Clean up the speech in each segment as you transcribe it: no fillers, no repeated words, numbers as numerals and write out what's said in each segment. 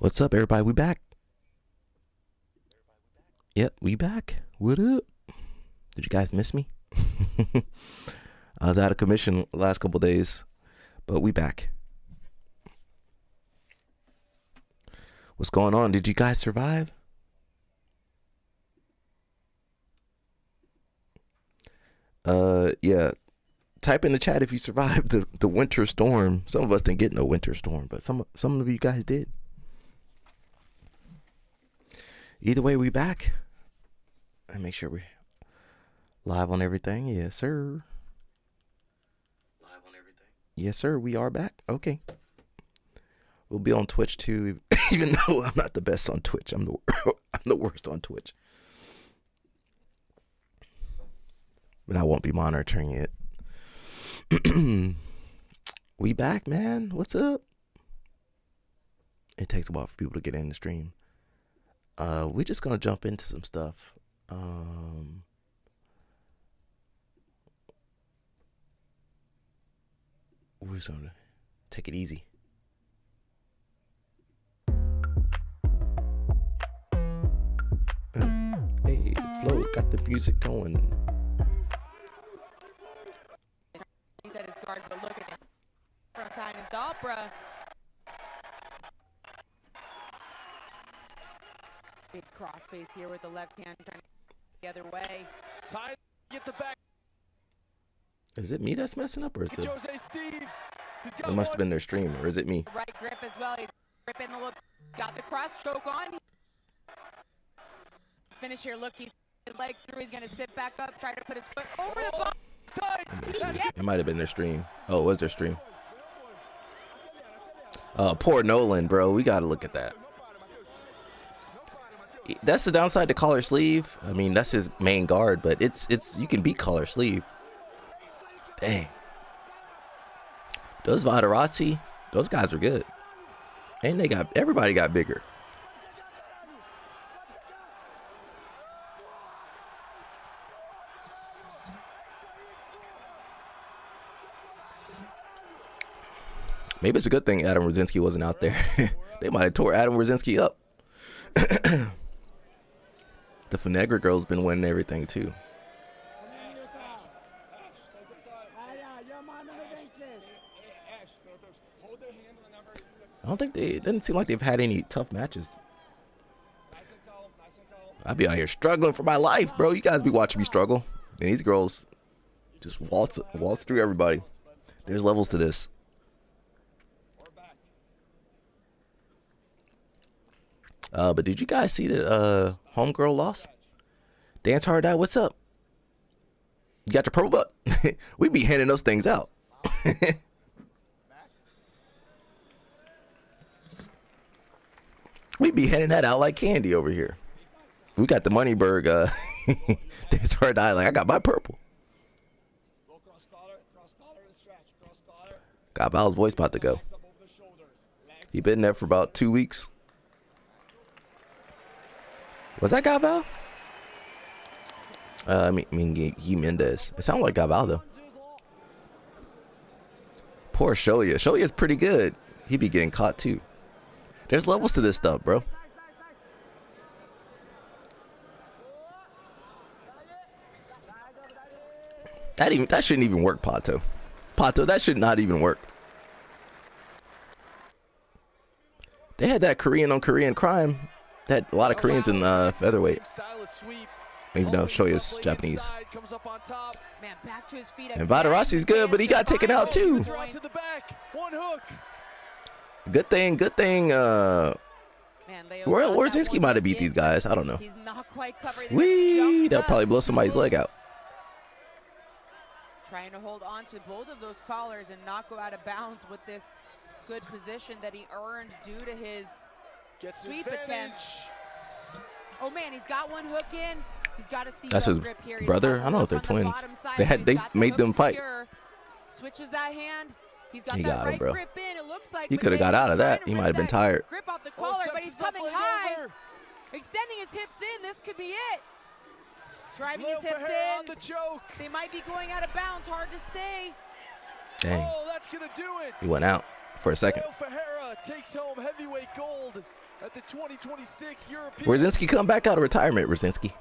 What's up, everybody? We back. Yep, we back. What up? Did you guys miss me? I was out of commission the last couple days, but we back. What's going on? Did you guys survive? Yeah. Type in the chat if you survived the winter storm. Some of us didn't get no winter storm, but some of you guys did. Either way, we back. And make sure we're live on everything. Yes, sir. Live on everything. Yes, sir. We are back. Okay. We'll be on Twitch too, even though I'm not the best on Twitch. I'm the worst on Twitch. But I won't be monitoring it. We back, man. What's up? It takes a while for people to get in the stream. We're just gonna jump into some stuff. We're just gonna take it easy. Hey, Flo, got the music going. He said his guard, but look at him. From time in Dalbra. Big crossface here with the left hand trying to the other way. Time to get the back. Is it me that's messing up, or is it? BJJ Steve. It must have been their stream, or is it me? Right grip as well. He's gripping the look. Got the cross choke on. Finish here. Look, he's his leg through. He's gonna sit back up, try to put his foot over the ball. It might have been their stream. Oh, it was their stream. Poor Nolan, bro. We gotta look at that. That's the downside to collar sleeve. I mean, that's his main guard, but it's you can beat collar sleeve. Dang. Those Vaderazzi, those guys are good. And everybody got bigger. Maybe it's a good thing Adam Rosinski wasn't out there. They might have tore Adam Rosinski up. The Finegra girl's been winning everything too. I don't think it doesn't seem like they've had any tough matches. I'd be out here struggling for my life, bro. You guys be watching me struggle. And these girls just waltz through everybody. There's levels to this. But did you guys see that homegirl lost? Dance Hard Out, what's up? You got your purple belt? We be handing those things out. We be handing that out like candy over here. We got the Moneyberg Dance Hard Out. Like, I got my purple. Got Val's voice about to go. He been there for about 2 weeks. Was that Gaval? I mean, Guy Mendez. It sounded like Gaval though. Poor Shoya. Shoya's pretty good. He be getting caught too. There's levels to this stuff, bro. That shouldn't even work, Pato. Pato, that should not even work. They had that Korean on Korean crime. They had a lot of Koreans in featherweight. Even though Shoya's Japanese. And Vadarassi's good, but he got taken out too. Good thing. Warzinski might have beat these guys. I don't know. Wee! They'll probably blow somebody's leg out. Trying to hold on to both of those collars and not go out of bounds with this good position that he earned due to his sweep attempt. Oh man, he's got one hook in. He's got to see. That's his grip here. brother. I don't know if they're twins. They made them fight. Switches that hand. He's got he that got him, right bro. grip in. It looks like he could have got out of that. He might have been tired. Grip off the collar, but he's coming high. Extending his hips in. This could be it. Driving his hips in. On the choke. They might be going out of bounds. Hard to say. Dang. Oh, that's gonna do it. He went out for a second. Ferreira takes home heavyweight gold. at the 2026 Europeans. Rosinski, come back out of retirement, Rosinski.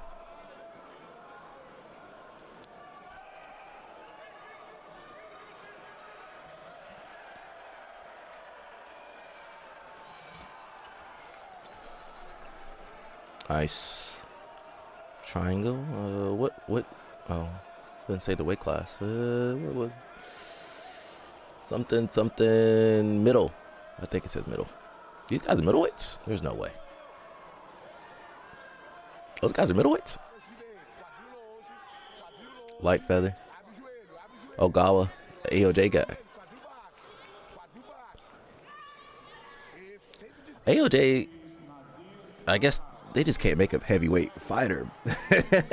Nice. Triangle. What? Oh, didn't say the weight class. What? Something middle. I think it says middle. These guys are middleweights? There's no way. Those guys are middleweights? Light feather. Ogawa, the AOJ guy. AOJ, I guess they just can't make a heavyweight fighter. I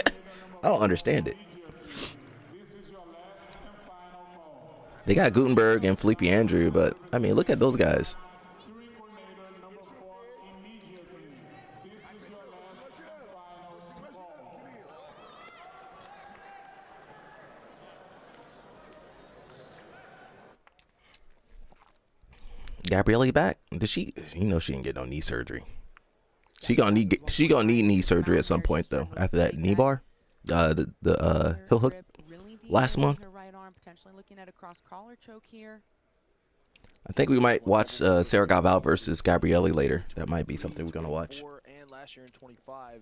don't understand it. They got Gutenberg and Felipe Andrew, but I mean, look at those guys. Gabrielle back? Did she? You know she didn't get no knee surgery. She gonna need knee surgery at some point though. After that knee bar, the heel hook last month. Potentially looking at a cross collar choke here. I think we might watch Sarah Galval versus Gabrielle later. That might be something we're gonna watch. And last year in 25,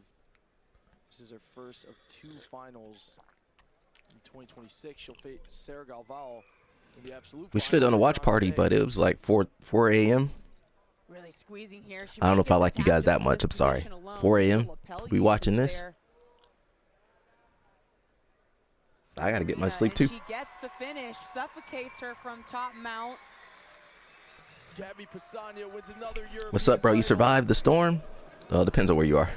this is her first of 2 finals. In 2026, she'll face Sarah Galval in the absolute. We should have done a watch party, but it was like 4 a.m. Really squeezing here. I don't know if I like you guys that much. I'm sorry. 4 a.m. We watching this. I gotta get my sleep too. She gets the finish, suffocates her from top mount. Gabby Pisano wins another European. What's up, bro? You survived the storm? Depends on where you are.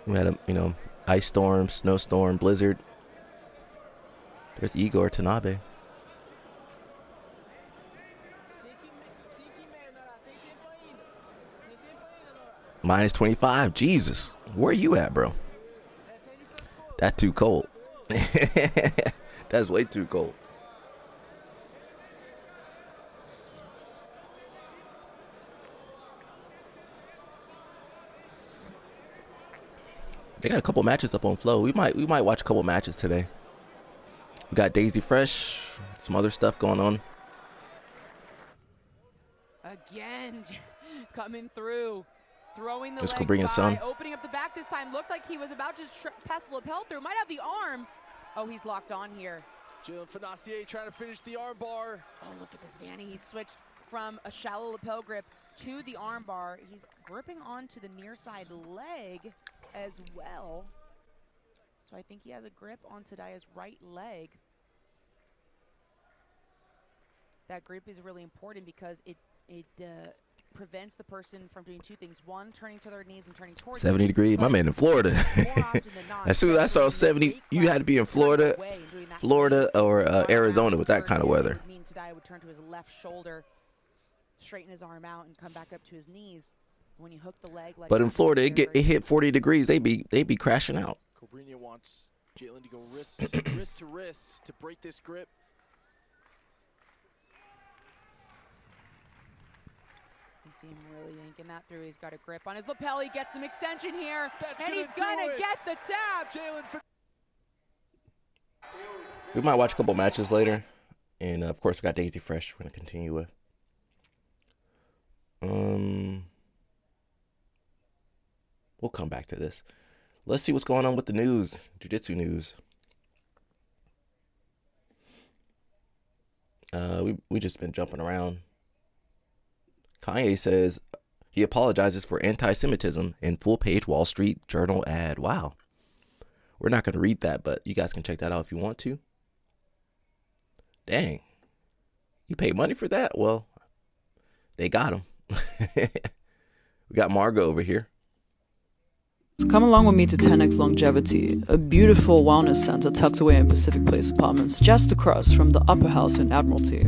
We had a ice storm, snowstorm, blizzard. There's Igor Tanabe. -25. Jesus, where are you at, bro? That's too cold. That's way too cold. They got a couple matches up on Flow. We might watch a couple matches today. We got Daisy Fresh, some other stuff going on. Again, coming through. Throwing the Let's go leg bring his son. opening up the back this time. Looked like he was about to pass the lapel through. Might have the arm. Oh, he's locked on here. Jalen Financier trying to finish the arm bar. Oh, look at this, Danny. He switched from a shallow lapel grip to the arm bar. He's gripping onto the near side leg as well. So I think he has a grip on Tadaya's right leg. That grip is really important because it prevents the person from doing 2 things. One, turning to their knees and turning towards 70 degrees. My man in Florida. As soon as I saw 70, you had to be in Florida or Arizona with that kind of weather. Tadaya would turn to his left shoulder, straighten his arm out, and come back up to his knees. When you hook the leg like but in Florida, it hit 40 degrees. They be crashing out. Cobrinha wants Jalen to go wrist to wrist to break this grip. You see him really yanking that through. He's got a grip on his lapel. He gets some extension here, and he's gonna get the tap. We might watch a couple matches later, and of course we got Daisy Fresh. We're gonna continue with. We'll come back to this. Let's see what's going on with the news, jiu-jitsu news. We just been jumping around. Kanye says he apologizes for anti-Semitism in full-page Wall Street Journal ad. Wow. We're not going to read that, but you guys can check that out if you want to. Dang. You paid money for that? Well, they got him. We got Margo over here. Come along with me to 10X Longevity, a beautiful wellness center tucked away in Pacific Place Apartments, just across from the Upper House in Admiralty.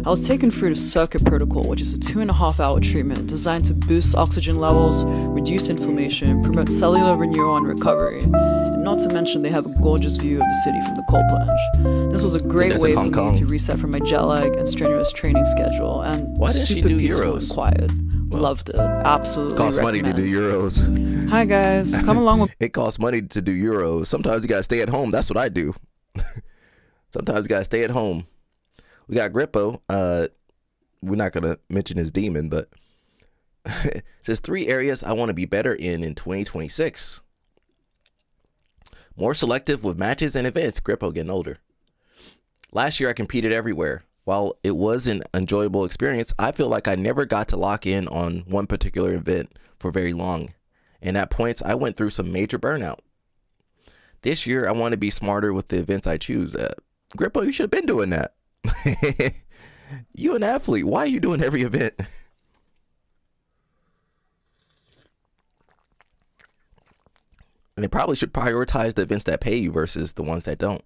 I was taken through the Circuit Protocol, which is a 2.5-hour treatment designed to boost oxygen levels, reduce inflammation, promote cellular renewal and recovery. And not to mention, they have a gorgeous view of the city from the coal plunge. This was a great way for me to reset from my jet lag and strenuous training schedule, and Why didn't she super do peaceful Euros? and quiet. Loved it. Absolutely. Costs money to recommend. do Euros. Hi guys, come along with It costs money to do Euros. Sometimes you gotta stay at home. That's what I do. Sometimes you gotta stay at home. We got Grippo. We're not gonna mention his demon, but it says 3 areas I want to be better in 2026. More selective with matches and events. Grippo getting older. Last year I competed everywhere. While it was an enjoyable experience, I feel like I never got to lock in on one particular event for very long. And at points, I went through some major burnout. This year, I want to be smarter with the events I choose. Grippo, you should have been doing that. You an athlete. Why are you doing every event? And they probably should prioritize the events that pay you versus the ones that don't.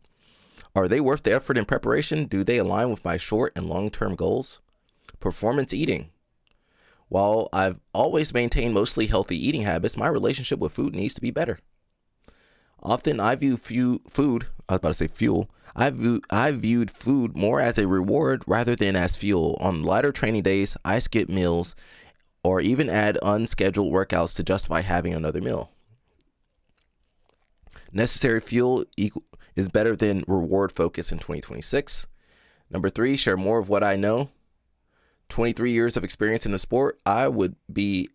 Are they worth the effort and preparation? Do they align with my short and long-term goals? Performance eating. While I've always maintained mostly healthy eating habits, my relationship with food needs to be better. Often I view food, I was about to say fuel. I viewed food more as a reward rather than as fuel. On lighter training days, I skip meals or even add unscheduled workouts to justify having another meal. Necessary fuel is better than reward focus in 2026. Number 3, share more of what I know. 23 years of experience in the sport. I would be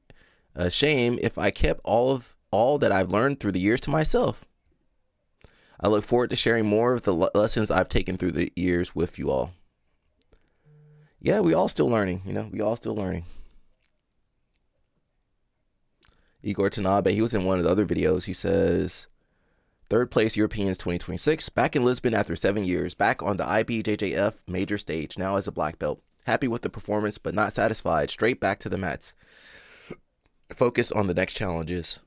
ashamed if I kept all that I've learned through the years to myself. I look forward to sharing more of the lessons I've taken through the years with you all. Yeah, we all still learning, we all still learning. Igor Tanabe, he was in one of the other videos. He says, 3rd place Europeans 2026, back in Lisbon after 7 years, back on the IBJJF major stage, now as a black belt. Happy with the performance, but not satisfied. Straight back to the mats. Focus on the next challenges.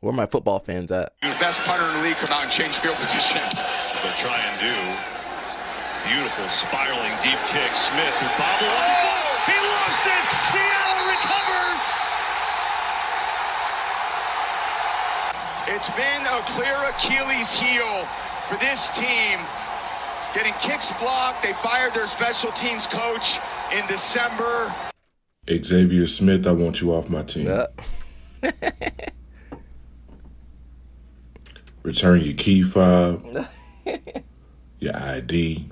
Where are my football fans at? The best punter in the league come out and change field position. So they'll try and do. Beautiful spiraling deep kick. Smith who bobbled on the floor. He lost it. Seattle recovers. It's been a clear Achilles heel for this team. Getting kicks blocked. They fired their special teams coach in December. Xavier Smith, I want you off my team. Return your key fob, your ID.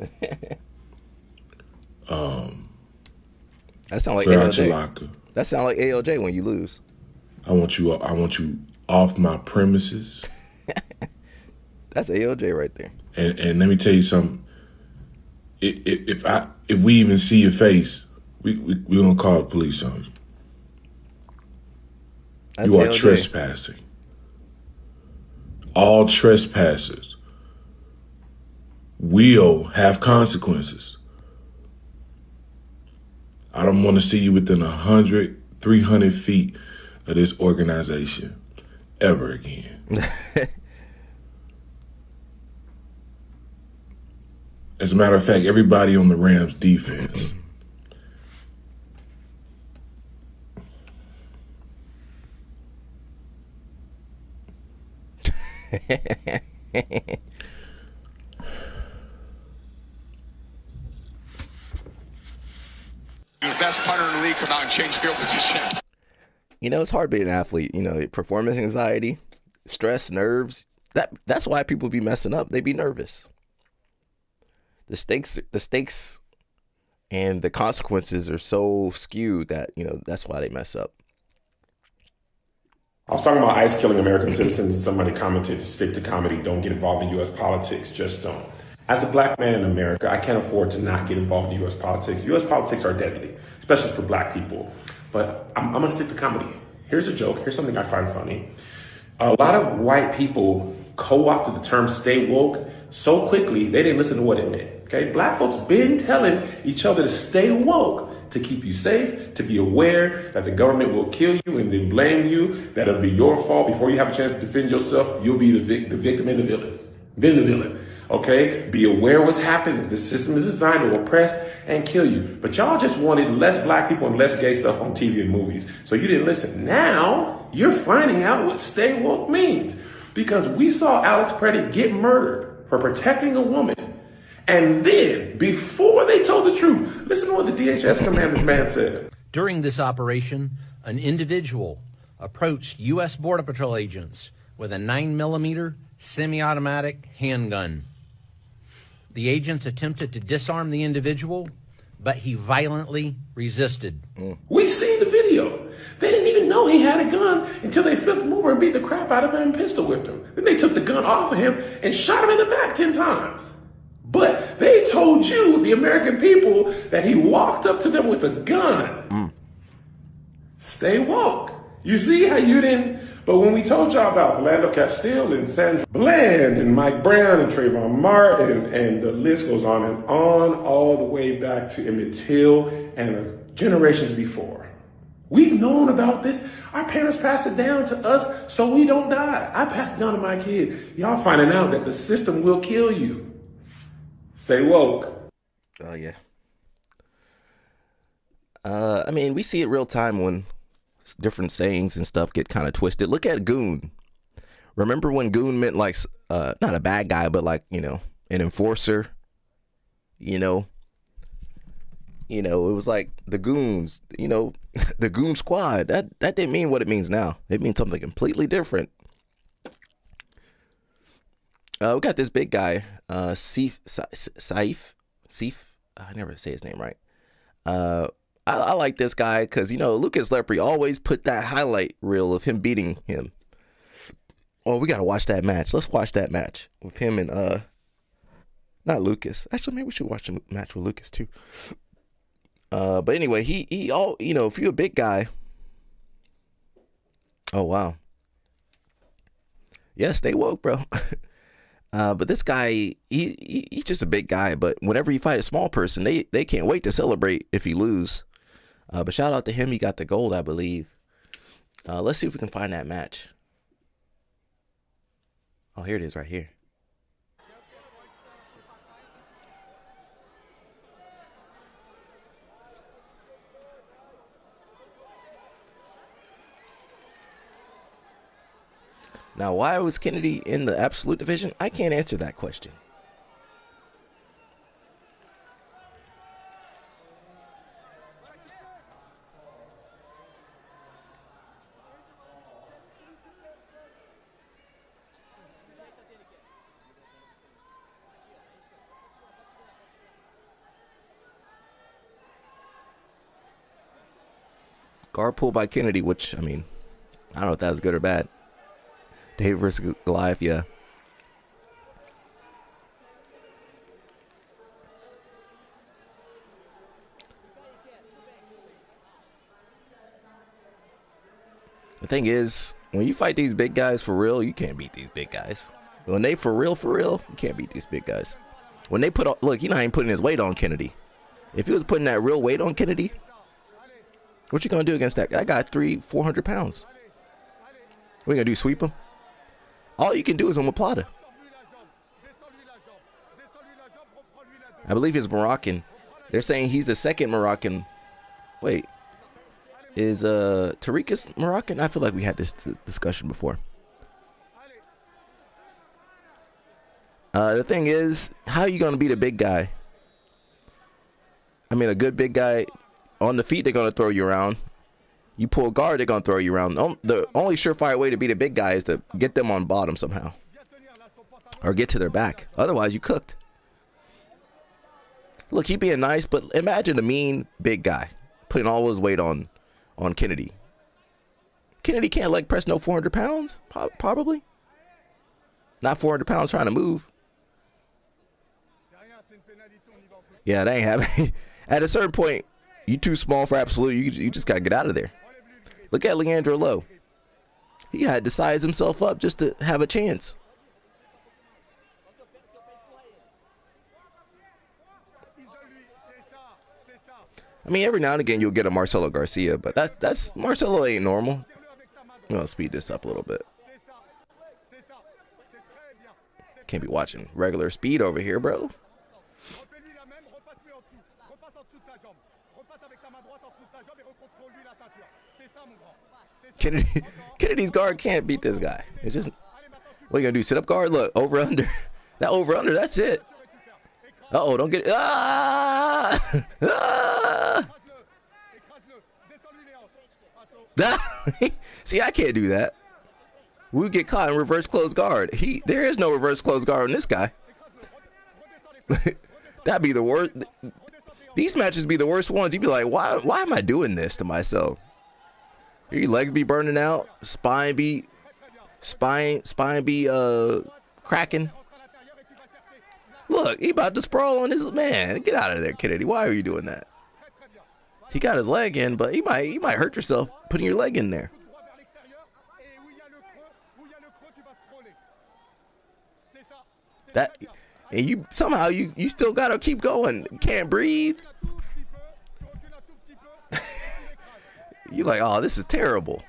That sound like Clear out your ALJ. locker. That sound like ALJ when you lose. I want you off my premises. That's ALJ right there. And let me tell you something. If we even see your face, we gonna call the police on you. That's You are ALJ. trespassing. All trespassers will have consequences. I don't want to see you within 100, 300 feet of this organization ever again. As a matter of fact, everybody on the Rams defense. The best punter in the league come out and change field position. It's hard being an athlete. Performance anxiety, stress, nerves. That's why people be messing up. They be nervous. The stakes and the consequences are so skewed that, that's why they mess up. I was talking about ICE killing American citizens. Somebody commented, stick to comedy, don't get involved in U.S. politics, just don't. As a black man in America, I can't afford to not get involved in U.S. politics. U.S. politics are deadly, especially for black people. But I'm going to stick to comedy. Here's a joke. Here's something I find funny. A lot of white people co-opted the term stay woke so quickly, they didn't listen to what it meant. Okay, black folks been telling each other to stay woke, to keep you safe, to be aware that the government will kill you and then blame you, that it'll be your fault. Before you have a chance to defend yourself, you'll be the victim and the villain. Been the villain. Okay, be aware what's happening. The system is designed to oppress and kill you. But y'all just wanted less black people and less gay stuff on TV and movies. So you didn't listen. Now you're finding out what stay woke means. Because we saw Alex Preddy get murdered for protecting a woman. And then, before they told the truth, listen to what DHS commander's man said. During this operation, an individual approached U.S. Border Patrol agents with a 9mm semi-automatic handgun. The agents attempted to disarm the individual, but he violently resisted. We seen the video. They didn't even know he had a gun until they flipped him over and beat the crap out of him and pistol whipped him. Then they took the gun off of him and shot him in the back 10 times. But they told you, the American people, that he walked up to them with a gun. Stay woke. You see how you didn't... But when we told y'all about Philando Castile and Sandra Bland and Mike Brown and Trayvon Martin and the list goes on and on, all the way back to Emmett Till and generations before. We've known about this. Our parents passed it down to us so we don't die. I passed it down to my kids. Y'all finding out that the system will kill you. Stay woke. Oh, yeah. I mean, we see it real time when different sayings and stuff get kind of twisted. Look at goon. Remember when goon meant like, not a bad guy, but like, you know, an enforcer, you know, it was like the goons, you know, the goon squad. That didn't mean what it means now. It means something completely different. We got this big guy, Saif. I never say his name right. I like this guy because, you know, Lucas Lepre always put that highlight reel of him beating him. Oh, we got to watch that match. Let's watch that match with him and, not Lucas. Actually, maybe we should watch a match with Lucas too. But anyway, he all, you know, if you're a big guy. Oh, wow. Yeah, stay woke, bro. But this guy, he's just a big guy. But whenever you fight a small person, they can't wait to celebrate if he lose. But shout out to him. He got the gold, I believe. Let's see if we can find that match. Oh, here it is right here. Now, why was Kennedy in the absolute division? I can't answer that question. Guard pull by Kennedy, which, I mean, I don't know if that was good or bad. Dave versus Goliath, yeah. The thing is, when you fight these big guys for real, you can't beat these big guys. When they for real, you can't beat these big guys. When they put, look, he not even putting his weight on Kennedy. If he was putting that real weight on Kennedy, what you gonna do against that? That guy 400 pounds. What you gonna do, sweep him? All you can do is omoplata. I believe he's Moroccan. They're saying he's the second Moroccan. Wait, is Tariq's Moroccan? I feel like we had this discussion before. The thing is, how are you gonna beat a big guy? I mean, a good big guy. On the feet, they're going to throw you around. You pull guard, they're going to throw you around. The only surefire way to beat a big guy is to get them on bottom somehow. Or get to their back. Otherwise, you cooked. Look, he being nice, but imagine a mean big guy putting all his weight on Kennedy. Kennedy can't leg press no 400 pounds, probably. Not 400 pounds trying to move. Yeah, they ain't happening. At a certain point, you too small for absolute. You just got to get out of there. Look at Leandro Lowe. He had to size himself up just to have a chance. I mean, every now and again you'll get a Marcelo Garcia, but that's Marcelo ain't normal. I'm gonna speed this up a little bit. Can't be watching regular speed over here, bro. Kennedy's guard can't beat this guy. It's just, what are you gonna do? Sit up guard? Look, over under. That over under, that's it. Uh-oh, don't get it. Ah! Ah! See, I can't do that. We would get caught in reverse closed guard. There is no reverse closed guard on this guy. That'd be the worst. These matches be the worst ones. You'd be like, why am I doing this to myself? Your legs be burning out, spine be cracking. Look, he about to sprawl on his man. Get out of there, Kennedy. Why are you doing that? He got his leg in, but you might hurt yourself putting your leg in there. That, and you somehow you still gotta keep going. Can't breathe. You like, oh, this is terrible.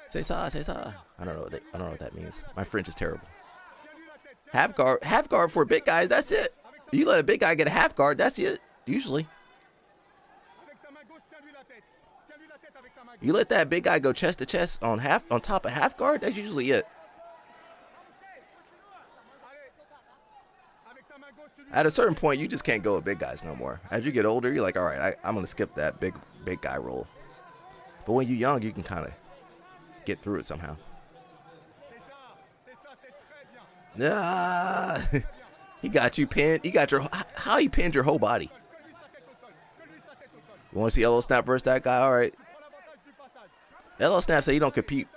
C'est ça, c'est ça. I don't know what that means. My French is terrible. Half guard for big guys. That's it. You let a big guy get a half guard. That's it. Usually. You let that big guy go chest to chest on top of half guard. That's usually it. At a certain point, you just can't go with big guys no more. As you get older, you're like, all right, I'm gonna skip that big guy role. But when you're young, you can kind of get through it somehow. Yeah, he got you pinned. How he pinned your whole body. You want to see Yellow Snap versus that guy? All right. Yellow Snap said you don't compete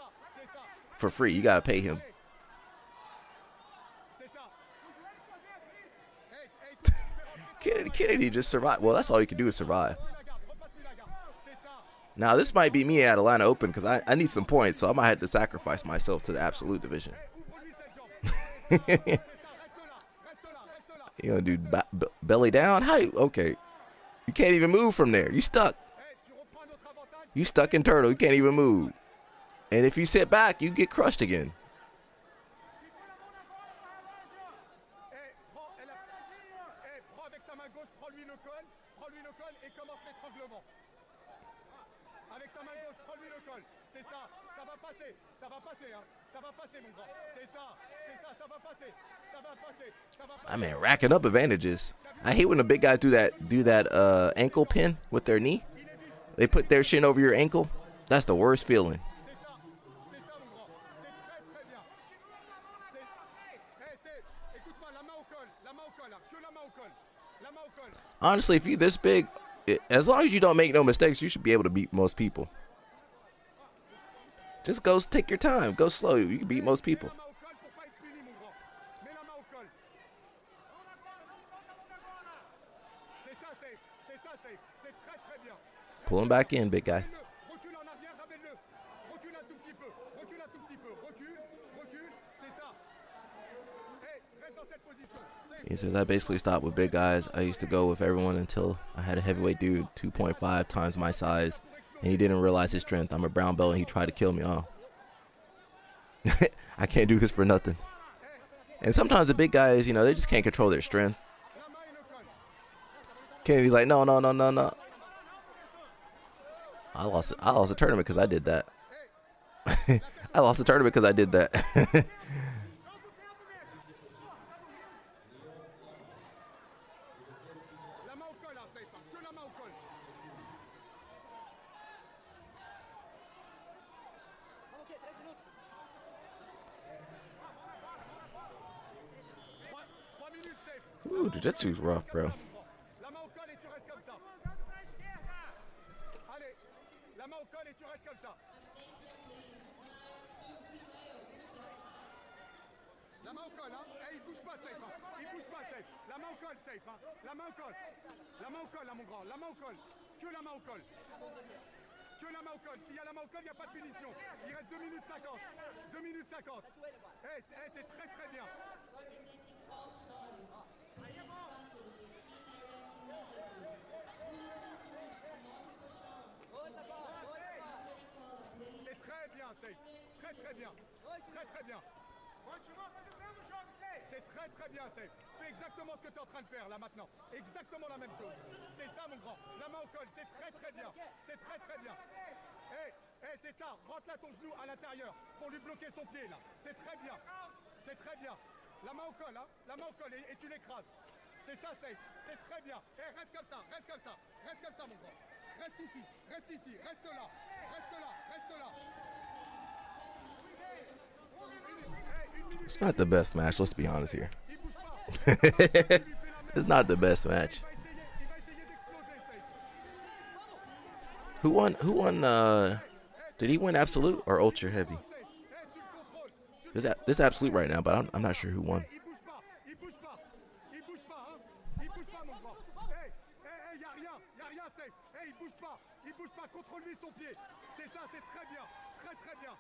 for free. You gotta pay him. Kennedy just survived. Well, that's all you can do is survive. Now, this might be me at Atlanta Open because I need some points, so I might have to sacrifice myself to the absolute division. You gonna do belly down? How? Okay. You can't even move from there. You stuck. You stuck in turtle. You can't even move. And if you sit back, you get crushed again. I mean, racking up advantages. I hate when the big guys do that ankle pin with their knee. They put their shin over your ankle. That's the worst feeling. Honestly, if you're this big, as long as you don't make no mistakes, you should be able to beat most people. Just go take your time. Go slow. You can beat most people. Pull him back in, big guy. He says, I basically stopped with big guys. I used to go with everyone until I had a heavyweight dude, 2.5 times my size, and he didn't realize his strength. I'm a brown belt, and he tried to kill me. Oh. I can't do this for nothing. And sometimes the big guys, they just can't control their strength. Kennedy's like, no. I lost a tournament because I did that. I lost a tournament because I did that. Ooh, jiu-jitsu's rough, bro. Que la main au col. S'il y a la main au col, il n'y a pas de punition. Il reste 2 minutes 50. 2 minutes 50. C'est très très bien. C'est très bien, Safe. Très très bien. Très très bien. C'est très très bien, Safe. Fais exactement ce que tu es en train de faire là maintenant. Exactement la même chose. C'est ça, mon grand. La main au col, c'est très très bien. C'est très très bien. C'est ça. Rentre là ton genou à l'intérieur pour lui bloquer son pied là. C'est très bien. C'est très bien. La main au col, hein. La main au col et tu l'écrases. C'est ça, safe. C'est très bien. Eh, reste comme ça, reste comme ça. Reste comme ça, mon grand. Reste ici, reste ici, reste là. Reste là, reste là. It's not the best match, let's be honest here. It's not the best match. Who won did he win absolute or ultra heavy? This absolute right now, but I'm not sure who won. Il bouge pas, contrôle-lui son pied. C'est ça, c'est très bien. Très très bien.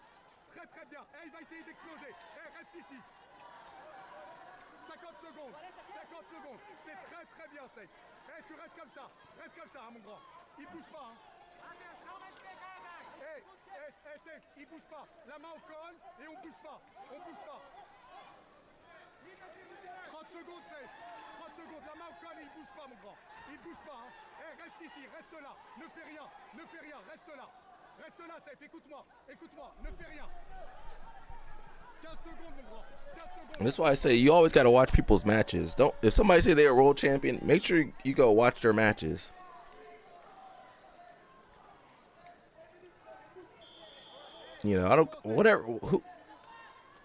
Très très bien. Il va essayer d'exploser. Reste ici. 50 secondes. 50 secondes. C'est très très bien, Safe. Tu restes comme ça. Reste comme ça, mon grand. Il bouge pas. Safe, il bouge pas. La main au col et on bouge pas. On bouge pas. 30 secondes, Safe. 30 secondes. La main au col et il bouge pas, mon grand. Il bouge pas. Reste ici, reste là. Ne fais rien. Ne fais rien. Reste là. Reste là, Safe. Écoute-moi. Écoute-moi. Ne fais rien. 15 secondes, mon grand. 15 secondes. And that's why I say you always got to watch people's matches. Don't, if somebody say they're a world champion, make sure you go watch their matches. You know, I don't, whatever, who,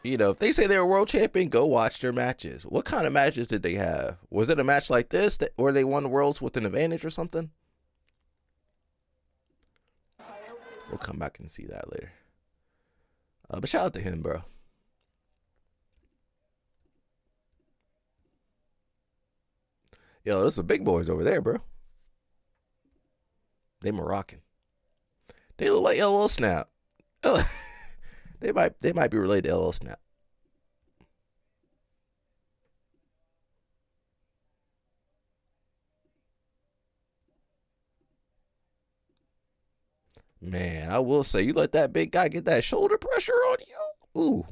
you know, if they say they're a world champion, go watch their matches. What kind of matches did they have? Was it a match like this or they won the worlds with an advantage or something? We'll come back and see that later. But shout out to him, bro. Yo, there's some big boys over there, bro. They Moroccan. They look like LL Snap. Oh, they might be related to LL Snap. Man, I will say, you let that big guy get that shoulder pressure on you. Ooh.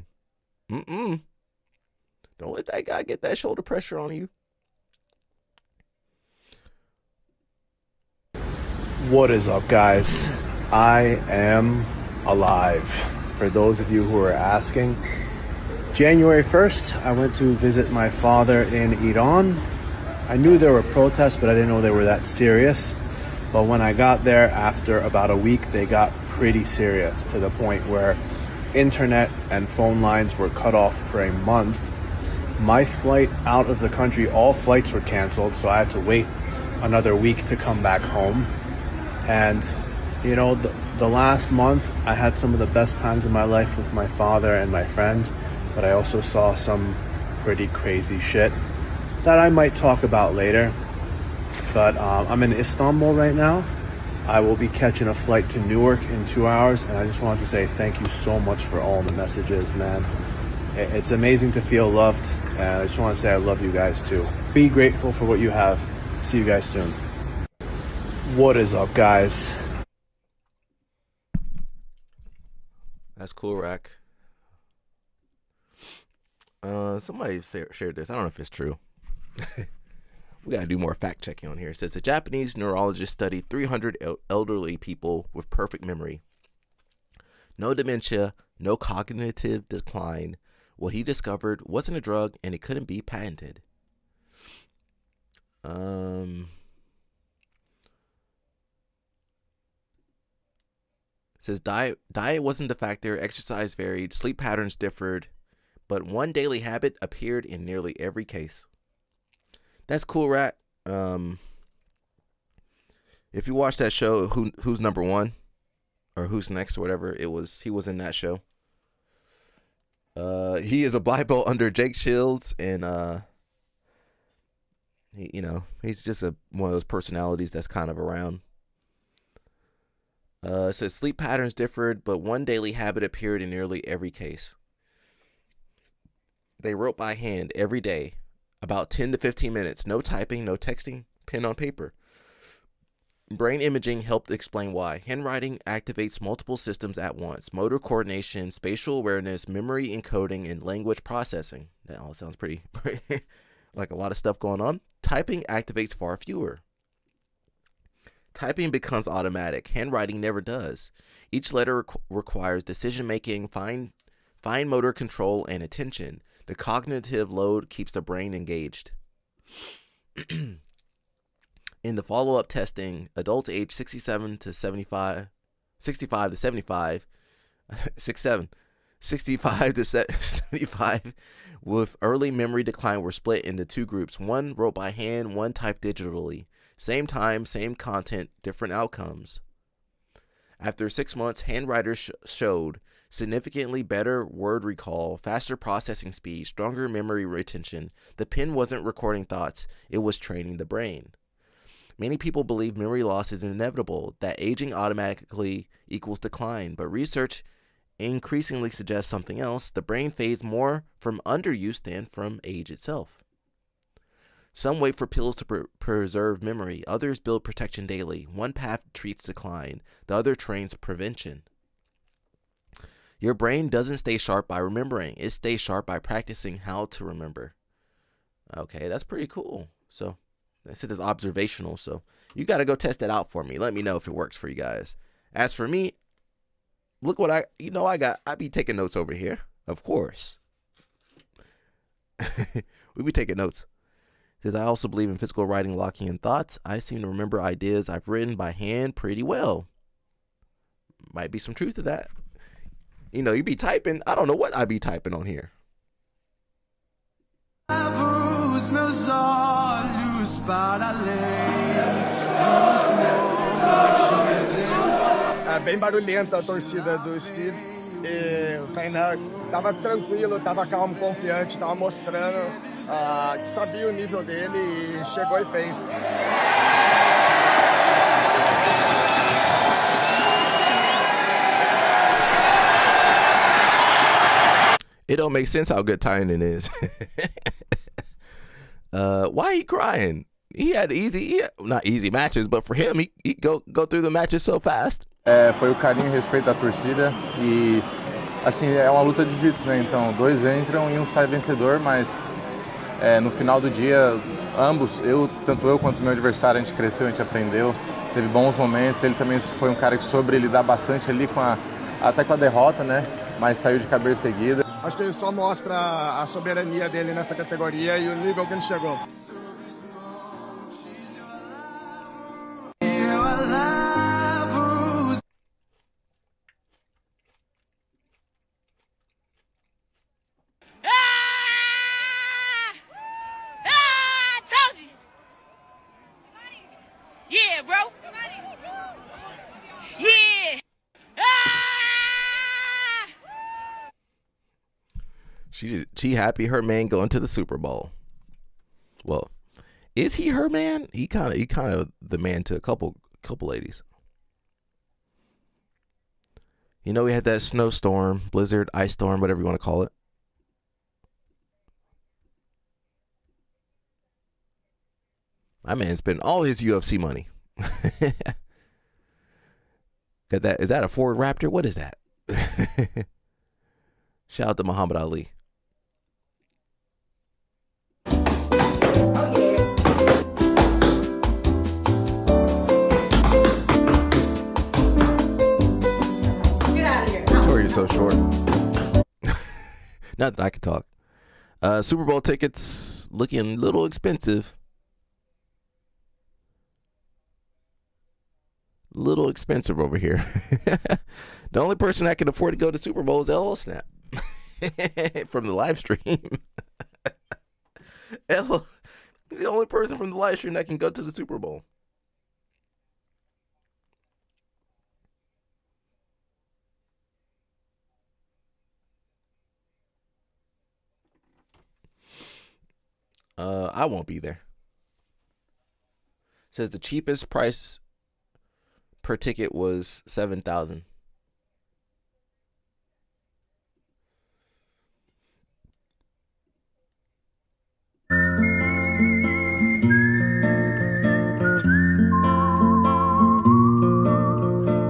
Don't let that guy get that shoulder pressure on you. What is up, guys? I am alive. For those of you who are asking, January 1st, I went to visit my father in Iran. I knew there were protests, but I didn't know they were that serious. But when I got there, after about a week, they got pretty serious to the point where internet and phone lines were cut off for a month. My flight out of the country, all flights were canceled, so I had to wait another week to come back home. And, you know, the last month, I had some of the best times in my life with my father and my friends, but I also saw some pretty crazy shit that I might talk about later. But I'm in Istanbul right now. I will be catching a flight to Newark in 2 hours, and I just wanted to say thank you so much for all the messages, man. It's amazing to feel loved, and I just want to say I love you guys too. Be grateful for what you have. See you guys soon. What is up, guys? That's cool, Rack. Somebody shared this. I don't know if it's true. We got to do more fact checking on here. It says a Japanese neurologist studied 300 elderly people with perfect memory. No dementia, no cognitive decline. What he discovered wasn't a drug and it couldn't be patented. It says diet wasn't the factor, exercise varied, sleep patterns differed, but one daily habit appeared in nearly every case. That's cool, Rat. If you watch that show, Who's Number One, or Who's Next, or whatever, he was in that show. He is a black belt under Jake Shields, and he's just one of those personalities that's kind of around. It says sleep patterns differed, but one daily habit appeared in nearly every case. They wrote by hand every day. About 10 to 15 minutes. No typing, no texting, pen on paper. Brain imaging helped explain why. Handwriting activates multiple systems at once. Motor coordination, spatial awareness, memory encoding, and language processing. That all sounds pretty like a lot of stuff going on. Typing activates far fewer. Typing becomes automatic. Handwriting never does. Each letter requires decision-making, fine motor control, and attention. The cognitive load keeps the brain engaged. In the follow-up testing, adults aged 65 to 75, 65 to 75 with early memory decline were split into two groups. One wrote by hand, one typed digitally. Same time, same content, different outcomes. After 6 months, handwriters showed significantly better word recall, faster processing speed, stronger memory retention. The pen wasn't recording thoughts, it was training the brain. Many people believe memory loss is inevitable, that aging automatically equals decline, but research increasingly suggests something else. The brain fades more from underuse than from age itself. Some wait for pills to preserve memory. Others build protection daily. One path treats decline. The other trains prevention. Your brain doesn't stay sharp by remembering. It stays sharp by practicing how to remember. Okay, that's pretty cool. So, this is observational. So, you got to go test that out for me. Let me know if it works for you guys. As for me, look what I be taking notes over here. Of course. We be taking notes. Says, I also believe in physical writing, locking in thoughts. I seem to remember ideas I've written by hand pretty well. Might be some truth to that. You know, you be typing. I don't know what I be typing on here. É bem barulhenta a torcida do Steve. E o Kainan tava tranquilo, tava calmo, confiante, tava mostrando que sabia o nível dele e chegou e fez. It don't make sense how good Tynan is. Why he crying? He had not easy matches, but for him, he go through the matches so fast. Foi o carinho e respeito da torcida e assim é uma luta de jiu-jitsu, né? Então dois entram e um sai vencedor, mas no final do dia ambos, tanto eu quanto o meu adversário, a gente cresceu, a gente aprendeu, teve bons momentos. Ele também foi um cara que soube lidar bastante ali até com a derrota, né? Mas saiu de cabeça erguida. Acho que ele só mostra a soberania dele nessa categoria e o nível que ele chegou. Yeah, bro. Yeah. She happy her man going to the Super Bowl. Well, is he her man? He kind of the man to a couple ladies. You know, we had that snowstorm, blizzard, ice storm, whatever you want to call it. My man spent all his UFC money. Got that? Is that a Ford Raptor? What is that? Shout out to Muhammad Ali. Victoria's so short. Not that I could talk. Super Bowl tickets looking a little expensive. Little expensive over here. The only person that can afford to go to Super Bowl is LL Snap from the live stream. The only person from the live stream that can go to the Super Bowl. I won't be there. Says the cheapest price per ticket was $7,000.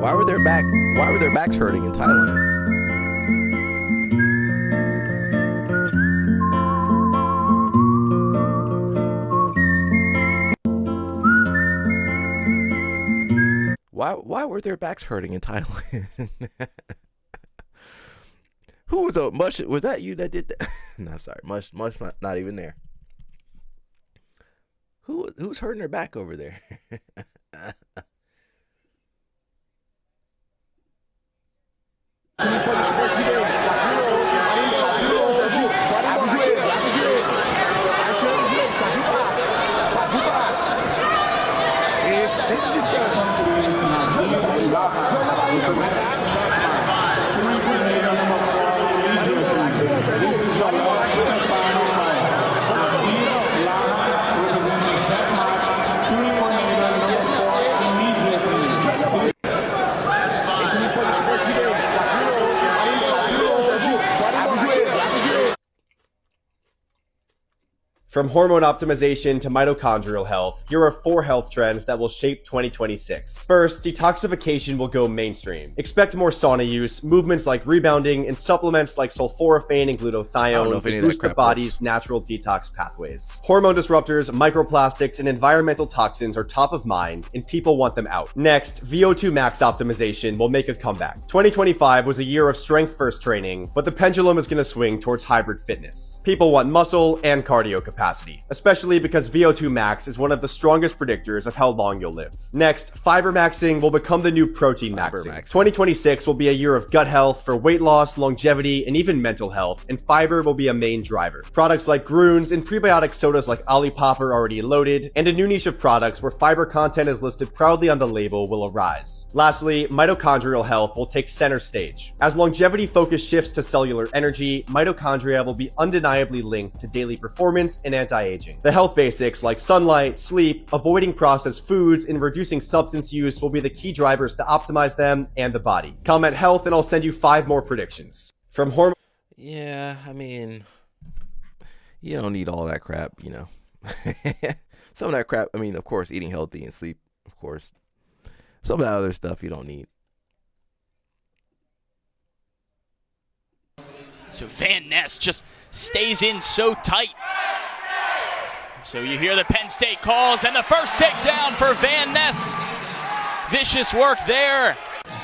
Why were their backs hurting in Thailand? Why were their backs hurting in Thailand? Who was Mush? Was that you that did that? No, sorry, Mush not even there. Who's hurting her back over there? This is your last and final round. Team Lamas representing Checkmate, Semi-Coordinator number 4 immediately. From hormone optimization to mitochondrial health, here are 4 health trends that will shape 2026. First, detoxification will go mainstream. Expect more sauna use, movements like rebounding, and supplements like sulforaphane and glutathione to boost the body's natural detox pathways. Hormone disruptors, microplastics, and environmental toxins are top of mind, and people want them out. Next, VO2 max optimization will make a comeback. 2025 was a year of strength-first training, but the pendulum is going to swing towards hybrid fitness. People want muscle and cardio capacity, especially because VO2 max is one of the strongest predictors of how long you'll live. Next, fiber maxing will become the new protein maxing. 2026 will be a year of gut health for weight loss, longevity, and even mental health, and fiber will be a main driver. Products like Grunes and prebiotic sodas like Olipop are already loaded, and a new niche of products where fiber content is listed proudly on the label will arise. Lastly, mitochondrial health will take center stage. As longevity focus shifts to cellular energy, mitochondria will be undeniably linked to daily performance and anti-aging. The health basics like sunlight, sleep, avoiding processed foods, and reducing substance use will be the key drivers to optimize them and the body. Comment health and I'll send you 5 more predictions. From hormone... Yeah, I mean, you don't need all that crap, you know. Some of that crap, I mean, of course, eating healthy and sleep, of course. Some of that other stuff you don't need. So Van Ness just stays in so tight. So you hear the Penn State calls and the first takedown for Van Ness. Vicious work there.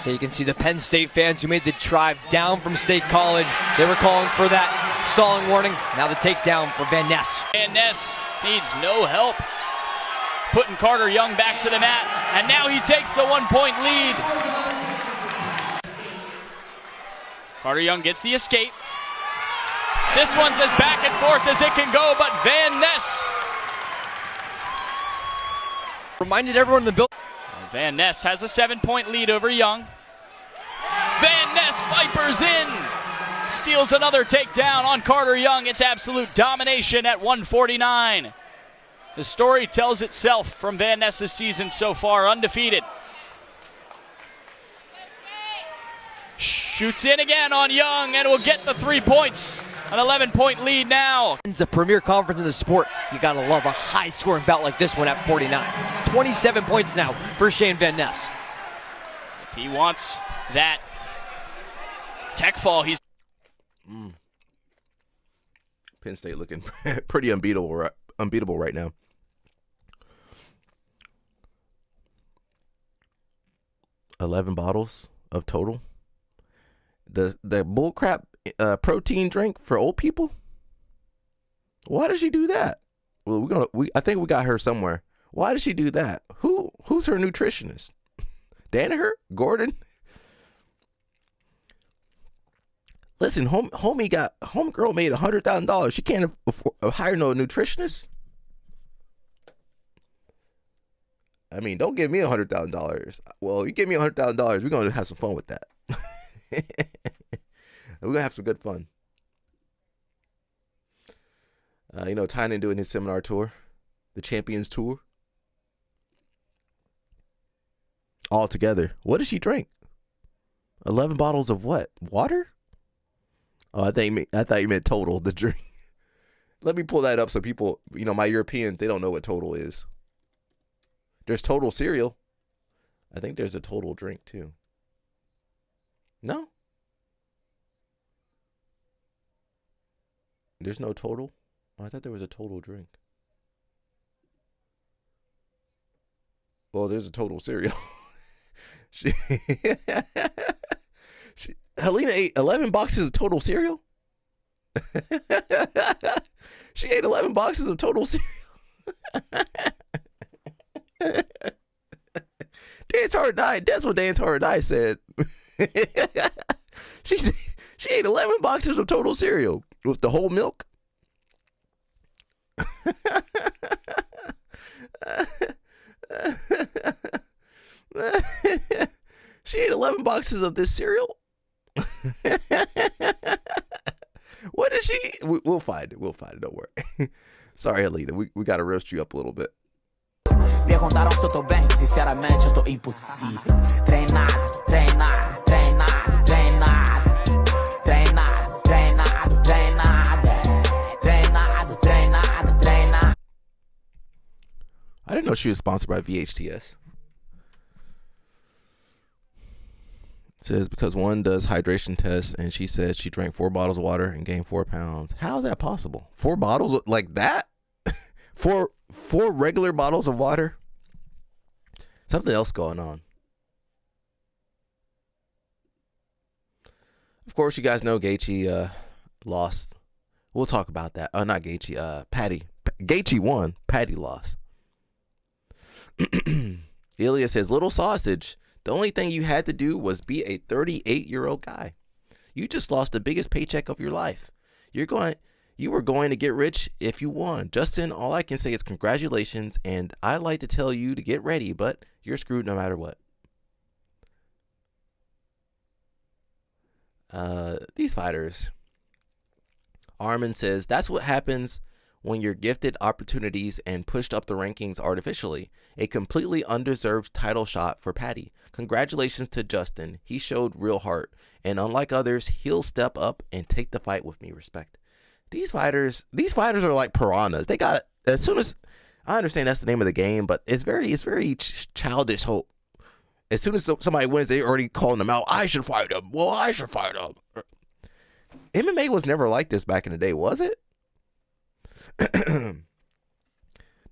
So you can see the Penn State fans who made the drive down from State College. They were calling for that stalling warning. Now the takedown for Van Ness. Van Ness needs no help. Putting Carter Young back to the mat. And now he takes the 1-point lead. Carter Young gets the escape. This one's as back and forth as it can go, but Van Ness reminded everyone in the building. Van Ness has a 7-point lead over Young. Van Ness vipers in. Steals another takedown on Carter Young. It's absolute domination at 149. The story tells itself from Van Ness's season so far, undefeated. Shoots in again on Young and will get the 3 points. An 11-point lead now. It's the premier conference in the sport. You gotta love a high-scoring bout like this one at 49. 27 points now for Shane Van Ness. If he wants that tech fall, he's... Penn State looking pretty unbeatable right now. $11 bottles of total. The bullcrap protein drink for old people. Why does she do that? Well, I think we got her somewhere. Why does she do that? Who's her nutritionist? Danaher? Gordon? Listen, homegirl made $100,000. She can't hire no nutritionist. I mean, don't give me $100,000. Well, you give me $100,000, we're gonna have some fun with that. We're gonna have some good fun. Tynan doing his seminar tour, the Champions Tour. All together. What did she drink? 11 bottles of what? Water? Oh, I thought you meant total, the drink. Let me pull that up so people, my Europeans, they don't know what total is. There's total cereal. I think there's a total drink too. No? There's no total? Oh, I thought there was a total drink. Well, there's a total cereal. Helena ate 11 boxes of total cereal? She ate 11 boxes of total cereal? Dance Hard Diet. That's what Dance Hard Diet said. she ate 11 boxes of total cereal with the whole milk. She ate 11 boxes of this cereal. What did she? We'll find it. We'll find it. Don't worry. Sorry, Alita. We got to roast you up a little bit. Perguntaram se eu tô bem, sinceramente eu tô impossível. Treinado, treinado, treinado, treinado. Treinado, treinado, treinado. Treinado, treinado, treinado. I didn't know she was sponsored by VHTS. It says because one does hydration tests, and she said she drank 4 bottles of water and gained 4 pounds. How is that possible? 4 bottles like that? Four regular bottles of water? Something else going on. Of course, you guys know Gaethje lost. We'll talk about that. Not Gaethje. Patty. Gaethje won. Patty lost. Ilya says, little sausage. The only thing you had to do was be a 38-year-old guy. You just lost the biggest paycheck of your life. You were going to get rich if you won. Justin, all I can say is congratulations, and I'd like to tell you to get ready, but you're screwed no matter what. These fighters. Armin says, that's what happens when you're gifted opportunities and pushed up the rankings artificially. A completely undeserved title shot for Patty. Congratulations to Justin. He showed real heart, and unlike others, he'll step up and take the fight with me. Respect. These fighters are like piranhas. They got, as soon as, I understand that's the name of the game, but it's very childish hope. As soon as somebody wins, they're already calling them out. I should fight him. Well, I should fight him. MMA was never like this back in the day, was it?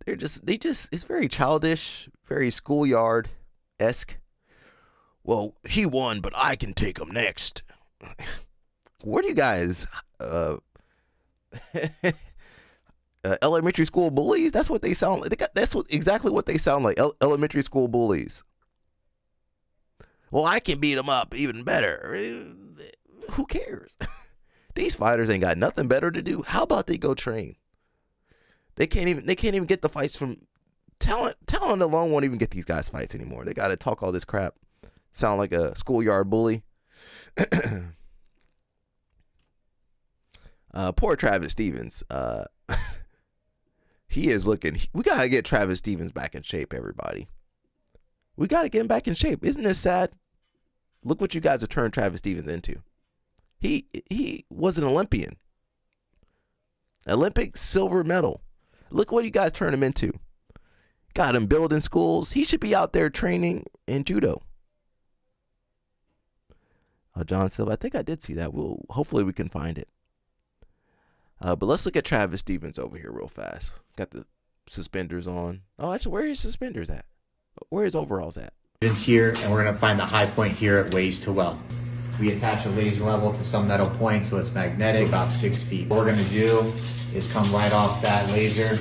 It's very childish, very schoolyard-esque. Well, he won, but I can take him next. Where do you guys, elementary school bullies? That's what they sound like. Exactly what they sound like. Elementary school bullies. Well, I can beat him up even better. Who cares? These fighters ain't got nothing better to do. How about they go train? They can't even get the fights from talent. Talent alone won't even get these guys fights anymore. They got to talk all this crap. Sound like a schoolyard bully. Poor Travis Stevens. He is looking. We got to get Travis Stevens back in shape, everybody. We got to get him back in shape. Isn't this sad? Look what you guys have turned Travis Stevens into. He was an Olympian. Olympic silver medal. Look what you guys turned him into. Got him building schools. He should be out there training in judo. John Silva, I think I did see that. Hopefully we can find it. But let's look at Travis Stevens over here real fast. Got the suspenders on. Oh, actually, where are his suspenders at? Where his overalls at? Here, and we're going to find the high point here at waist to well. We attach a laser level to some metal point so it's magnetic, about 6 feet. What we're going to do is come right off that laser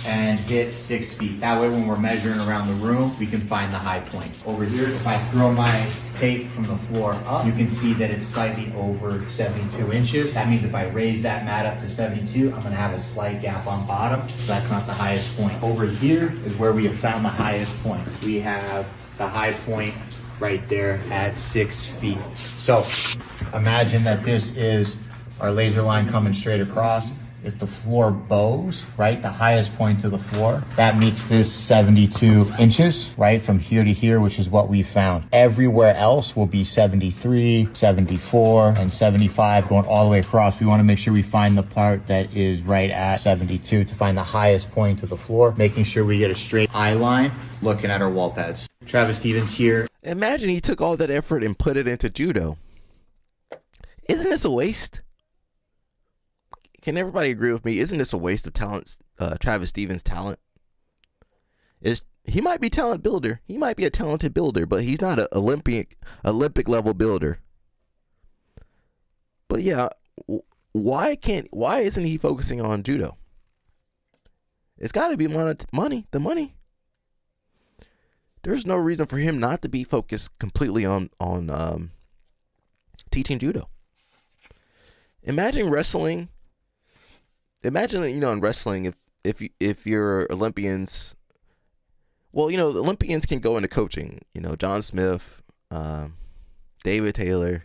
and hit 6 feet. That way when we're measuring around the room, we can find the high point. Over here, if I throw my tape from the floor up, you can see that it's slightly over 72 inches. That means if I raise that mat up to 72, I'm gonna have a slight gap on bottom, so that's not the highest point. Over here is where we have found the highest point. We have the high point right there at 6 feet. So imagine that this is our laser line coming straight across. If the floor bows, right, the highest point to the floor, that makes this 72 inches, right, from here to here, which is what we found. Everywhere else will be 73, 74, and 75 going all the way across. We want to make sure we find the part that is right at 72 to find the highest point to the floor, making sure we get a straight eye line looking at our wall pads. Travis Stevens here. Imagine he took all that effort and put it into judo. Isn't this a waste? Can everybody agree with me? Isn't this a waste of talent? Travis Stevens' talent. He might be a talent builder. He might be a talented builder, but he's not an Olympic level builder. But yeah, why isn't he focusing on judo? It's got to be money. The money. there's no reason for him not to be focused completely on teaching judo. Imagine wrestling. Imagine, in wrestling, if your Olympians, well, the Olympians can go into coaching. John Smith, David Taylor,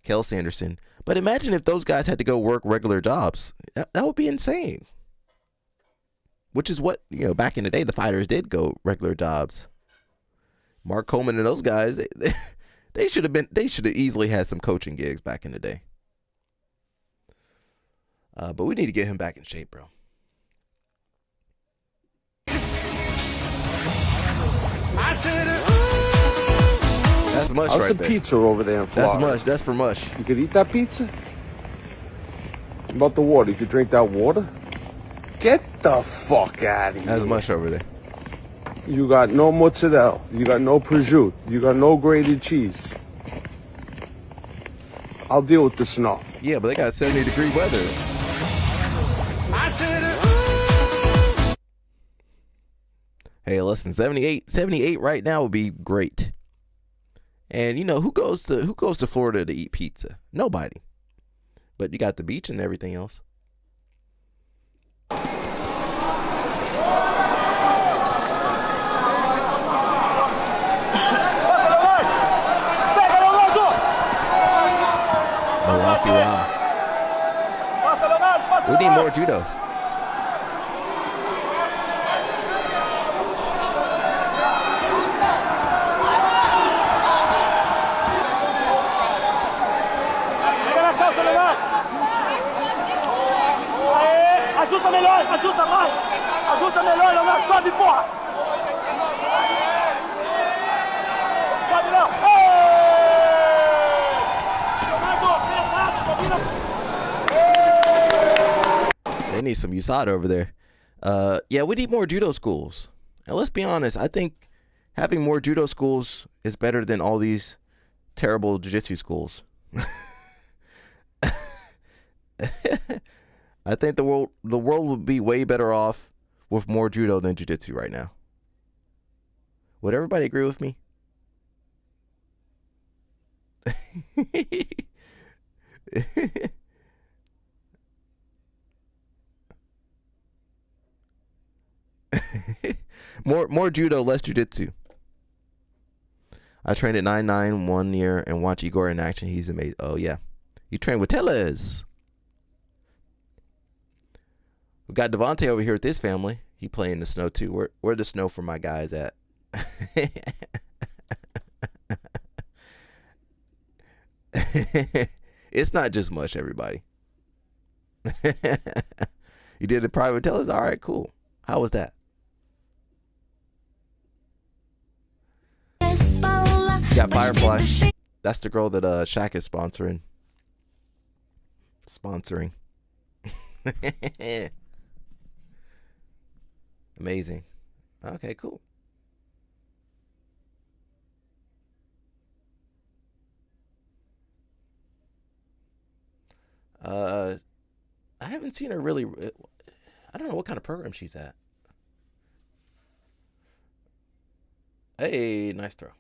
Kel Sanderson. But imagine if those guys had to go work regular jobs. That would be insane. Which is what, back in the day, the fighters did go regular jobs. Mark Coleman and those guys, they should have easily had some coaching gigs back in the day. But we need to get him back in shape, bro. That's mush How's right the there. pizza over there in Florida? That's mush. That's for mush. You could eat that pizza? What about the water? You could drink that water? Get the fuck out of here. That's mush over there. You got no mozzarella. You got no prosciutto. You got no grated cheese. I'll deal with the snow. Yeah, but they got 70-degree weather. Hey, listen, 78 right now would be great. And who goes to Florida to eat pizza? Nobody. But you got the beach and everything else. Milwaukee, wow. We need more judo. Ajusta melhor, ajusta mais. Ajusta melhor, Leonardo. Sobe, porra. Sobe, Léo. They need some USADA over there. Yeah, we need more judo schools. And let's be honest, I think having more judo schools is better than all these terrible jiu-jitsu schools. I think the world would be way better off with more judo than jiu-jitsu right now. Would everybody agree with me? More judo, less jiu-jitsu. I trained at 9'9" 1 year and watch Igor in action. He's amazing. Oh yeah, you trained with Tellez. We got Devontae over here with his family. He playing in the snow too. Where the snow for my guys at? It's not just much, everybody. You did the private Tellez? All right, cool. How was that? You got Firefly. That's the girl that Shaq is sponsoring. Amazing. Okay, cool. I haven't seen her really. I don't know what kind of program she's at. Hey, nice throw.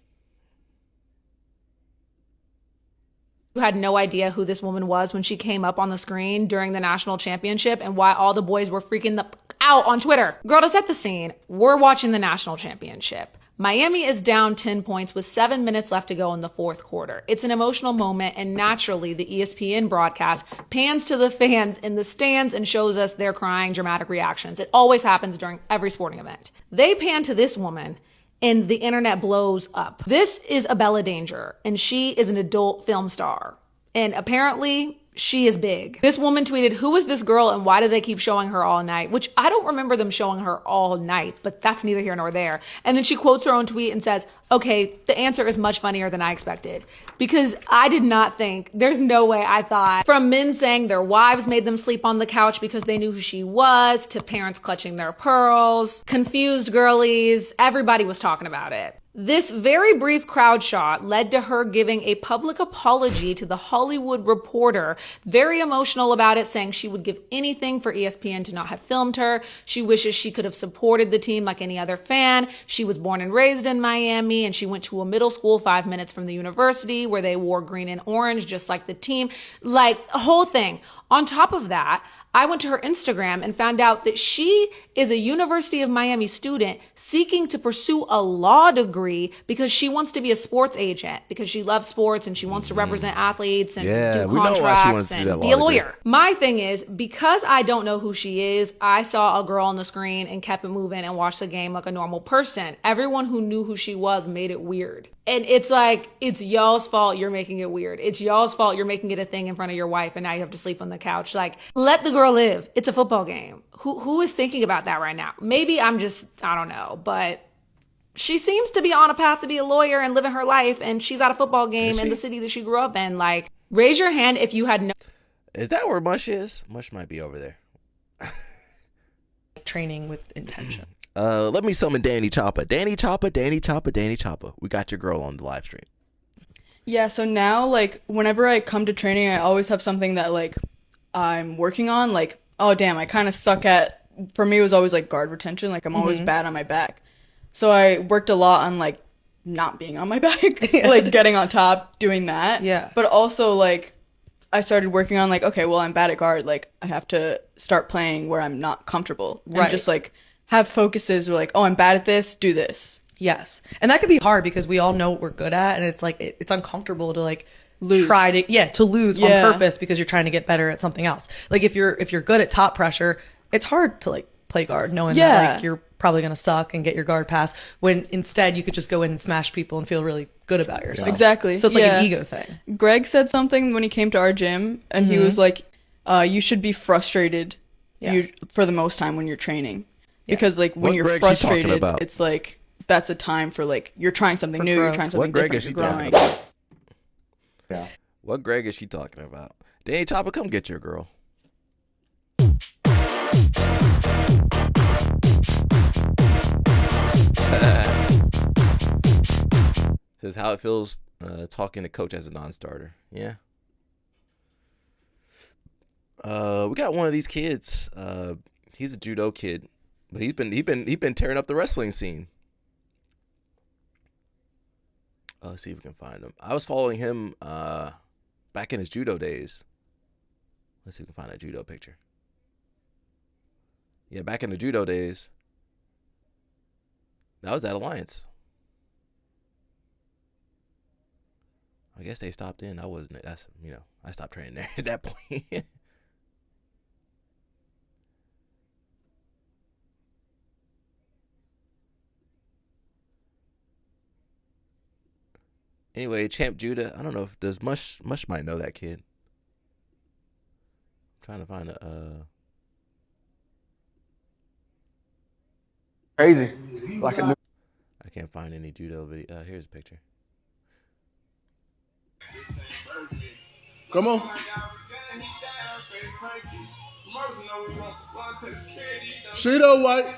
You had no idea who this woman was when she came up on the screen during the national championship and why all the boys were freaking the out on Twitter. Girl, to set the scene, we're watching the national championship. Miami is down 10 points with 7 minutes left to go in the fourth quarter. It's an emotional moment, and naturally, the ESPN broadcast pans to the fans in the stands and shows us their crying, dramatic reactions. It always happens during every sporting event. They pan to this woman, and the internet blows up. This is Abella Danger, and she is an adult film star. And apparently, she is big. This woman tweeted, "Who is this girl and why do they keep showing her all night?" Which I don't remember them showing her all night, but that's neither here nor there. And then she quotes her own tweet and says, "Okay, the answer is much funnier than I expected." Because I did not think, there's no way I thought, from men saying their wives made them sleep on the couch because they knew who she was, to parents clutching their pearls, confused girlies, everybody was talking about it. This very brief crowd shot led to her giving a public apology to The Hollywood Reporter, very emotional about it, saying she would give anything for ESPN to not have filmed her. She wishes she could have supported the team like any other fan. She was born and raised in Miami, and she went to a middle school 5 minutes from the university where they wore green and orange just like the team. Like, a whole thing. On top of that, I went to her Instagram and found out that she is a University of Miami student seeking to pursue a law degree because she wants to be a sports agent, because she loves sports and she wants to represent athletes and do contracts and be a lawyer. My thing is, because I don't know who she is, I saw a girl on the screen and kept it moving and watched the game like a normal person. Everyone who knew who she was made it weird. And it's like, it's y'all's fault you're making it weird. It's y'all's fault you're making it a thing in front of your wife and now you have to sleep on the couch. Like, let the girl live. It's a football game. Who is thinking about that right now? Maybe I'm just, I don't know, but she seems to be on a path to be a lawyer and living her life, and she's at a football game in the city that she grew up in. Like, raise your hand if you had no... Is that where Mush is? Mush might be over there. Training with intention. Let me summon Danny Choppa. Danny Choppa, Danny Choppa, Danny Choppa. We got your girl on the live stream. Yeah, so now, like, whenever I come to training, I always have something that, like, I'm working on. Like, oh, damn, I kind of suck at, for me, it was always, like, guard retention. Like, I'm always bad on my back. So I worked a lot on, like, not being on my back. Like, getting on top, doing that. Yeah. But also, like, I started working on, like, okay, well, I'm bad at guard. Like, I have to start playing where I'm not comfortable. Right. And just, like, have focuses where, like, oh, I'm bad at this, do this. Yes. And that can be hard because we all know what we're good at, and it's like it's uncomfortable to like lose. To lose on purpose because you're trying to get better at something else. Like if you're good at top pressure, it's hard to like play guard knowing that like you're probably going to suck and get your guard pass when instead you could just go in and smash people and feel really good about yourself. Exactly. So it's like an ego thing. Greg said something when he came to our gym and he was like, you should be frustrated for the most time when you're training. Because like when you're frustrated, it's like that's a time for like you're trying something new, you're trying something different, you're growing. Yeah. What Greg is she talking about? Danny Chopper, come get your girl. Says how it feels talking to coach as a non-starter. Yeah. We got one of these kids. He's a judo kid, but he's been tearing up the wrestling scene. Let's see if we can find him. I was following him back in his judo days. Let's see if we can find a judo picture. Yeah, back in the judo days. That was at Alliance. I guess they stopped in. I wasn't. That's I stopped training there at that point. Anyway, Champ Judah. I don't know if does Mush might know that kid. I'm trying to find a crazy. Like a new. I can't find any judo video. Here's a picture. Come on. Cheeto White.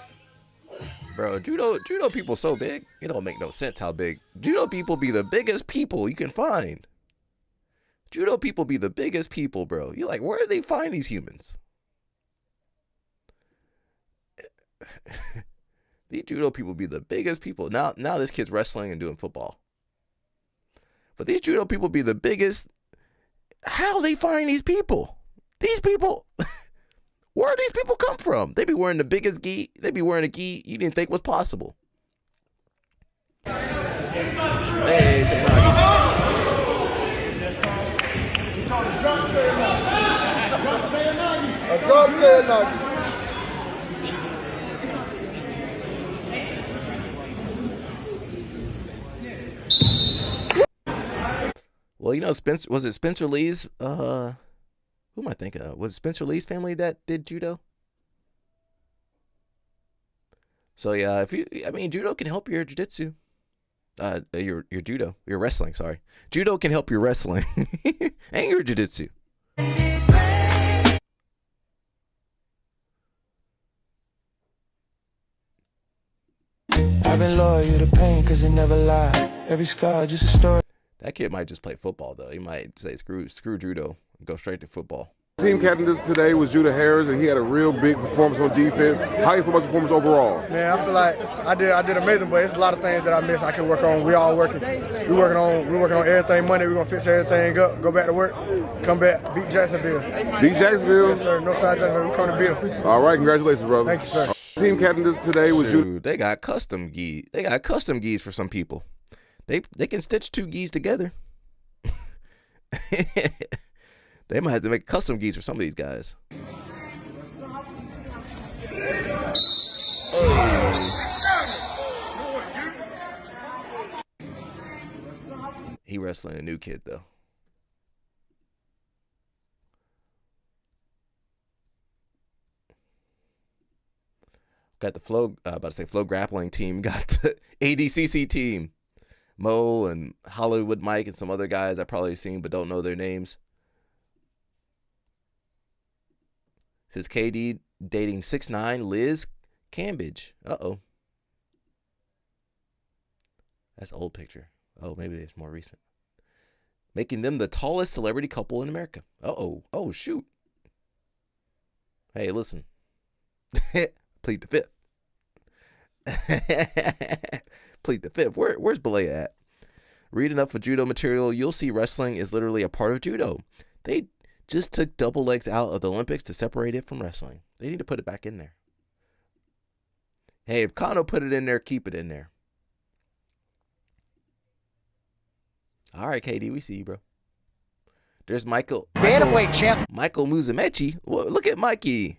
Bro, judo people so big, it don't make no sense how big. Judo people be the biggest people you can find. Judo people be the biggest people, bro. You're like, where do they find these humans? These judo people be the biggest people. Now this kid's wrestling and doing football. But these judo people be the biggest. How they find these people? These people, where do these people come from? They be wearing the biggest gi. They be wearing a gi you didn't think was possible. Hey, say Well, Spencer, was it Spencer Lee's, who am I thinking of? Was it Spencer Lee's family that did judo? So yeah, judo can help your jiu-jitsu. Your judo, your wrestling, sorry. Judo can help your wrestling and your jiu-jitsu. I've been loyal to pain cause it never lied. Every scar just a story. That kid might just play football though. He might say screw judo and go straight to football. Team captain today was Judah Harris, and he had a real big performance on defense. How you feel about the performance overall? Man, I feel like I did amazing, but it's a lot of things that I missed. I can work on. We all working. We working on everything Monday. We're gonna fix everything up. Go back to work. Come back. Beat Jacksonville. Beat Jacksonville? Yes, sir. Northside Jacksonville. We come to beat them. All right, congratulations, brother. Thank you, sir. Team captain today was Judah. They got custom gis. They got custom gis for some people. They can stitch two gis together. They might have to make custom gis for some of these guys. He wrestling a new kid though. Got the Flow grappling team. Got the ADCC team. Mo and Hollywood Mike and some other guys I've probably seen but don't know their names. Says KD dating 6'9" Liz Cambridge. Uh-oh. That's an old picture. Oh, maybe it's more recent. Making them the tallest celebrity couple in America. Uh-oh. Oh, shoot. Hey, listen. Plead the fifth. Plead the fifth. Where's Belay at? Read enough for judo material. You'll see wrestling is literally a part of judo. They just took double legs out of the Olympics to separate it from wrestling. They need to put it back in there. Hey, if Kano put it in there, keep it in there. All right, KD, we see you, bro. There's Michael. Bantamweight champ. Michael Musumeci. Well, look at Mikey.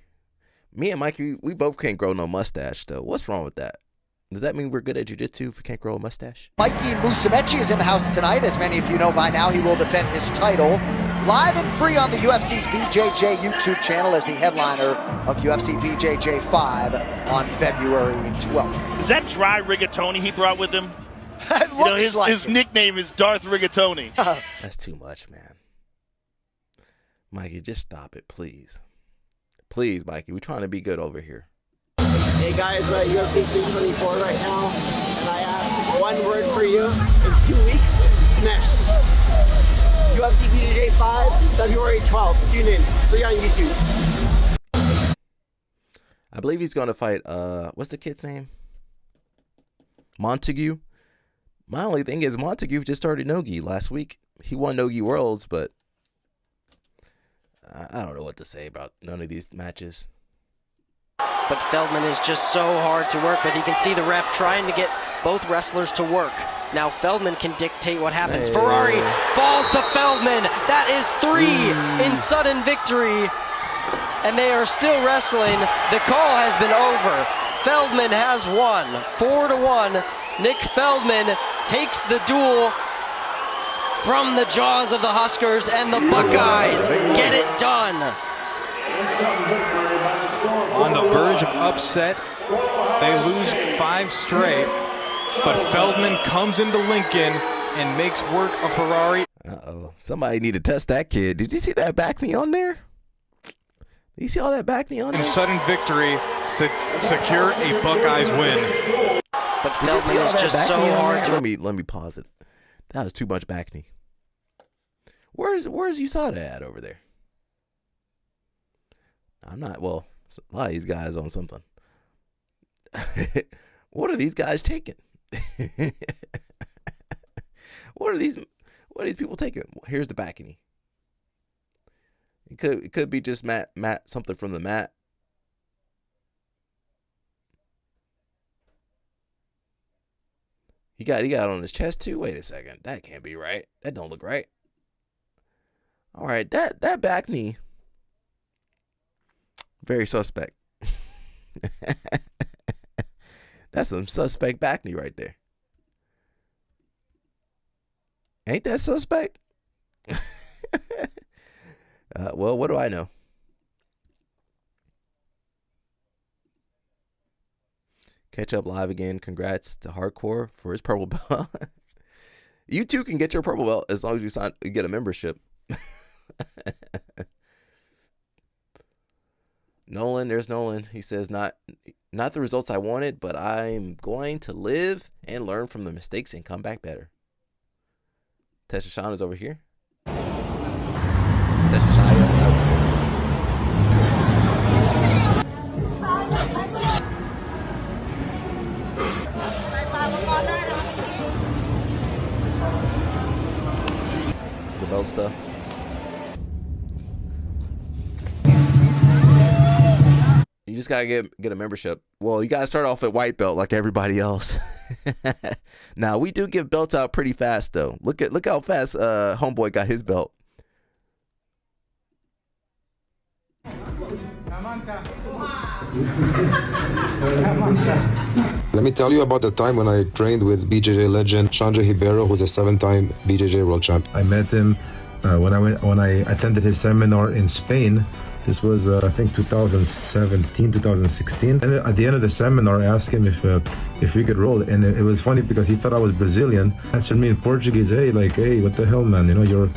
Me and Mikey, we both can't grow no mustache, though. What's wrong with that? Does that mean we're good at jiu-jitsu if we can't grow a mustache? Mikey Musumeci is in the house tonight. As many of you know by now, he will defend his title live and free on the UFC's BJJ YouTube channel as the headliner of UFC BJJ 5 on February 12th. Is that Dry Rigatoni he brought with him? It looks like his nickname is Darth Rigatoni. That's too much, man. Mikey, just stop it, please. Please, Mikey. We're trying to be good over here. Hey guys, we're at UFC 324 right now, and I have one word for you. In 2 weeks, smash. UFC BJJ 5, February 12th. Tune in. Free on YouTube. I believe he's going to fight, what's the kid's name? Montague. My only thing is Montague just started Nogi last week. He won Nogi Worlds, but I don't know what to say about none of these matches. But Feldman is just so hard to work with. You can see the ref trying to get both wrestlers to work. Now Feldman can dictate what happens. Hey. Ferrari falls to Feldman. That is 3 in sudden victory. And they are still wrestling. The call has been over. Feldman has won 4-1. Nick Feldman takes the duel from the jaws of the Huskers, and the Buckeyes get it done. On the verge of upset, they lose 5 straight, but Feldman comes into Lincoln and makes work of Ferrari. Uh-oh. Somebody need to test that kid. Did you see that back knee on there? Did you see all that back knee on there? And sudden victory to secure a Buckeyes win. But Feldman is just so hard to... Let me pause it. That was too much back knee. Where's USADA at over there? I'm not, well, a lot of these guys on something. What are these guys taking? What are these people taking? Here's the back knee. It could be just Matt something from the mat. He got it on his chest too. Wait a second. That can't be right. That don't look right. All right, that back knee, very suspect. That's some suspect back knee right there. Ain't that suspect? Well, what do I know? Catch up live again. Congrats to Hardcore for his purple belt. You too can get your purple belt as long as you get a membership. Nolan, there's Nolan. He says not Not the results I wanted, but I'm going to live and learn from the mistakes and come back better. Tesha Sean is over here. Tesha Shia, that was good. The belt stuff. You just gotta get a membership. Well, you gotta start off at white belt like everybody else. Now we do give belts out pretty fast though. Look how fast homeboy got his belt. Let me tell you about the time when I trained with BJJ legend Sanjay Ribeiro, who's a 7-time BJJ world champ. I met him when I attended his seminar in Spain. This was, I think, 2017, 2016. And at the end of the seminar, I asked him if we could roll. And it was funny because he thought I was Brazilian. He answered me in Portuguese, hey, what the hell, man? You know, you're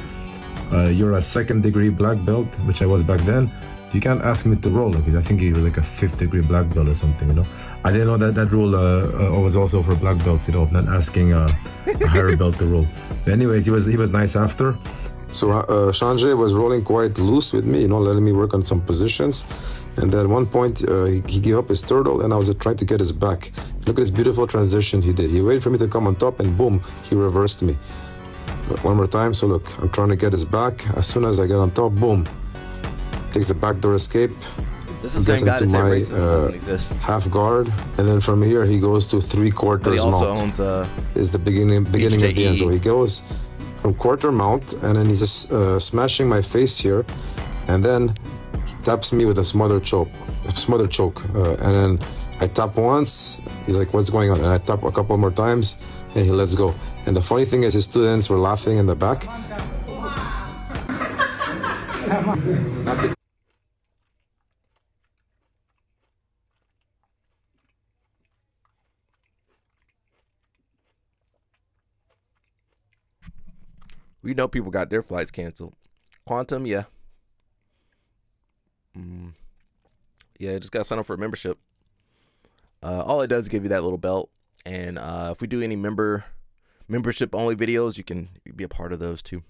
a 2nd degree black belt, which I was back then. You can't ask me to roll, because I think he was like a 5th degree black belt or something, you know. I didn't know that rule was also for black belts, you know, not asking a higher belt to roll. But anyways, he was nice after. So Sanjay was rolling quite loose with me, you know, letting me work on some positions. And then at one point, he gave up his turtle, and I was trying to get his back. Look at this beautiful transition he did. He waited for me to come on top, and boom, he reversed me. One more time. So look, I'm trying to get his back. As soon as I get on top, boom, takes the backdoor escape. This is the same guy that said racism doesn't exist. Half guard, and then from here he goes to 3/4 But he also mount. owns Is the beginning of the end. So he goes from quarter mount, and then he's just smashing my face here, and then he taps me with a smothered choke, and then I tap once. He's like, "What's going on?" And I tap a couple more times, and he lets go. And the funny thing is, his students were laughing in the back. We know people got their flights canceled. Quantum, yeah. Yeah, just got to sign up for a membership. All it does is give you that little belt. And if we do any membership only videos, you can be a part of those too.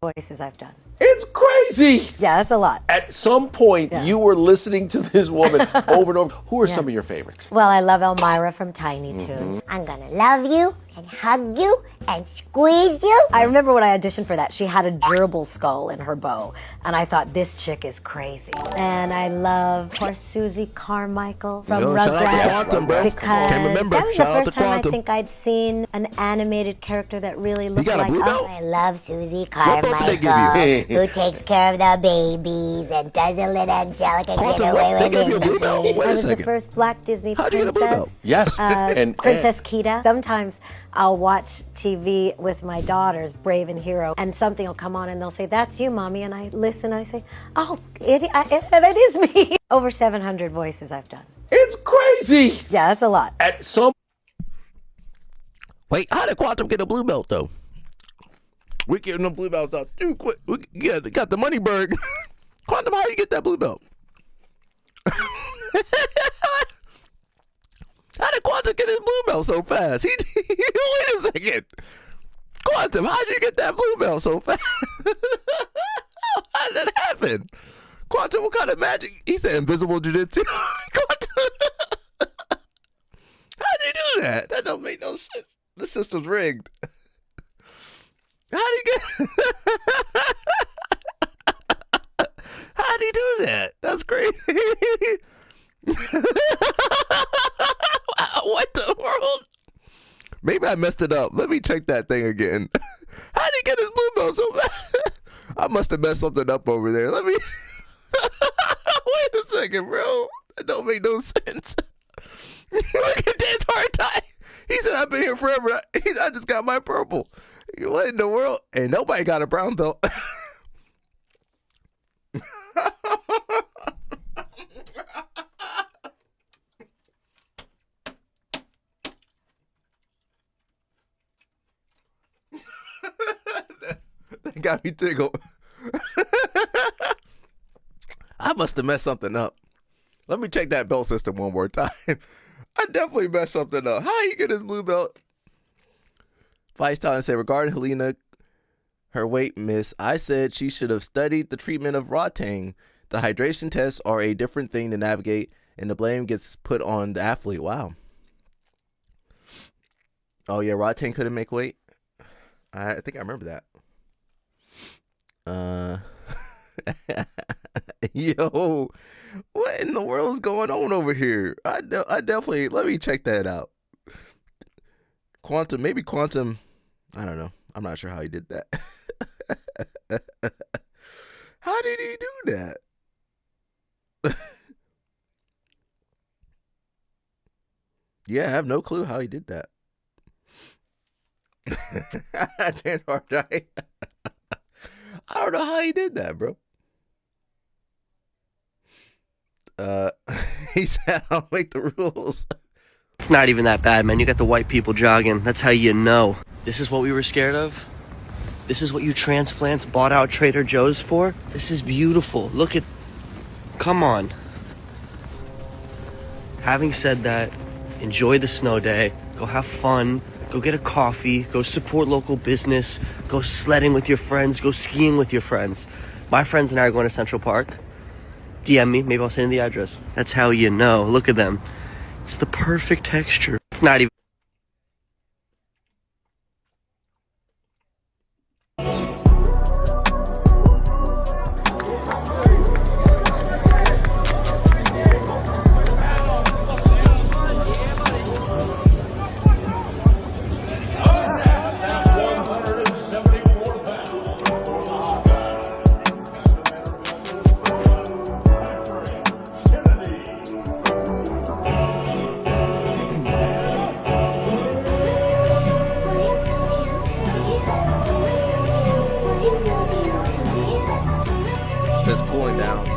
Voices I've done. It's crazy. Yeah, that's a lot. At some point, you were listening to this woman over and over. Who are some of your favorites? Well, I love Elmira from Tiny Toons. I'm gonna love you and hug you and squeeze you. I remember when I auditioned for that, she had a gerbil skull in her bow, and I thought, this chick is crazy. And I love, of course, Susie Carmichael from Rugrats. Shout out to Quantum, bro. Can't remember. That was Shout the out first to time Quantum. I think I'd seen an animated character that really looked got a like, blue belt? I love Susie What belt did they give you? Carmichael, who takes care of the babies and doesn't let Angelica Quantum, get away they with gave you a blue belt? anything. Wait a I was the second. first black Disney How'd you get a blue belt? princess. Yes. Princess Kita. Sometimes I'll watch TV with my daughters, Brave and Hero, and something will come on and they'll say, "That's you, Mommy," and I listen and I say, "Oh, that is me." Over 700 voices I've done. It's crazy. Yeah, that's a lot. At some Wait, how did Quantum get a blue belt though? We're getting them blue belts out too quick. We got the money bird. Quantum, how you get that blue belt? How did Quantum get his blue belt so fast? Wait a second. Quantum, how'd you get that blue belt so fast? How did that happen? Quantum, what kind of magic? He said invisible jiu-jitsu. Quantum. How'd you do that? That don't make no sense. The system's rigged. How'd you get... How'd he do that? That's crazy. What the world? Maybe I messed it up. Let me check that thing again. How did he get his blue belt so fast? I must have messed something up over there. Let me... Wait a second, bro. That don't make no sense. Look at this hard tie. He said, I've been here forever. I just got my purple. What in the world? Ain't nobody got a brown belt. That got me tickled. I must have messed something up. Let me check that belt system one more time. I definitely messed something up. How you get his blue belt? Vice Talent said, regarding Helena, her weight miss, I said she should have studied the treatment of Rotang. The hydration tests are a different thing to navigate, and the blame gets put on the athlete. Wow. Oh, yeah, Rotang couldn't make weight? I think I remember that. Yo, what in the world is going on over here? I definitely, let me check that out. Maybe Quantum, I don't know. I'm not sure how he did that. How did he do that? Yeah, I have no clue how he did that. I don't know how he did that, bro. He said, I'll make the rules. It's not even that bad, man. You got the white people jogging. That's how you know. This is what we were scared of. This is what you transplants bought out Trader Joe's for. This is beautiful. Look at... Come on. Having said that, enjoy the snow day. Go have fun. Go get a coffee. Go support local business. Go sledding with your friends. Go skiing with your friends. My friends and I are going to Central Park. DM me. Maybe I'll send you the address. That's how you know. Look at them. It's the perfect texture. It's not even... Says cooling down.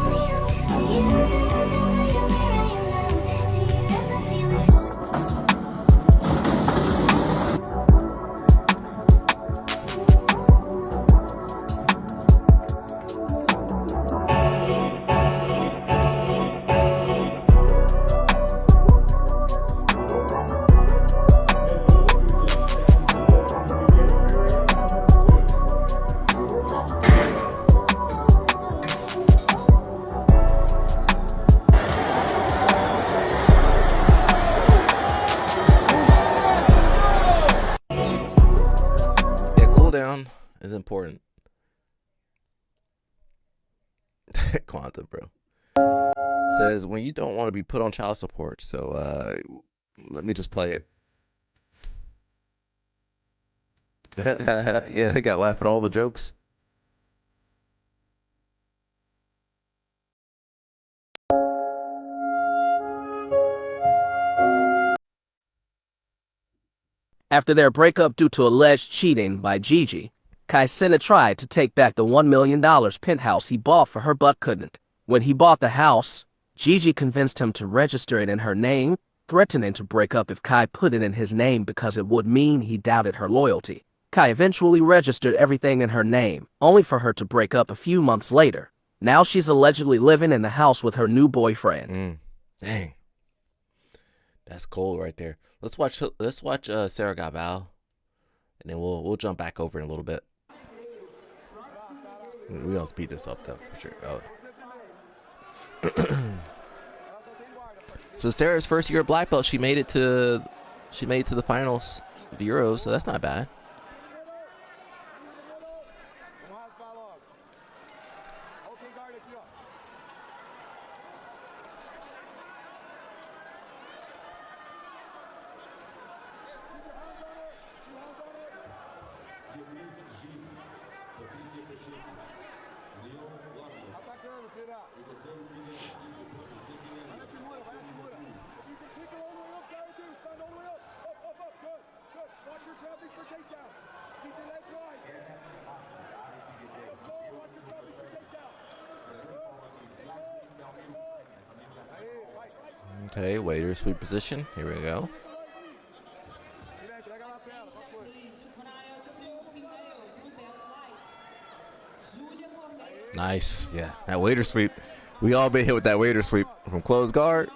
Down is important. Quantum, bro. Says when you don't want to be put on child support. So let me just play it. Yeah, they got laugh at all the jokes. After their breakup due to alleged cheating by Gigi, Kai Cenat tried to take back the $1 million penthouse he bought for her but couldn't. When he bought the house, Gigi convinced him to register it in her name, threatening to break up if Kai put it in his name because it would mean he doubted her loyalty. Kai eventually registered everything in her name, only for her to break up a few months later. Now she's allegedly living in the house with her new boyfriend. Dang. That's cold right there. Let's watch Sarah Got Val, and then we'll jump back over in a little bit. We don't speed this up though for sure. Oh. So Sarah's first year at black belt, she made it to the finals of the Euros, so that's not bad. Okay, waiter sweep position. Here we go. Nice. Yeah, that waiter sweep. We all been hit with that waiter sweep from close guard.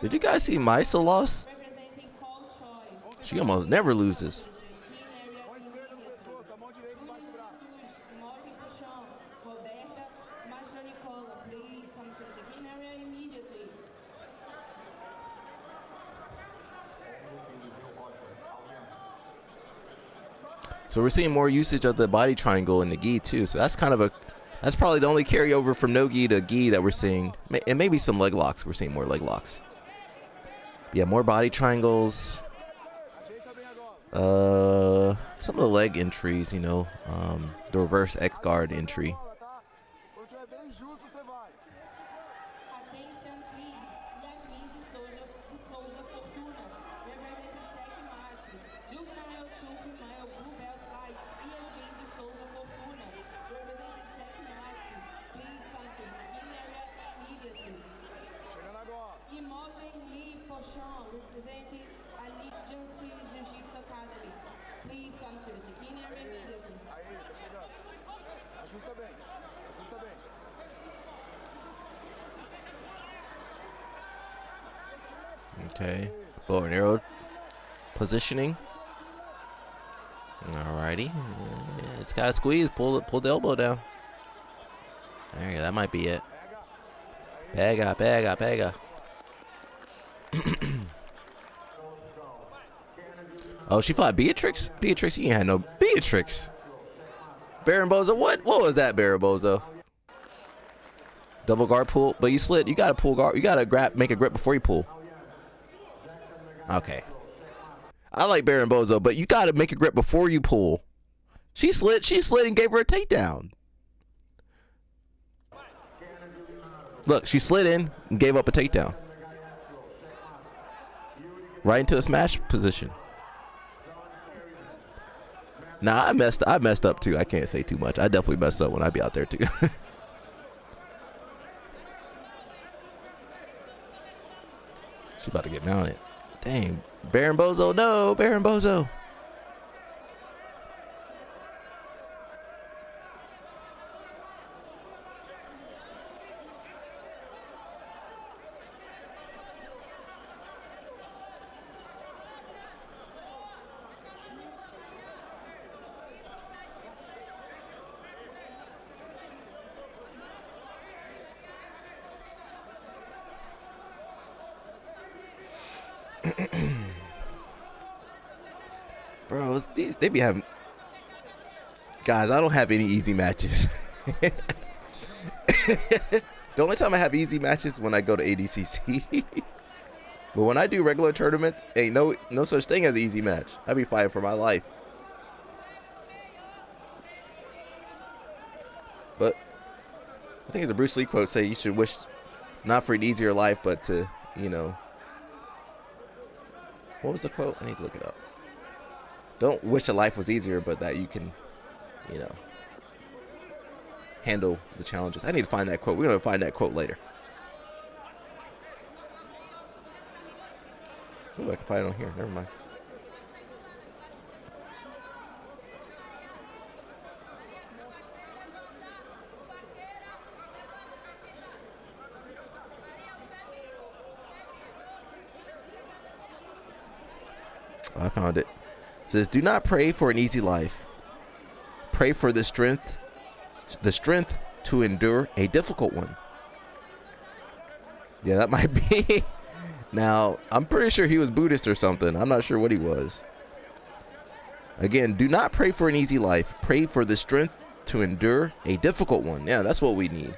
Did you guys see Maisa loss? She almost never loses. So we're seeing more usage of the body triangle in the gi too. So that's that's probably the only carryover from no gi to gi that we're seeing. And maybe some leg locks. We're seeing more leg locks. Yeah, more body triangles. Some of the leg entries, you know, the reverse X guard entry. Okay, bow and arrow positioning. Alrighty, it's got to squeeze. Pull the elbow down. There you go. That might be it. Pega, pega, pega. Oh, she fought Beatrix. Beatrix, you ain't had no Beatrix. Baron Bozo, what was that, Baron Bozo? Double guard pull, but you slid. You gotta pull guard. You gotta grab, make a grip before you pull. Okay. I like Baron Bozo, but you gotta make a grip before you pull. She slid and gave her a takedown. Look, she slid in and gave up a takedown. Right into a smash position. Nah, I messed up too. I can't say too much. I definitely messed up when I be out there too. She's about to get mounted. Dang, Baron Bozo, no, Baron Bozo. Bro, they be having... Guys, I don't have any easy matches. The only time I have easy matches is when I go to ADCC. But when I do regular tournaments, ain't no such thing as an easy match. I be fighting for my life. But I think it's a Bruce Lee quote say you should wish not for an easier life, but to, you know... What was the quote? I need to look it up. Don't wish your life was easier, but that you can, you know, handle the challenges. I need to find that quote. We're going to find that quote later. Ooh, I can find it on here. Never mind. I found it. It says, do not pray for an easy life. Pray for the strength to endure a difficult one. Yeah, that might be. Now, I'm pretty sure he was Buddhist or something. I'm not sure what he was. Again, do not pray for an easy life. Pray for the strength to endure a difficult one. Yeah, that's what we need.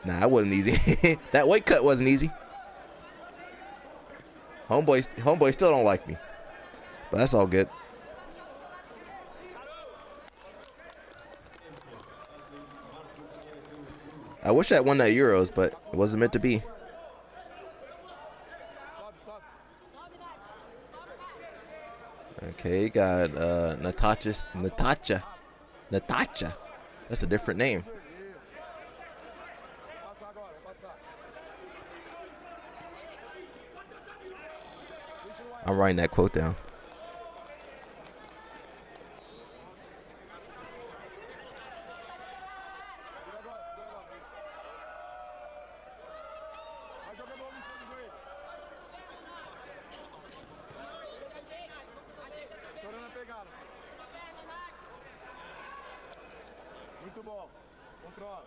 Nah, it wasn't easy. That weight cut wasn't easy. Homeboy still don't like me, but that's all good. I wish I won that Euros, but it wasn't meant to be. Okay, got Natasha. That's a different name. I'm writing that quote down. Muito bom. Controla.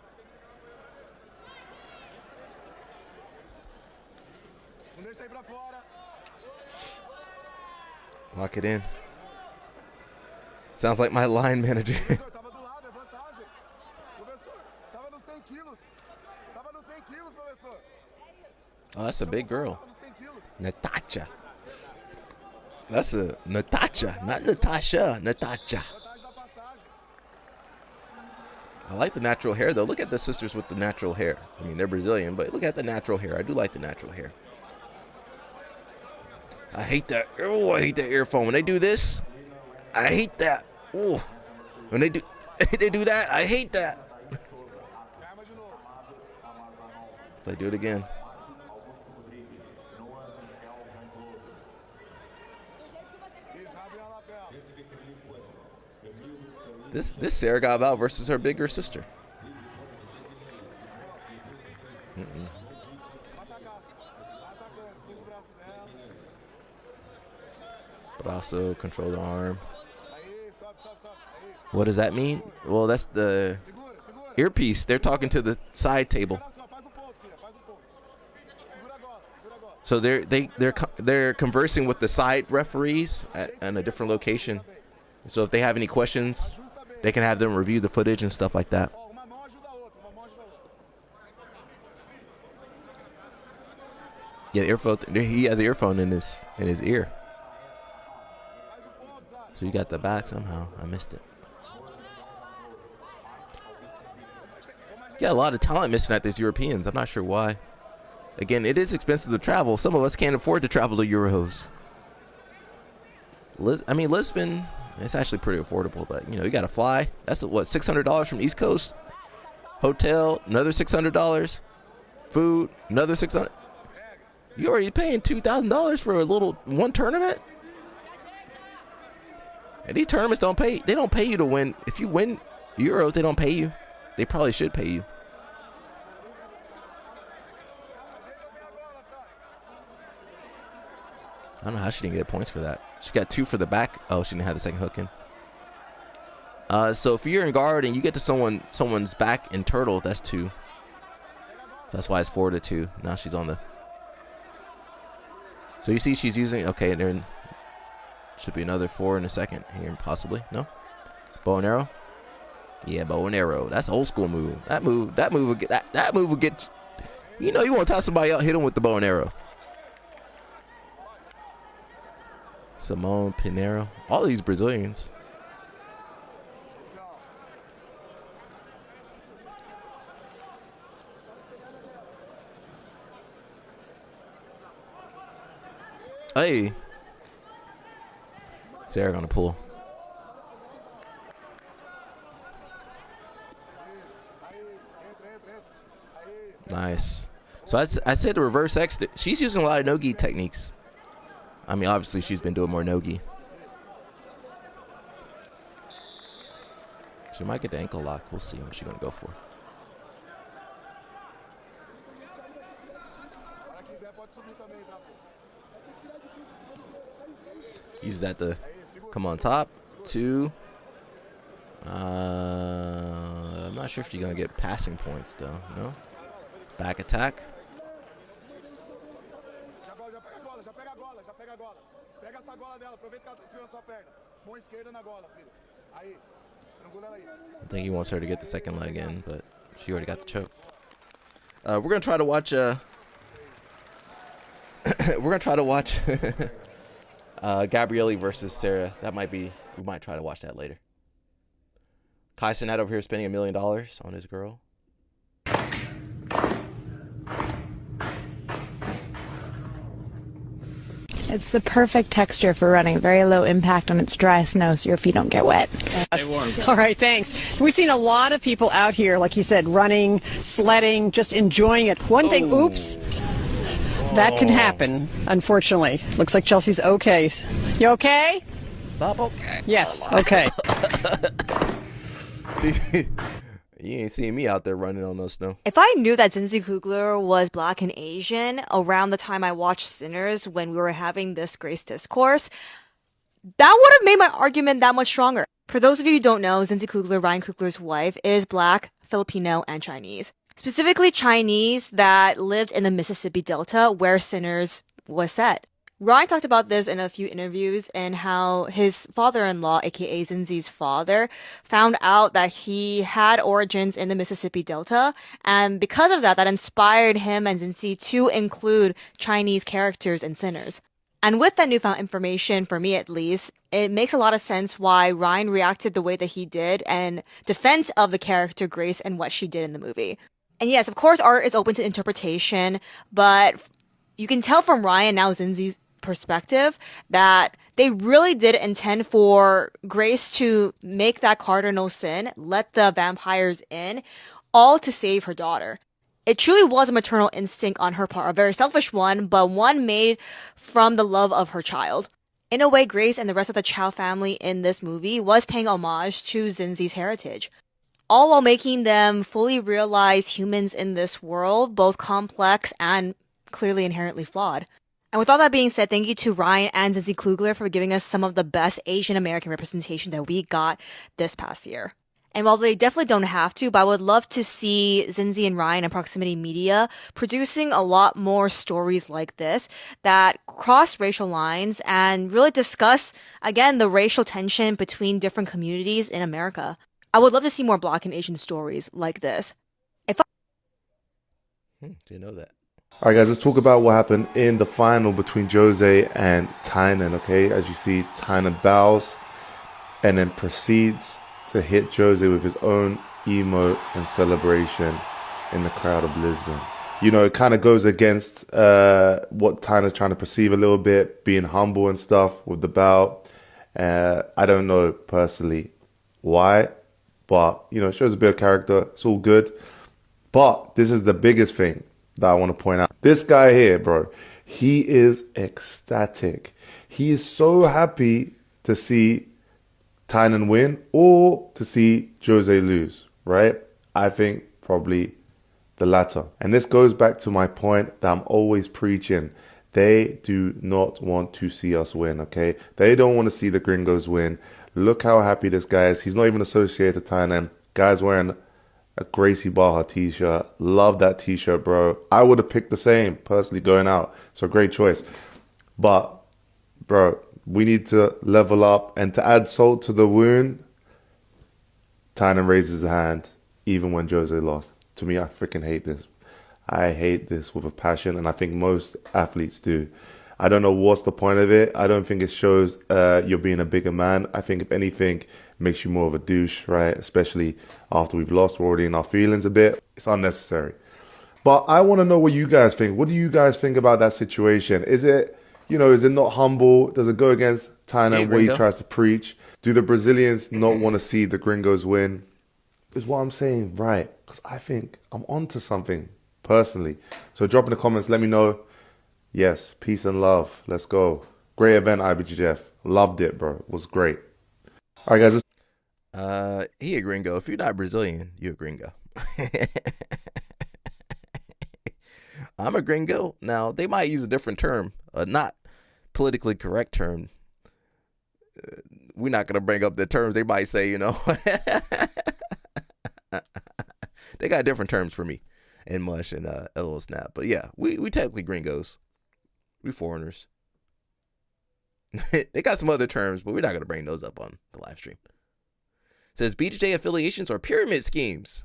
Não deixa sair pra fora. Lock it in. Sounds like my line manager. Tava do lado, é vantagem. Professor, tava nos 100 quilos. Tava nos 100 quilos, professor. Oh, that's a big girl. Natasha. That's a Natasha, not Natasha. Natasha. I like the natural hair, though. Look at the sisters with the natural hair. I mean, they're Brazilian, but look at the natural hair. I do like the natural hair. I hate that. Oh, I hate that earphone. When they do this, I hate that. Oh, when they do that, I hate that. So I do it again. This Sarah got out versus her bigger sister. But also control the arm. What does that mean? Well, that's the earpiece. They're talking to the side table. So they're conversing with the side referees at a different location. So if they have any questions, they can have them review the footage and stuff like that. Yeah, the earphone. He has the earphone in his ear. So you got the back somehow. I missed it. You got a lot of talent missing at these Europeans. I'm not sure why. Again, it is expensive to travel. Some of us can't afford to travel to Euros. I mean, Lisbon, it's actually pretty affordable, but you know, you got to fly. That's what, $600 from East Coast? Hotel, another $600. Food, another $600. You already paying $2,000 for a little one tournament? And these tournaments don't pay. They don't pay you to win. If you win Euros, they don't pay you. They probably should pay you. I don't know how she didn't get points for that. She got 2 for the back. Oh, she didn't have the second hook in. So if you're in guard and you get to someone's back in turtle, that's 2. That's why it's 4-2. Now she's on the. So you see she's using. Okay, and there should be another 4 in a second here, possibly. No. Bow and arrow. Yeah, bow and arrow. That's an old school move. That move will get that move will get. You know, you want to tell somebody out, hit them with the bow and arrow. Simone Pinheiro. All these Brazilians. Hey. Sarah gonna pull. Nice. So I said the reverse X. She's using a lot of no-gi techniques. I mean, obviously, she's been doing more no-gi. She might get the ankle lock. We'll see what she's going to go for. Uses that to come on top. 2. I'm not sure if she's going to get passing points, though. No? Back attack. I think he wants her to get the second leg in, but she already got the choke. We're gonna try to watch. We're gonna try to watch Gabriele versus Sarah. That might be. We might try to watch that later. Kai Cenat over here spending $1 million on his girl. It's the perfect texture for running. Very low impact on its dry snow so your feet don't get wet. All right, thanks. We've seen a lot of people out here, like you said, running, sledding, just enjoying it. One thing, oops. That can happen, unfortunately. Looks like Chelsea's okay. You okay? Bob, okay. Yes, okay. You ain't seeing me out there running on no snow. If I knew that Zinzi Kugler was black and Asian around the time I watched Sinners when we were having this Grace discourse, that would have made my argument that much stronger. For those of you who don't know, Zinzi Kugler, Ryan Coogler's wife, is black, Filipino, and Chinese. Specifically Chinese that lived in the Mississippi Delta where Sinners was set. Ryan talked about this in a few interviews and how his father-in-law, aka Zinzi's father, found out that he had origins in the Mississippi Delta. And because of that, that inspired him and Zinzi to include Chinese characters in Sinners. And with that newfound information, for me at least, it makes a lot of sense why Ryan reacted the way that he did in defense of the character Grace and what she did in the movie. And yes, of course, art is open to interpretation, but you can tell from Ryan, now Zinzi's perspective, that they really did intend for Grace to make that cardinal sin, let the vampires in, all to save her daughter. It truly was a maternal instinct on her part, a very selfish one, but one made from the love of her child. In a way, Grace and the rest of the Chow family in this movie was paying homage to Zinzi's heritage, all while making them fully realize humans in this world, both complex and clearly inherently flawed. And with all that being said, thank you to Ryan and Zinzi Kugler for giving us some of the best Asian American representation that we got this past year. And while they definitely don't have to, but I would love to see Zinzi and Ryan and Proximity Media producing a lot more stories like this that cross racial lines and really discuss, again, the racial tension between different communities in America. I would love to see more Black and Asian stories like this. Didn't know that. All right, guys, let's talk about what happened in the final between Jose and Tynan, okay? As you see, Tynan bows and then proceeds to hit Jose with his own emote and celebration in the crowd of Lisbon. You know, it kind of goes against what Tynan's trying to perceive a little bit, being humble and stuff with the bow. I don't know personally why, but, you know, it shows a bit of character. It's all good. But this is the biggest thing that I want to point out. This guy here, bro, he is ecstatic. He is so happy to see Tynan win or to see Jose lose, right? I think probably the latter. And this goes back to my point that I'm always preaching. They do not want to see us win, okay? They don't want to see the gringos win. Look how happy this guy is. He's not even associated with Tynan. Guy's wearing a Gracie Barra t-shirt. Love that t-shirt, bro. I would have picked the same, personally, going out. So great choice. But, bro, we need to level up. And to add salt to the wound, Tynan raises his hand, even when Jose lost. To me, I freaking hate this. I hate this with a passion, and I think most athletes do. I don't know what's the point of it. I don't think it shows you're being a bigger man. I think, if anything, makes you more of a douche, right? Especially after we've lost, we're already in our feelings a bit. It's unnecessary. But I want to know what you guys think. What do you guys think about that situation? Is it, you know, is it not humble? Does it go against Tynan, what he tries to preach? Do the Brazilians not want to see the gringos win? Is what I'm saying right? Because I think I'm onto something, personally. So drop in the comments, let me know. Yes, peace and love. Let's go. Great event, IBJJF. Loved it, bro. It was great. All right, guys. He a gringo. If you're not Brazilian, you're a gringo. I'm a gringo. Now, they might use a different term, a not politically correct term. We're not going to bring up the terms they might say, you know. They got different terms for me and Mush and a little Snap. But yeah, we technically gringos. We foreigners. They got some other terms, but we're not going to bring those up on the live stream. It says BJJ affiliations are pyramid schemes.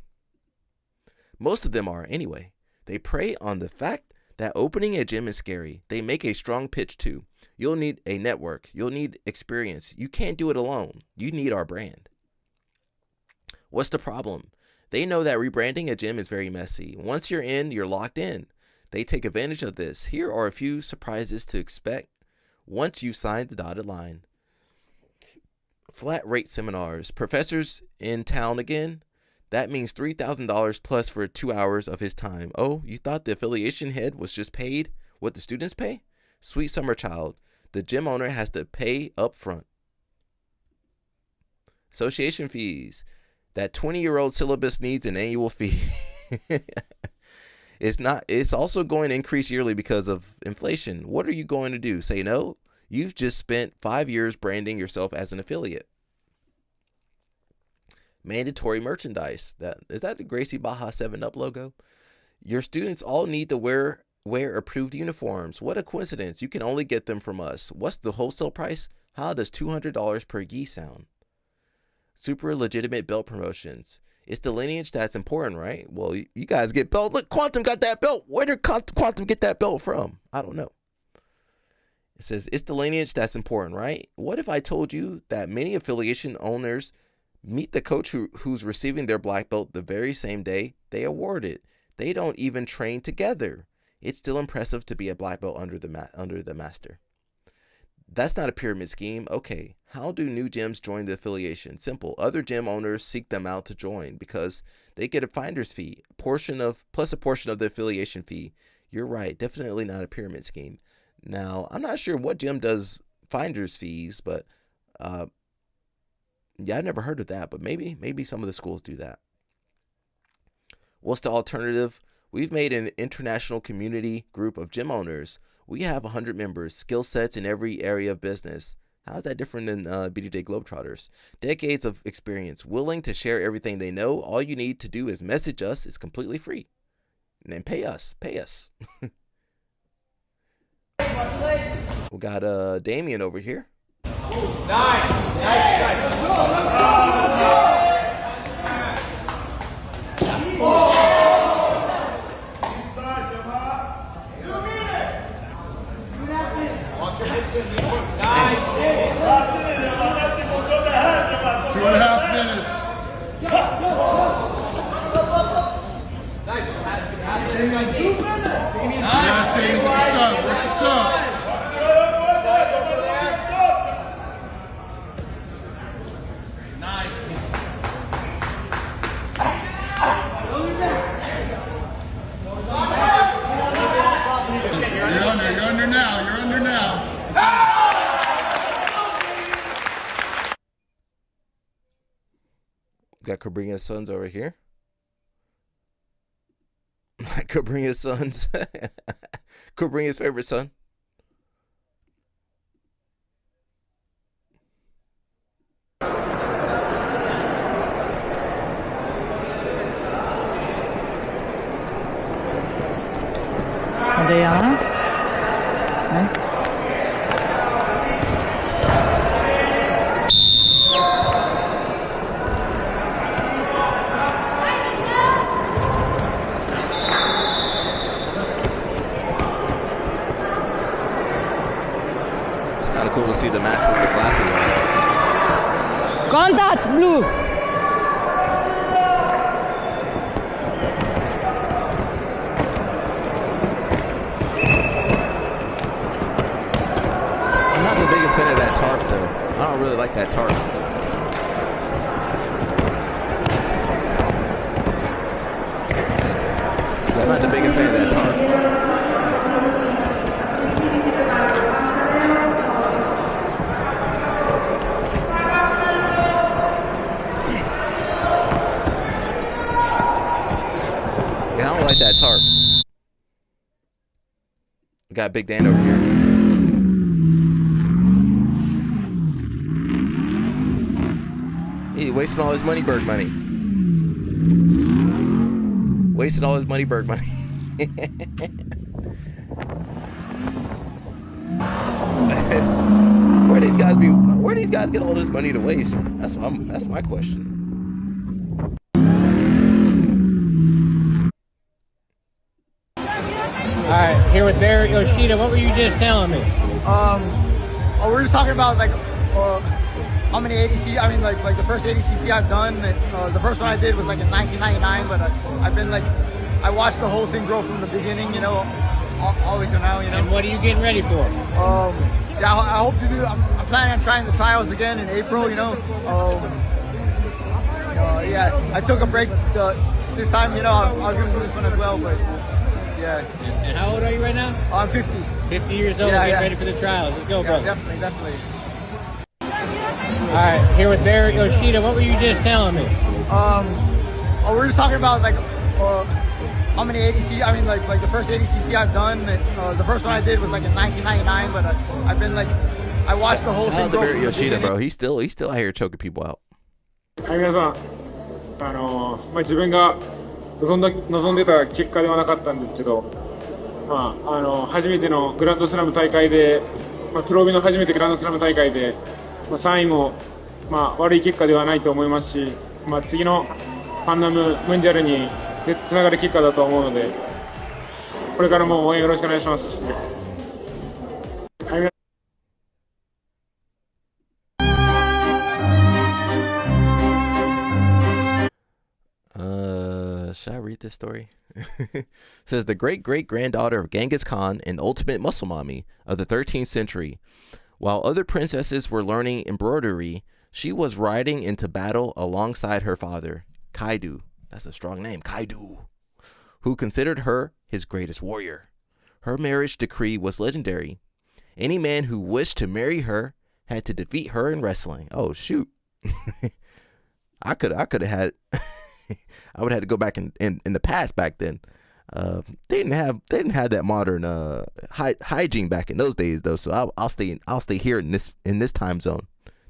Most of them are anyway. They prey on the fact that opening a gym is scary. They make a strong pitch too. You'll need a network. You'll need experience. You can't do it alone. You need our brand. What's the problem? They know that rebranding a gym is very messy. Once you're in, you're locked in. They take advantage of this. Here are a few surprises to expect once you sign the dotted line. Flat rate seminars. Professors in town again? That means $3,000 plus for 2 hours of his time. Oh, you thought the affiliation head was just paid? What the students pay? Sweet summer child. The gym owner has to pay up front. Association fees. That 20-year-old syllabus needs an annual fee. It's also going to increase yearly because of inflation. What are you going to do? Say no? You've just spent 5 years branding yourself as an affiliate. Mandatory merchandise. Is that the Gracie Baja 7-Up logo? Your students all need to wear approved uniforms. What a coincidence. You can only get them from us. What's the wholesale price? How does $200 per gi sound? Super legitimate belt promotions. It's the lineage that's important, right? Well, you guys get belt. Look, Quantum got that belt. Where did Quantum get that belt from? I don't know. It says, it's the lineage that's important, right? What if I told you that many affiliation owners meet the coach who's receiving their black belt the very same day they award it? They don't even train together. It's still impressive to be a black belt under the master. That's not a pyramid scheme. Okay, how do new gyms join the affiliation? Simple. Other gym owners seek them out to join because they get a finder's fee, plus a portion of the affiliation fee. You're right. Definitely not a pyramid scheme. Now, I'm not sure what gym does finder's fees, but yeah, I've never heard of that, but maybe some of the schools do that. What's the alternative? We've made an international community group of gym owners. We have 100 members, skill sets in every area of business. How is that different than BJJ Globetrotters? Decades of experience, willing to share everything they know. All you need to do is message us. It's completely free. And then pay us. We got Damien over here. Nice. Got Cabrinha's sons over here. Cabrinha's sons. Cabrinha's favorite son. Adriana? It's kind of cool to see the match with the glasses on. Contact, blue! I'm not the biggest fan of that tarp, though. I don't really like that tarp. I'm not the biggest fan of that tarp. Yeah, I don't like that tarp. We got Big Dan over here. He wasting all his money, Berg money. Wasted all his money, Berg money. Where these guys get all this money to waste? That's my question. All right, here with Barrett Yoshida. What were you just telling me? We're just talking about like how many ADC. I mean, like the first ADCC I've done. The first one I did was like in 1999, but I've been like I watched the whole thing grow from the beginning, you know, all the way to now, you know. And what are you getting ready for? Yeah, I hope to do. I'm planning on trying the trials again in April, you know. Yeah, I took a break this time, you know. I was gonna do this one as well, but Yeah. And how old are you right now? I'm 50. 50 years old. Getting ready for the trials. Let's go, bro. Definitely. All right, here with Barrett Yoshida. What were you just telling me? We were just talking about like how many ADC. I mean, like the first ADCC I've done. The first one I did was like in 1999, but I've been like I watched the whole Shout thing. out to Barry Yoshida, bro. He's still out here choking people out. はい、皆さん、自分が望んでた結果ではなかったんですけど、初めてのグランドスラム大会で、プロ帯の初めてグランドスラム大会で、3位も、悪い結果ではないと思いますし、次のパンナムムンジャルにつながる結果だと思うので、これからも応援よろしくお願いします。はい Should I read this story? Says the great-great-granddaughter of Genghis Khan and ultimate muscle mommy of the 13th century. While other princesses were learning embroidery, she was riding into battle alongside her father, Kaidu. That's a strong name, Kaidu, who considered her his greatest warrior. Her marriage decree was legendary. Any man who wished to marry her had to defeat her in wrestling. Oh, shoot. I could have had... I would have to go back in the past back then. They didn't have that modern hygiene back in those days though. So I'll stay here in this time zone,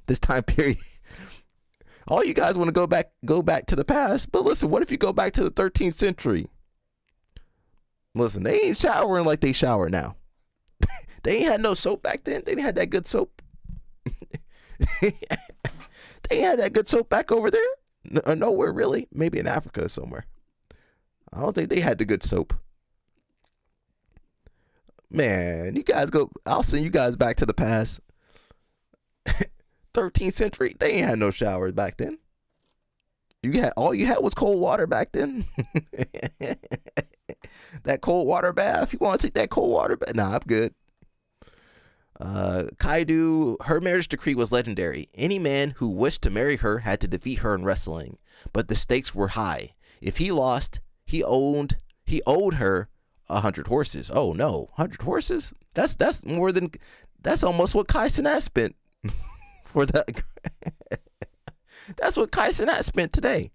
this time period. All you guys want to go back to the past, but listen, what if you go back to the 13th century? Listen, they ain't showering like they shower now. They ain't had no soap back then. They didn't have that good soap. They ain't had that good soap back over there. Nowhere really. Maybe in Africa somewhere. I don't think they had the good soap. Man, you guys go. I'll send you guys back to the past. 13th century. They ain't had no showers back then. All you had was cold water back then. That cold water bath. You want to take that cold water bath? Nah, I'm good. Kaidu, her marriage decree was legendary. Any man who wished to marry her had to defeat her in wrestling, but the stakes were high. If he lost, he owed her 100 horses. Oh no, 100 horses? That's more than that's almost what Kai Cenat spent for that. That's what Kai Cenat spent today.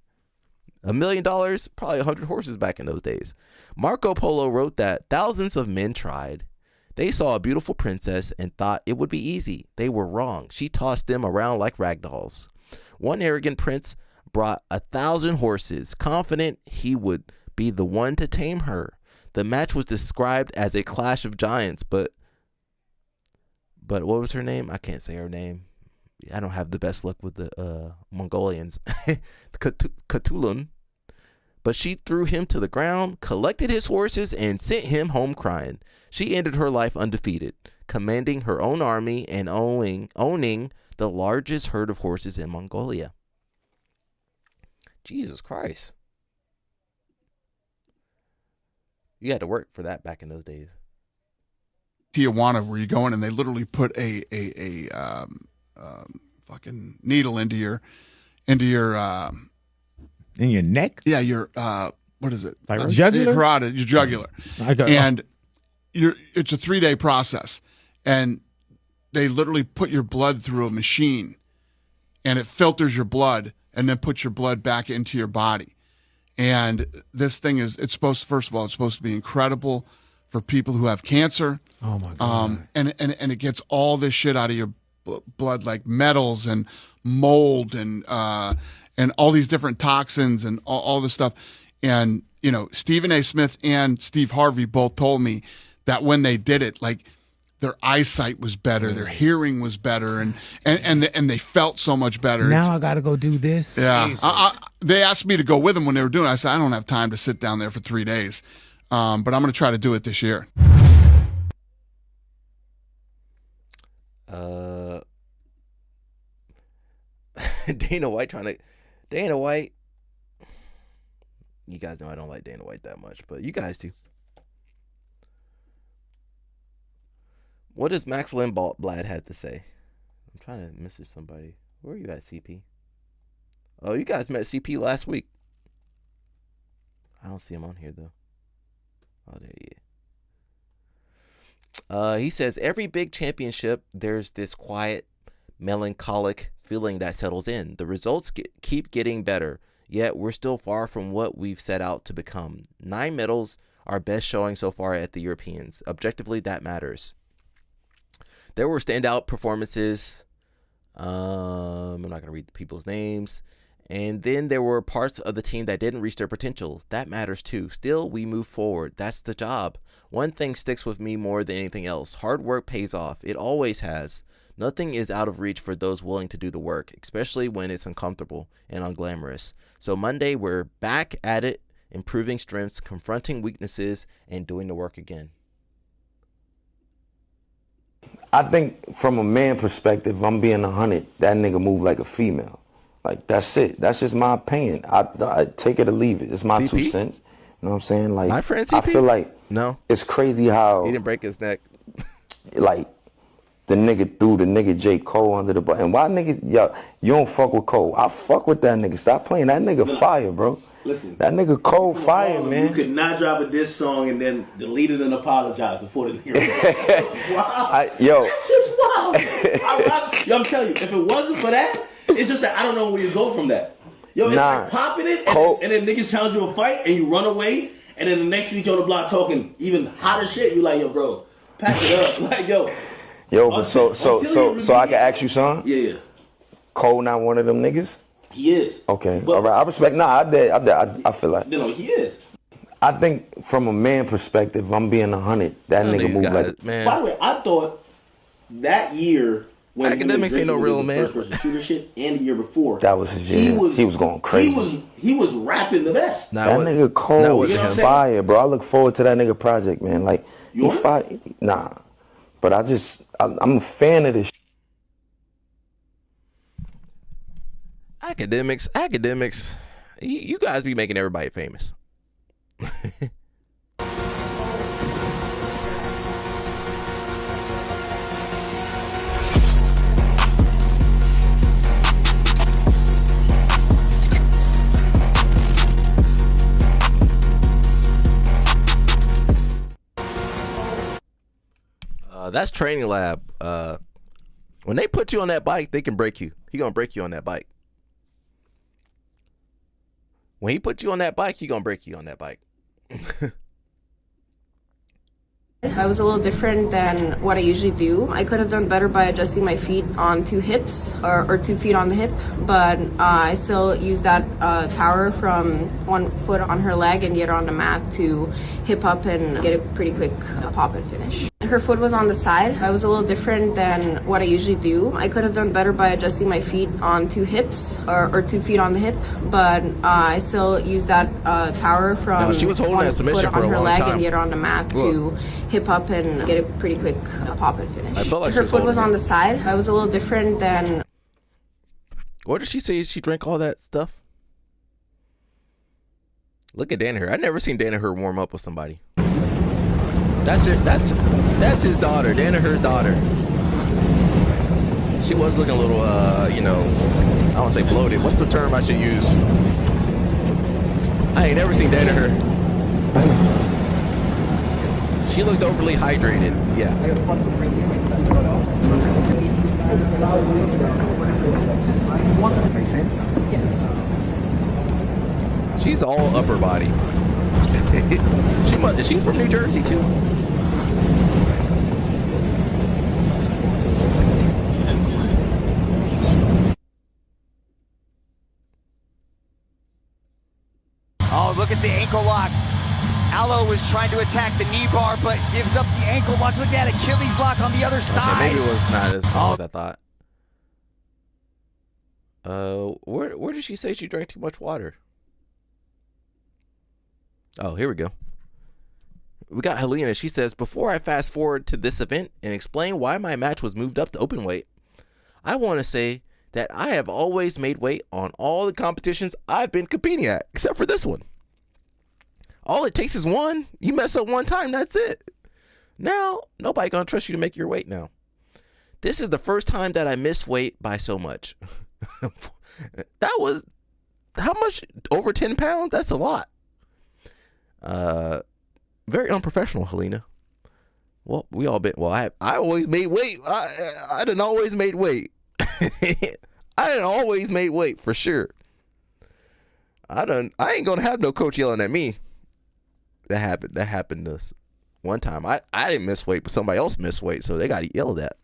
$1 million, probably 100 horses back in those days. Marco Polo wrote that thousands of men tried. They saw a beautiful princess and thought it would be easy. They were wrong. She tossed them around like ragdolls. One arrogant prince brought 1,000 horses, confident he would be the one to tame her. The match was described as a clash of giants, but what was her name? I can't say her name. I don't have the best luck with the Mongolians. Katulun. But she threw him to the ground, collected his horses, and sent him home crying. She ended her life undefeated, commanding her own army and owning the largest herd of horses in Mongolia. Jesus Christ. You had to work for that back in those days. Tijuana, where you go in and they literally put a fucking needle into your in your neck? Yeah, your what is it? Jugular? Carotid, your jugular. And it's a 3-day process. And they literally put your blood through a machine and it filters your blood and then puts your blood back into your body. And this thing it's supposed to be incredible for people who have cancer. Oh my God. And it gets all this shit out of your blood, like metals and mold and all these different toxins and all this stuff. And, Stephen A. Smith and Steve Harvey both told me that when they did it, like their eyesight was better, their hearing was better, and they felt so much better. Now I got to go do this. Yeah. They asked me to go with them when they were doing it. I said, I don't have time to sit down there for 3 days. But I'm going to try to do it this year. Dana White, you guys know I don't like Dana White that much, but you guys do. What does Max Lindblad had to say? I'm trying to message somebody. Where are you at, CP? Oh, you guys met CP last week. I don't see him on here, though. Oh, there he is. He says, every big championship, there's this quiet, melancholic feeling that settles in. The results keep getting better, yet we're still far from what we've set out to become. 9 medals, our best showing so far at the Europeans. Objectively, that matters. There were standout performances. I'm not going to read the people's names. And then there were parts of the team that didn't reach their potential. That matters too. Still, we move forward. That's the job. One thing sticks with me more than anything else. Hard work pays off. It always has. Nothing is out of reach for those willing to do the work, especially when it's uncomfortable and unglamorous. So Monday, we're back at it, improving strengths, confronting weaknesses, and doing the work again. I think from a man perspective, if I'm being 100, that nigga move like a female. Like, that's it. That's just my opinion. I take it or leave it. It's my CP? 2 cents. You know what I'm saying? Like, My friend I CP? feel like No. it's crazy how He didn't break his neck. like the nigga threw the nigga J. Cole under the bus. And why nigga, yo, you don't fuck with Cole? I fuck with that nigga. Stop playing. That nigga fire, bro. Listen, that nigga Cole fire, you man. could not drop a diss song and then delete it and apologize before the hearing. Wow. Yo. That's just wild. I'm telling you, if it wasn't for that, it's just that I don't know where you go from that. Yo, it's like popping it, and then niggas challenge you a fight, and you run away, and then the next week you're on the block talking even hotter shit. You like, yo, bro, pack it up. Like, yo. Yo, but so I can ask you something? Yeah. Cole not one of them niggas? He is. Okay, all right. I respect. Nah, I feel like. No, he is. I think from a man perspective, if I'm being 100, that nigga move like. Man. By the way, I thought that year when Academics ain't no real man. First person shooter shit, and the year before, That was his year. He was going crazy. He was rapping the best. That nigga Cole is fire, bro. I look forward to that nigga project, man. Like, he fire. Nah. But I'm a fan of this shit. Academics, you guys be making everybody famous. That's Training Lab. When they put you on that bike, they can break you. He gonna break you on that bike. When he put you on that bike, he gonna break you on that bike. I was a little different than what I usually do. I could have done better by adjusting my feet on 2 hips or 2 feet on the hip, but I still used that power from 1 foot on her leg and get her on the mat to hip up and get a pretty quick pop and finish. Her foot was on the side. I was a little different than what I usually do. I could have done better by adjusting my feet on 2 hips or 2 feet on the hip, but I still used that power from she was holding 1 that submission foot for on a her long leg time. and get her on the mat to hip up and get a pretty quick pop and finish. I felt like she her was foot was holding on the side. I was a little different than. What did she say? She drank all that stuff? Look at Danaher. I never seen Danaher warm up with somebody. That's it. That's his daughter, Danaher's daughter. She was looking a little, I don't want to say bloated. What's the term I should use? I ain't never seen Danaher. She looked overly hydrated. Yeah. Makes sense? Yes. She's all upper body. Is she from New Jersey too? Oh, look at the ankle lock. Allo was trying to attack the knee bar, but gives up the ankle lock. Look at that Achilles lock on the other side. Okay, maybe it was not as long as I thought. Where did she say she drank too much water? Oh, here we go. We got Helena. She says, before I fast forward to this event and explain why my match was moved up to open weight, I want to say that I have always made weight on all the competitions I've been competing at, except for this one. All it takes is one. You mess up one time, that's it. Now, nobody gonna trust you to make your weight now. This is the first time that I missed weight by so much. That was, how much? Over 10 pounds? That's a lot. very unprofessional, Helena. Well, we all been. Well, I always made weight. I done always made weight. I done always made weight for sure. I ain't gonna have no coach yelling at me. That happened this one time. I didn't miss weight, but somebody else missed weight, so they got yelled at.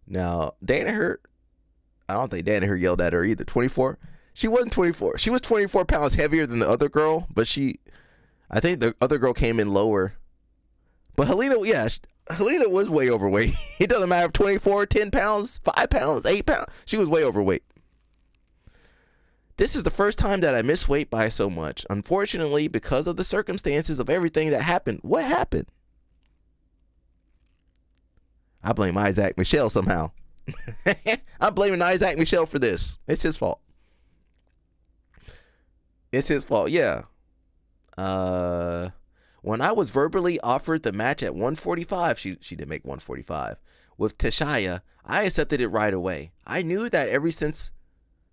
Now Danaher, I don't think Danaher yelled at her either. 24. She wasn't 24. She was 24 pounds heavier than the other girl, but I think the other girl came in lower. But Helena, yeah, Helena was way overweight. It doesn't matter if 24, 10 pounds, 5 pounds, 8 pounds. She was way overweight. This is the first time that I missed weight by so much. Unfortunately, because of the circumstances of everything that happened. What happened? I blame Isaac Michelle somehow. I'm blaming Isaac Michelle for this. It's his fault. It's his fault, yeah. When I was verbally offered the match at 145, she did make 145, with Tashaya, I accepted it right away. I knew that ever since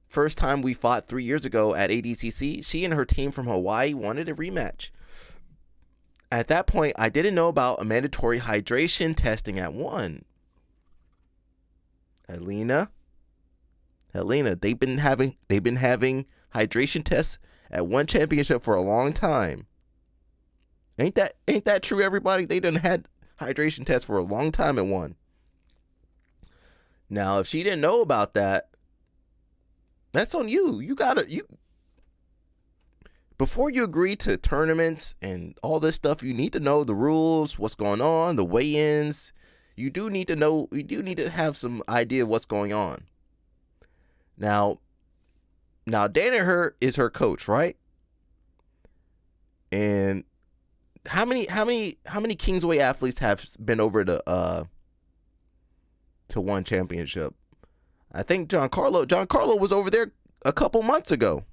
first time we fought 3 years ago at ADCC, she and her team from Hawaii wanted a rematch. At that point, I didn't know about a mandatory hydration testing at 1. Helena, they've been having hydration tests at 1 championship for a long time. Ain't that true, everybody? They done had hydration tests for a long time at 1. Now, if she didn't know about that, that's on you. Before you agree to tournaments and all this stuff, you need to know the rules, what's going on, the weigh-ins. You do need to have some idea of what's going on. Now Danaher is her coach, right? And how many Kingsway athletes have been over to 1 championship? I think Giancarlo was over there a couple months ago.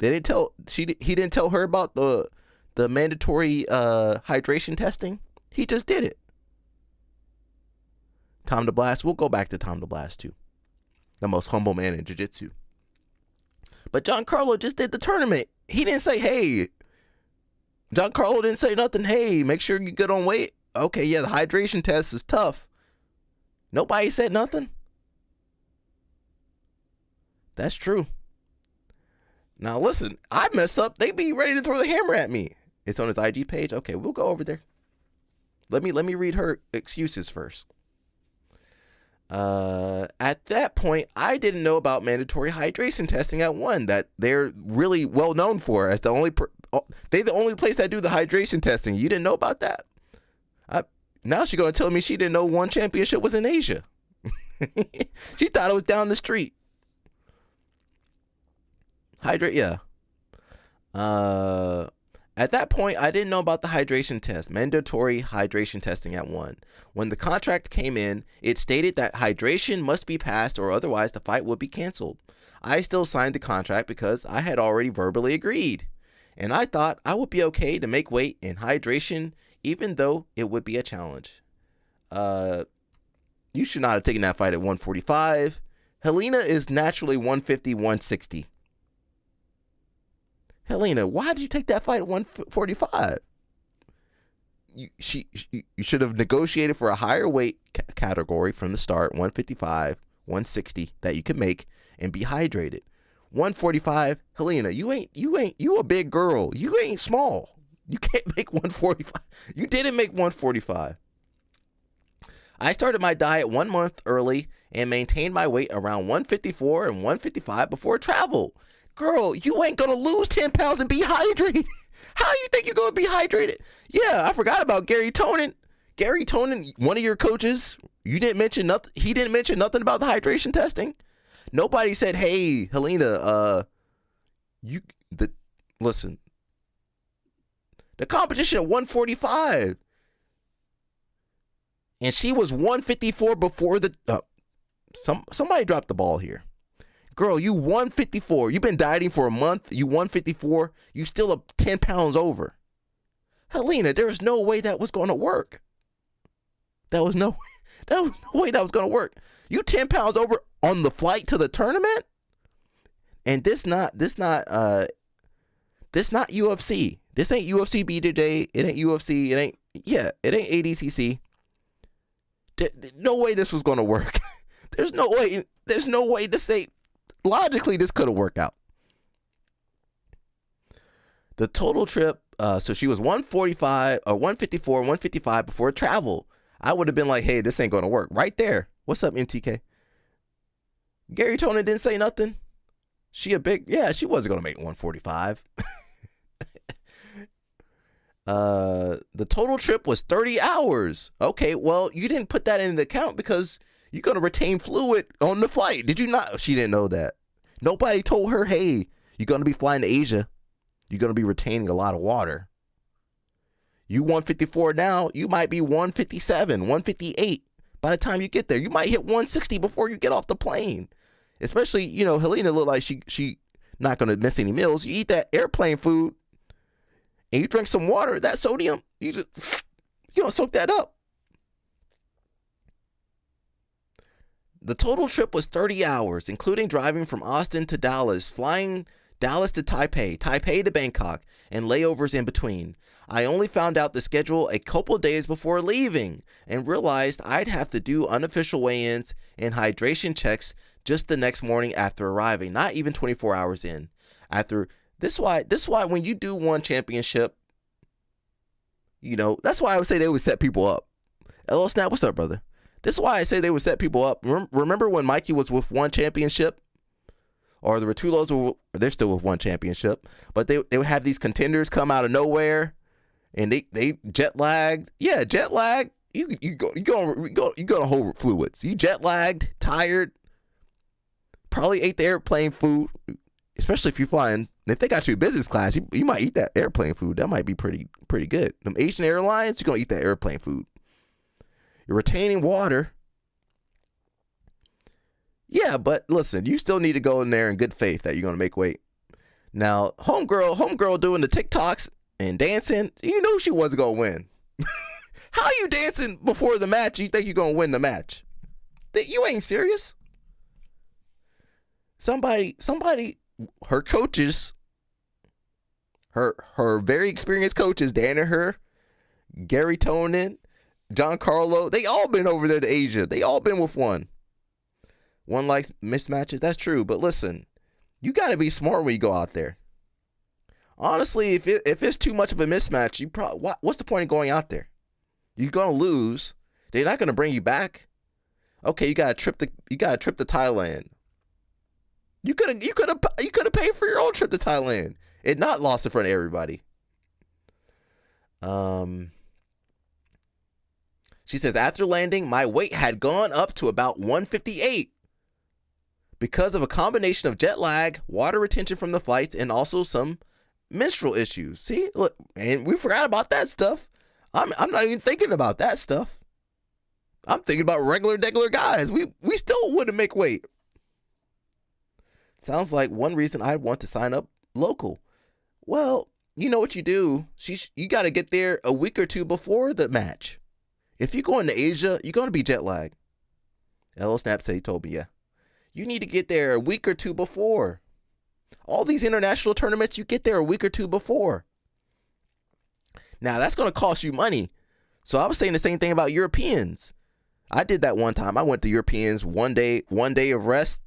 He didn't tell her about the mandatory hydration testing. He just did it. Tom DeBlast, we'll go back to Tom DeBlast too. The most humble man in jiu-jitsu. But Giancarlo just did the tournament. He didn't say, hey, Giancarlo didn't say nothing. Hey, make sure you get on weight. Okay, yeah, the hydration test is tough. Nobody said nothing. That's true. Now listen, I mess up, they be ready to throw the hammer at me. It's on his IG page. Okay, we'll go over there. Let me read her excuses first. At that point, I didn't know about mandatory hydration testing at 1 that they're really well known for as the only place that do the hydration testing. You didn't know about that? Now she's gonna tell me she didn't know 1 championship was in Asia. She thought it was down the street. Yeah. At that point, I didn't know about the hydration test, mandatory hydration testing at 1. When the contract came in, it stated that hydration must be passed or otherwise the fight would be canceled. I still signed the contract because I had already verbally agreed. And I thought I would be okay to make weight in hydration even though it would be a challenge. You should not have taken that fight at 145. Helena is naturally 150, 160. Helena, why did you take that fight at 145? You should have negotiated for a higher weight category from the start, 155, 160 that you could make and be hydrated. 145, Helena, you a big girl. You ain't small. You can't make 145. You didn't make 145. I started my diet 1 month early and maintained my weight around 154 and 155 before travel. Girl, you ain't gonna lose 10 pounds and be hydrated. How you think you're gonna be hydrated? Yeah, I forgot about Gary Tonin. Gary Tonin, one of your coaches, you didn't mention nothing. He didn't mention nothing about the hydration testing. Nobody said, "Hey, Helena, listen. The competition at 145, and she was 154 before the. Somebody dropped the ball here. Girl, you 154. You've been dieting for a month. You 154. You still up 10 pounds over. Helena, there's no way that was going to work. There was no way that was going to work. You 10 pounds over on the flight to the tournament? And this not UFC. This ain't UFC BJJ. It ain't UFC. It ain't ADCC. No way this was going to work. There's no way this ain't, logically this could have worked out. The total trip, so she was 145 or 154, 155 before travel. I would have been like, hey, this ain't going to work. Right there. What's up, MTK? Gary Tonin didn't say nothing. She wasn't going to make 145. The total trip was 30 hours. Okay, well, you didn't put that into account because you're going to retain fluid on the flight. Did you not? She didn't know that. Nobody told her, hey, you're going to be flying to Asia. You're going to be retaining a lot of water. You 154 now, you might be 157, 158. By the time you get there, you might hit 160 before you get off the plane. Especially, Helena looked like she not going to miss any meals. You eat that airplane food and you drink some water, that sodium, you don't soak that up. The total trip was 30 hours, including driving from Austin to Dallas, flying Dallas to Taipei, Taipei to Bangkok, and layovers in between. I only found out the schedule a couple days before leaving and realized I'd have to do unofficial weigh-ins and hydration checks just the next morning after arriving, not even 24 hours in. This is why when you do one championship, that's why I would say they would set people up. LO Snap, what's up, brother? This is why I say they would set people up. Remember when Mikey was with one championship? Or the Rotulos, they're still with one championship. But they would have these contenders come out of nowhere. And they jet lagged. Yeah, jet lagged. You go to hold fluids. You jet lagged, tired. Probably ate the airplane food. Especially if you're flying. If they got you business class, you might eat that airplane food. That might be pretty good. Them Asian Airlines, you're going to eat that airplane food. You're retaining water. Yeah, but listen, you still need to go in there in good faith that you're going to make weight. Now, homegirl doing the TikToks and dancing, you knew she wasn't going to win. How you dancing before the match? You think you're going to win the match? You ain't serious. Somebody, her coaches, her very experienced coaches, Danaher, Gary Tonin, John Carlo, they all been over there to Asia. They all been with one. One likes mismatches. That's true. But listen, you got to be smart when you go out there. Honestly, if it's too much of a mismatch, what's the point of going out there? You're going to lose. They're not going to bring you back. Okay, you got a trip to Thailand. You could have paid for your own trip to Thailand and not lost in front of everybody. She says, after landing, my weight had gone up to about 158 because of a combination of jet lag, water retention from the flights, and also some menstrual issues. See, look, and we forgot about that stuff. I'm not even thinking about that stuff. I'm thinking about regular guys. We still wouldn't make weight. Sounds like one reason I'd want to sign up local. Well, you know what you do? You got to get there a week or two before the match. If you're going to Asia, you're going to be jet lagged. LO Snap said he told me, yeah. You need to get there a week or two before. All these international tournaments, you get there a week or two before. Now, that's going to cost you money. So I was saying the same thing about Europeans. I did that one time. I went to Europeans one day of rest,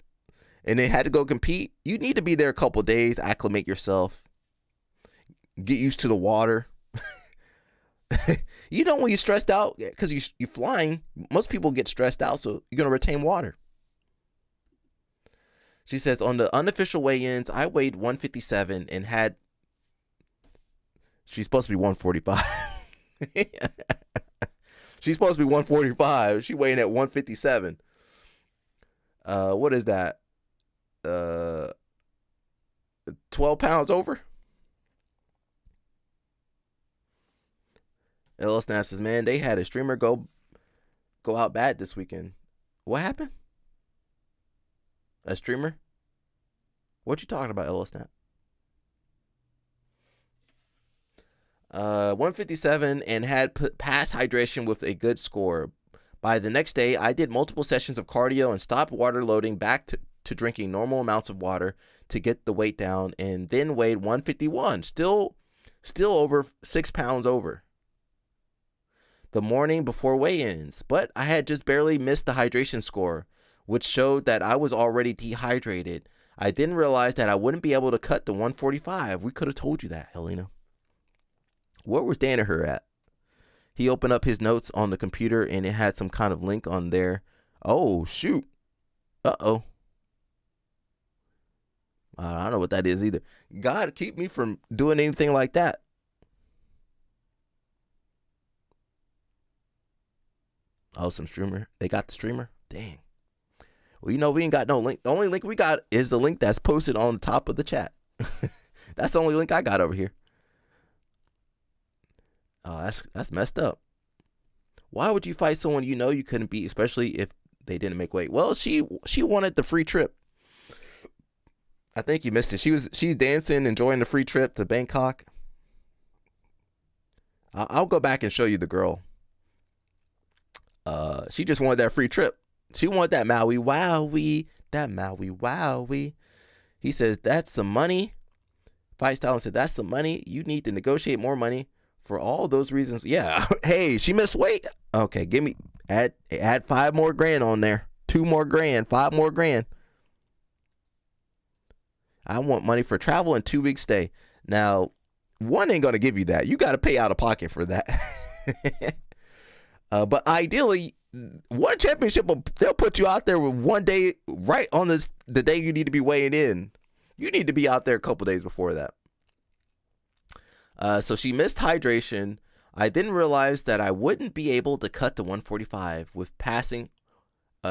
and then had to go compete. You need to be there a couple days, acclimate yourself, get used to the water. When you're stressed out, because you're flying, most people get stressed out, so you're going to retain water. She says, on the unofficial weigh-ins, I weighed 157 and had... She's supposed to be 145. She's supposed to be 145. She weighing at 157. What is that? 12 pounds over? LL Snap says, man, they had a streamer go out bad this weekend. What happened? A streamer? What you talking about, LL Snap? 157 and had passed hydration with a good score. By the next day, I did multiple sessions of cardio and stopped water loading back to drinking normal amounts of water to get the weight down, and then weighed 151. Still Still over 6 pounds over the morning before weigh-ins, but I had just barely missed the hydration score, which showed that I was already dehydrated. I didn't realize that I wouldn't be able to cut the 145. We could have told you that, Helena. Where was Danaher at? He opened up his notes on the computer and it had some kind of link on there. Oh, shoot. Uh-oh. I don't know what that is either. God, keep me from doing anything like that. Oh, some streamer. They got the streamer? Dang. Well, you know, we ain't got no link. The only link we got is the link that's posted on the top of the chat. That's the only link I got over here. Oh, that's messed up. Why would you fight someone you know you couldn't beat, especially if they didn't make weight? Well, she wanted the free trip. I think you missed it. She's dancing, enjoying the free trip to Bangkok. I'll go back and show you the girl. She just wanted that free trip. She wanted that Maui Wowie. That Maui Wowie. He says, that's some money. Fight Style said, that's some money. You need to negotiate more money for all those reasons. Yeah. Hey, she missed weight. Okay, add 5 more grand on there. 2 more grand, 5 more grand. I want money for travel and 2 weeks stay. Now, one ain't gonna give you that. You got to pay out of pocket for that. But ideally, one championship, they'll put you out there with 1 day right on the day you need to be weighing in. You need to be out there a couple days before that. So she missed hydration. I didn't realize that I wouldn't be able to cut the 145 with passing.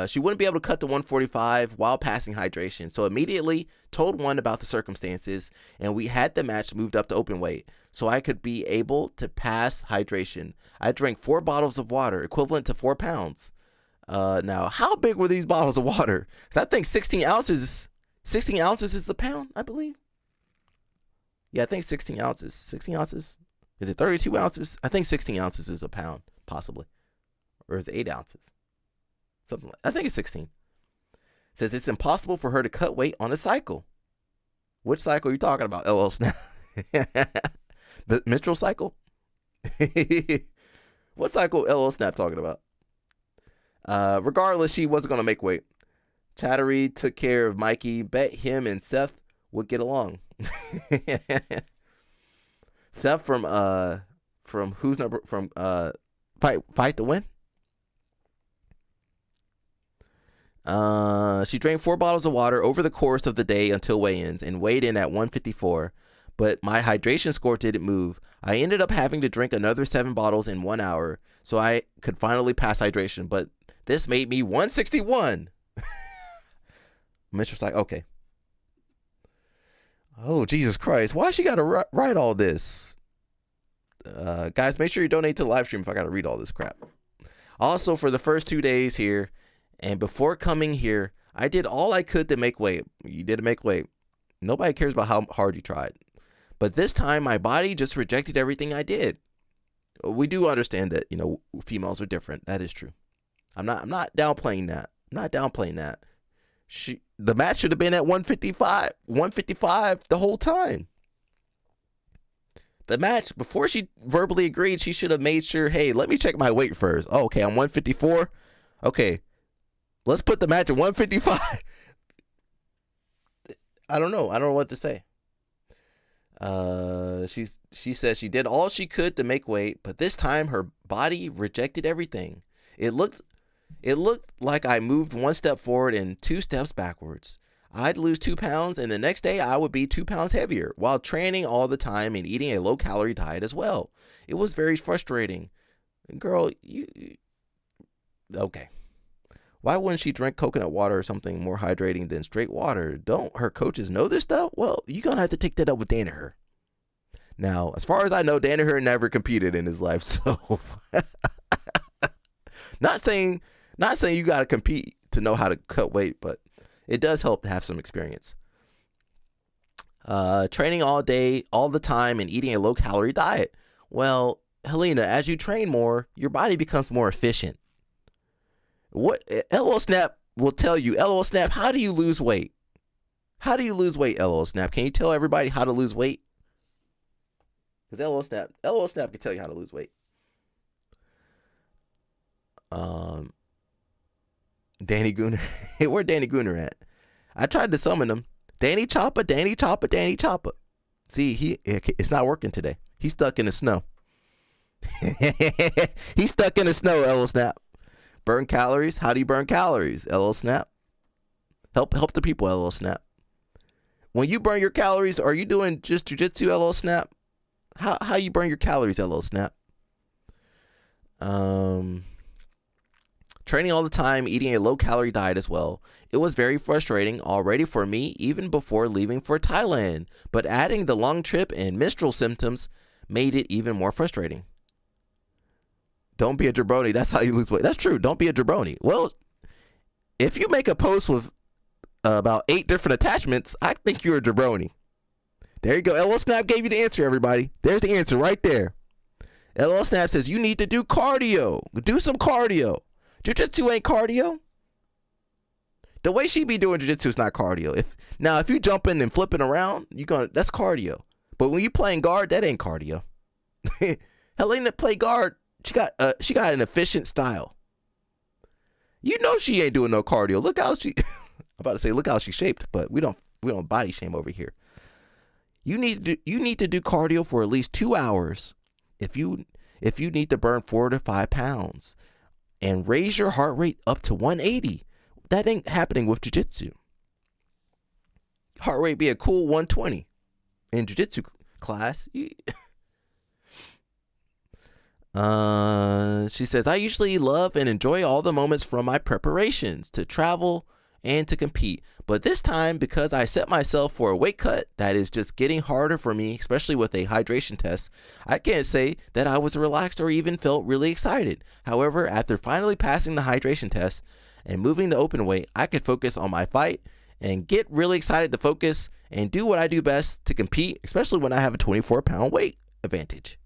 She wouldn't be able to cut the 145 while passing hydration. So immediately told one about the circumstances, and we had the match moved up to open weight so I could be able to pass hydration. I drank 4 bottles of water, equivalent to 4 pounds. Now, how big were these bottles of water? Because I think 16 ounces is a pound, I believe. Yeah, I think 16 ounces. 16 ounces? Is it 32 ounces? I think 16 ounces is a pound, possibly. Or is it 8 ounces? Something like, I think it's 16. It says it's impossible for her to cut weight on a cycle. Which cycle are you talking about, LL Snap? The menstrual cycle? What cycle LL Snap talking about? Regardless, she wasn't going to make weight. Chattery took care of Mikey. Bet him and Seth would get along. Seth from who's number from Fight to Win. She drank 4 bottles of water over the course of the day until weigh-ins and weighed in at 154, but my hydration score didn't move. I ended up having to drink another 7 bottles in 1 hour so I could finally pass hydration, but this made me 161. Mitchell's like, okay. Oh, Jesus Christ. Why she got to write all this? Guys, make sure you donate to the live stream if I got to read all this crap. Also, for the first 2 days here, and before coming here, I did all I could to make weight. You did make weight. Nobody cares about how hard you tried. But this time, my body just rejected everything I did. We do understand that, you know, females are different. That is true. I'm not downplaying that. I'm not downplaying that. The match should have been at 155 the whole time. The match, before she verbally agreed, she should have made sure, hey, let me check my weight first. Oh, okay, I'm 154. Okay, let's put the match at 155. I don't know what to say. She says she did all she could to make weight, but this time her body rejected everything. It looked like I moved 1 step forward and 2 steps backwards. I'd lose 2 pounds, and the next day I would be 2 pounds heavier while training all the time and eating a low-calorie diet as well. It was very frustrating. Girl, okay. Why wouldn't she drink coconut water or something more hydrating than straight water? Don't her coaches know this stuff? Well, you're going to have to take that up with Danaher. Now, as far as I know, Danaher never competed in his life, so not saying you got to compete to know how to cut weight, but it does help to have some experience. Training all day, all the time, and eating a low-calorie diet. Well, Helena, as you train more, your body becomes more efficient. What LO Snap will tell you, LO Snap, how do you lose weight? How do you lose weight, LO Snap? Can you tell everybody how to lose weight? Because LO Snap can tell you how to lose weight. Danny Gooner. Where Danny Gooner at? I tried to summon him. Danny Choppa, Danny Choppa, Danny Choppa. See, it's not working today. He's stuck in the snow. He's stuck in the snow, LO Snap. Burn calories? How do you burn calories, LO Snap? Help the people, LO Snap. When you burn your calories, are you doing just jiu-jitsu, LO Snap? How you burn your calories, LO Snap? Training all the time, eating a low-calorie diet as well. It was very frustrating already for me, even before leaving for Thailand. But adding the long trip and menstrual symptoms made it even more frustrating. Don't be a jabroni. That's how you lose weight. That's true. Don't be a jabroni. Well, if you make a post with about 8 different attachments, I think you're a jabroni. There you go. LO Snap gave you the answer, everybody. There's the answer right there. LO Snap says you need to do cardio. Do some cardio. Jiu-jitsu ain't cardio. The way she be doing jiu-jitsu is not cardio. If you jumping and flipping around, that's cardio. But when you playing guard, that ain't cardio. Helena play guard. She got an efficient style. You know she ain't doing no cardio. Look how she I'm about to say look how she's shaped, but we don't body shame over here. You need to do cardio for at least 2 hours if you need to burn 4 to 5 pounds and raise your heart rate up to 180. That ain't happening with jiu-jitsu. Heart rate be a cool 120 in jiu-jitsu class. She says, I usually love and enjoy all the moments from my preparations to travel and to compete. But this time, because I set myself for a weight cut that is just getting harder for me, especially with a hydration test, I can't say that I was relaxed or even felt really excited. However, after finally passing the hydration test and moving to open weight, I could focus on my fight and get really excited to focus and do what I do best to compete, especially when I have a 24-pound weight advantage.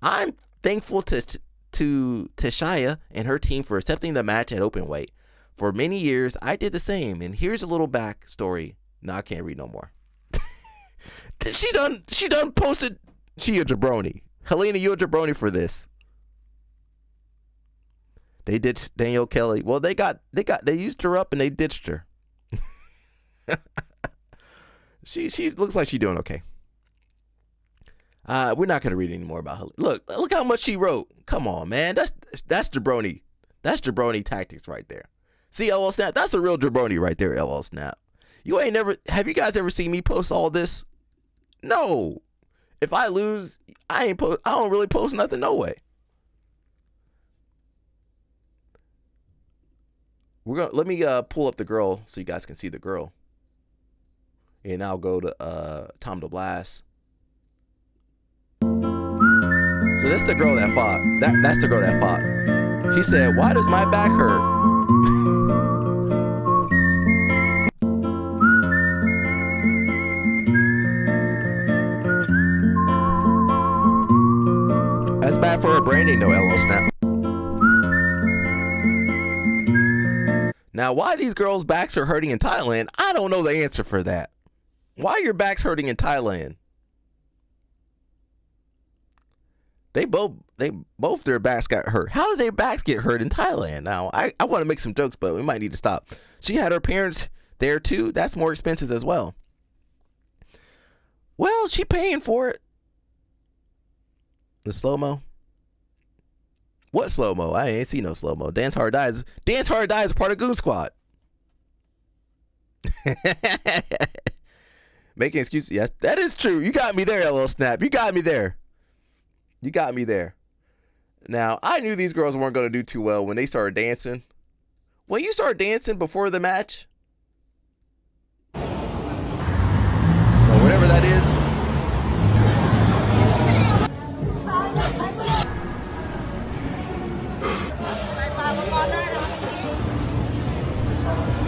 I'm thankful to Shia and her team for accepting the match at open weight. For many years, I did the same, and here's a little backstory. No, I can't read no more. She done posted. She a jabroni. Helena, you a jabroni for this. They ditched Danielle Kelly. Well, they used her up and they ditched her. She looks like she's doing okay. We're not gonna read any more about her. Look how much she wrote. Come on, man. That's jabroni. That's jabroni tactics right there. See, LO Snap, that's a real jabroni right there, LO Snap. Have you guys ever seen me post all this? No. If I lose, I don't really post nothing, no way. Let me pull up the girl so you guys can see the girl. And I'll go to Tom DeBlas. So that's the girl that fought. That's the girl that fought. She said, "Why does my back hurt?" That's bad for her branding, though, LO Snap. Now, why these girls' backs are hurting in Thailand, I don't know the answer for that. Why your back's hurting in Thailand? They both their backs got hurt. How did their backs get hurt in Thailand? Now, I want to make some jokes, but we might need to stop. She had her parents there too. That's more expenses as well. Well, she paying for it. The slow-mo? What slow-mo? I ain't seen no slow-mo. Dance Hard Die is part of Goon Squad. Making excuses. Yes, that is true. You got me there, LO Snap. You got me there. Now, I knew these girls weren't going to do too well when they started dancing. When you start dancing before the match, or whatever that is,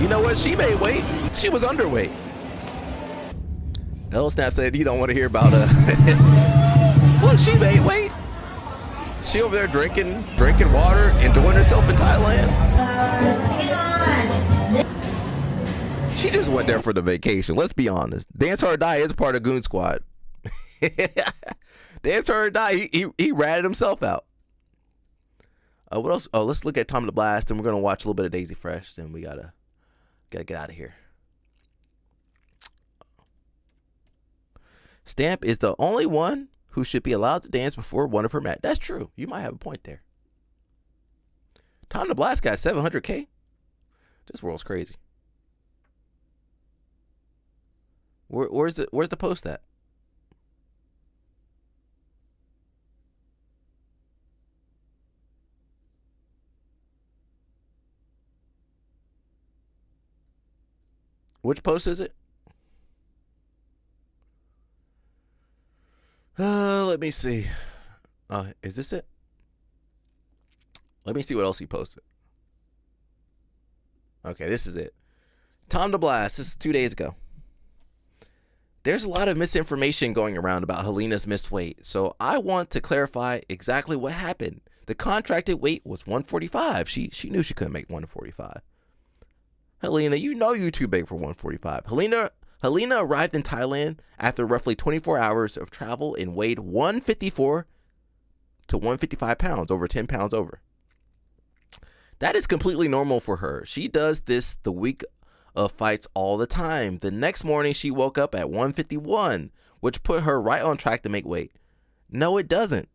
you know what? She made weight. She was underweight. LO Snap said he don't want to hear about Look, she made weight. She over there drinking water, enjoying herself in Thailand. She just went there for the vacation. Let's be honest. Dance Hard Die is part of Goon Squad. Dance her or die. He ratted himself out. What else? Oh, let's look at Tom the Blast, and we're gonna watch a little bit of Daisy Fresh. Then we gotta get out of here. Stamp is the only one who should be allowed to dance before one of her matches. That's true. You might have a point there. Tom the Blast got 700K. This world's crazy. Where's the post at? Which post is it? Let me see. Is this it? Let me see what else he posted. Okay, this is it. Tom the Blast. This is 2 days ago. There's a lot of misinformation going around about Helena's missed weight, so I want to clarify exactly what happened. The contracted weight was 145. She knew she couldn't make 145. Helena, you know you're too big for 145. Helena arrived in Thailand after roughly 24 hours of travel and weighed 154 to 155 pounds, over 10 pounds over. That is completely normal for her. She does this the week of fights all the time. The next morning, she woke up at 151, which put her right on track to make weight. No, it doesn't.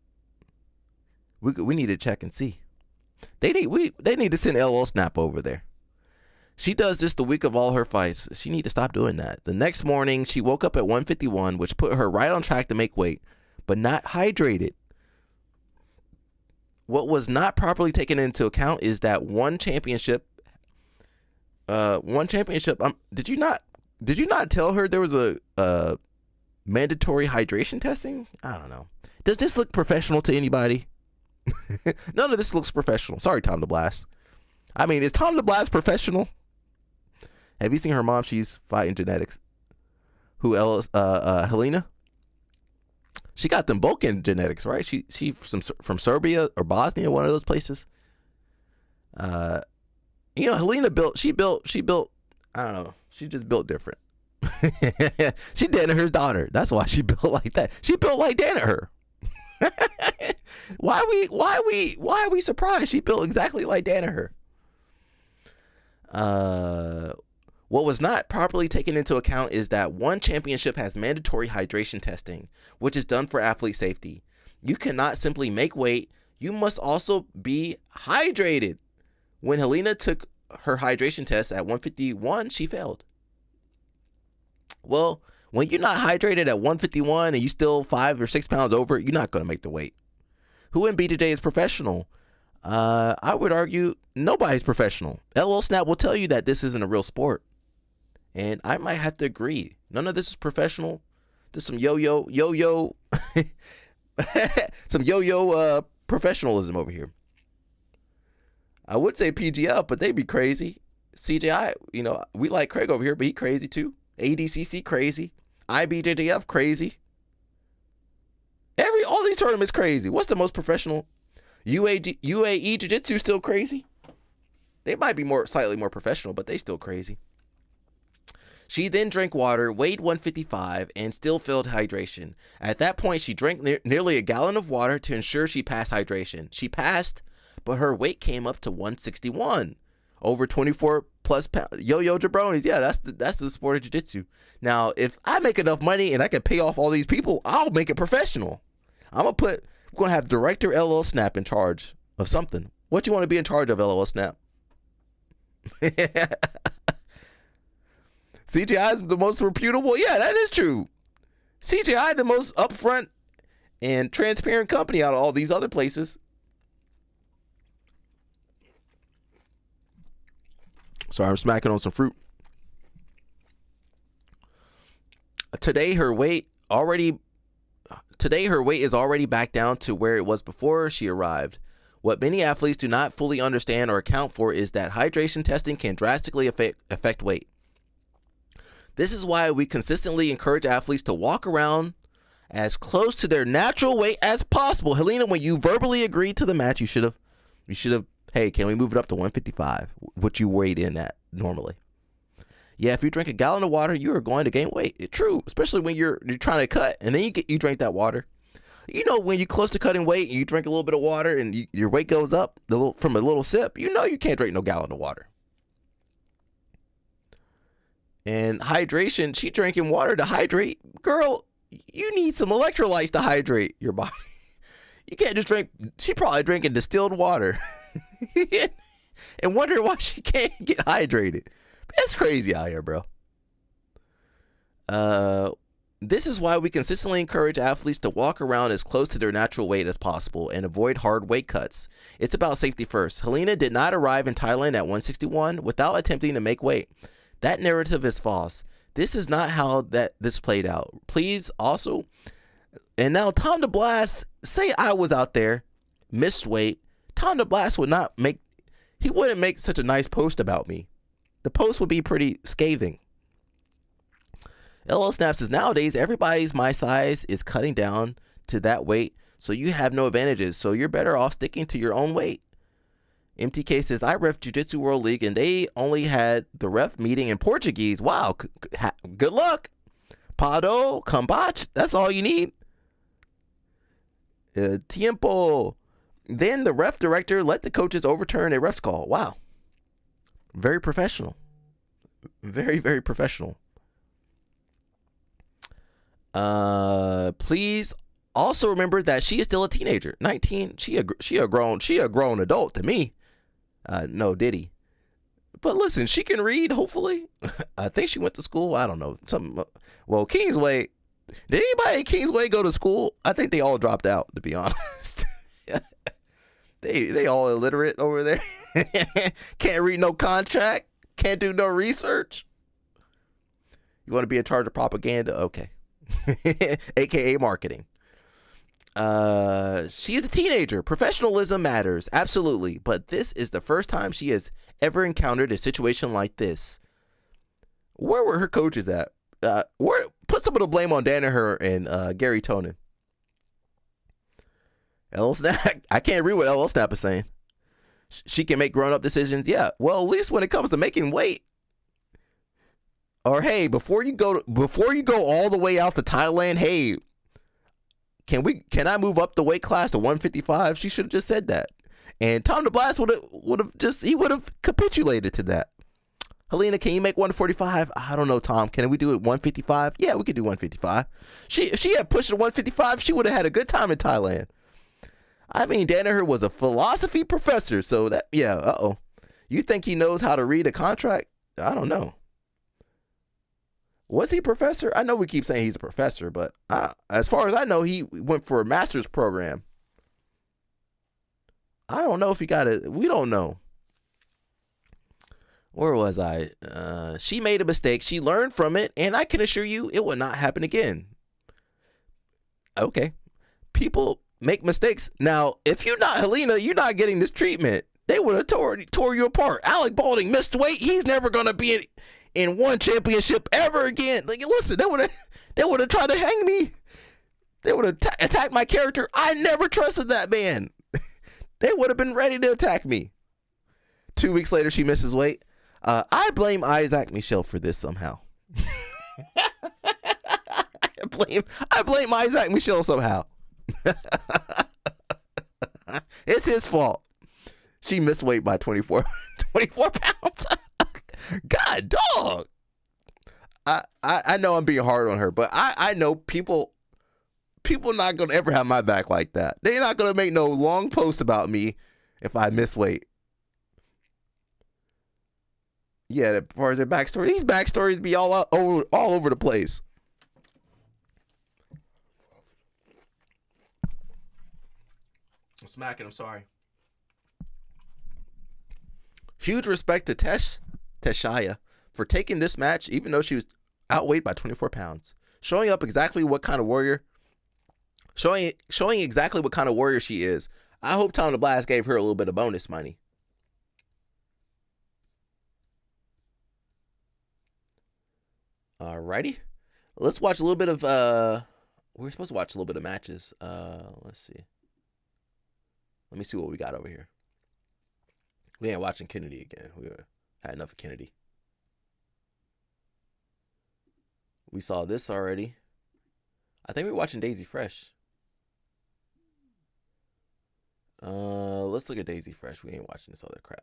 We need to check and see. They need to send LL Snap over there. She does this the week of all her fights. She need to stop doing that. The next morning, she woke up at 151, which put her right on track to make weight, but not hydrated. What was not properly taken into account is that one championship. Did you not tell her there was a mandatory hydration testing? I don't know. Does this look professional to anybody? None of this looks professional. Sorry, Tom the Blast. I mean, is Tom the Blast professional? Have you seen her mom? She's fighting genetics. Who else? Helena. She got them Balkan genetics, right? She from Serbia or Bosnia, one of those places. Helena she built. I don't know. She just built different. She Danaher's daughter. That's why she built like that. She built like Danaher. Why are we surprised? She built exactly like Danaher. What was not properly taken into account is that one championship has mandatory hydration testing, which is done for athlete safety. You cannot simply make weight. You must also be hydrated. When Helena took her hydration test at 151, she failed. Well, when you're not hydrated at 151 and you still 5 or 6 pounds over, you're not going to make the weight. Who in BJJ is professional? I would argue nobody's professional. LL Snap will tell you that this isn't a real sport. And I might have to agree. None of this is professional. There's some yo-yo some yo-yo professionalism over here. I would say PGF, but they be crazy. CJI, we like Craig over here, but he crazy too. ADCC crazy. IBJJF crazy. All these tournaments crazy. What's the most professional? UAE Jiu-Jitsu still crazy. They might be slightly more professional, but they still crazy. She then drank water, weighed 155, and still failed hydration. At that point, she drank nearly a gallon of water to ensure she passed hydration. She passed, but her weight came up to 161, over 24 plus pounds. Yo-yo jabronis, yeah, that's the sport of jiu-jitsu. Now, if I make enough money and I can pay off all these people, I'll make it professional. We're gonna have Director LL Snap in charge of something. What you want to be in charge of, LL Snap? CGI is the most reputable. Yeah, that is true. CGI the most upfront and transparent company out of all these other places. Sorry, I'm smacking on some fruit. Today her weight is already back down to where it was before she arrived. What many athletes do not fully understand or account for is that hydration testing can drastically affect weight. This is why we consistently encourage athletes to walk around as close to their natural weight as possible. Helena, when you verbally agreed to the match, you should have, hey, can we move it up to 155? What you weighed in at normally. Yeah, if you drink a gallon of water, you are going to gain weight. True, especially when you're trying to cut and then you drink that water. You know, when you're close to cutting weight and you drink a little bit of water and your weight goes up from a little sip, you know you can't drink no gallon of water. And hydration, she drinking water to hydrate. Girl, you need some electrolytes to hydrate your body. You can't just drink. She probably drinking distilled water and wondering why she can't get hydrated. That's crazy out here, bro. This is why we consistently encourage athletes to walk around as close to their natural weight as possible and avoid hard weight cuts. It's about safety first. Helena did not arrive in Thailand at 161 without attempting to make weight. That narrative is false. This is not how this played out. Please also, and now Tom DeBlas, say I was out there, missed weight. Tom DeBlas wouldn't make such a nice post about me. The post would be pretty scathing. LL Snap says, nowadays, everybody's my size is cutting down to that weight, so you have no advantages, so you're better off sticking to your own weight. MTK says, I ref Jiu-Jitsu World League, and they only had the ref meeting in Portuguese. Wow, good luck. Pado, combate, that's all you need. Tiempo. Then the ref director let the coaches overturn a ref's call. Wow. Very professional. Very, very professional. Please also remember that she is still a teenager. 19. She a grown adult to me. No Diddy. But listen, she can read, hopefully. I think she went to school. I don't know. Well, Kingsway. Did anybody at Kingsway go to school? I think they all dropped out, to be honest. They all illiterate over there. Can't read no contract. Can't do no research. You want to be in charge of propaganda? Okay. AKA marketing. She is a teenager. Professionalism matters. Absolutely. But this is the first time she has ever encountered a situation like this. Where were her coaches at? Put some of the blame on Danaher and Gary Tonin. LL Snap. I can't read what LL Snap is saying. She can make grown-up decisions. Yeah. Well, at least when it comes to making weight. Or hey, before you go all the way out to Thailand, hey, can I move up the weight class to 155? She should have just said that. And Tom DeBlas would have capitulated to that. Helena, can you make 145? I don't know, Tom. Can we do it 155? Yeah, we could do 155. She had pushed to 155. She would have had a good time in Thailand. I mean, Danaher was a philosophy professor, so that, yeah, You think he knows how to read a contract? I don't know. Was he a professor? I know we keep saying he's a professor, but as far as I know, he went for a master's program. I don't know if he got it. We don't know. Where was I? She made a mistake. She learned from it, and I can assure you it will not happen again. Okay. People make mistakes. Now, if you're not Helena, you're not getting this treatment. They would have tore you apart. Alec Balding missed weight. He's never going to be in one championship ever again. Like, listen, they would have tried to hang me. They would have attacked my character. I never trusted that man. They would have been ready to attack me. 2 weeks later, she misses weight. I blame Isaac Michel for this somehow. I blame Isaac Michel somehow. It's his fault. She missed weight by 24 pounds. God, dog. I know I'm being hard on her, but I know people not going to ever have my back like that. They're not going to make no long post about me if I miss weight. Yeah, as far as their backstory, these backstories be all over the place. I'm smacking, I'm sorry. Huge respect to Teshaya for taking this match, even though she was outweighed by 24 pounds. Showing exactly what kind of warrior she is. I hope Tom DeBlas gave her a little bit of bonus money. Alrighty. Let's watch a little bit of we're supposed to watch a little bit of matches. Let's see. Let me see what we got over here. We ain't watching Kennedy again. We had enough of Kennedy. We saw this already. I think we're watching Daisy Fresh. Let's look at Daisy Fresh. We ain't watching this other crap.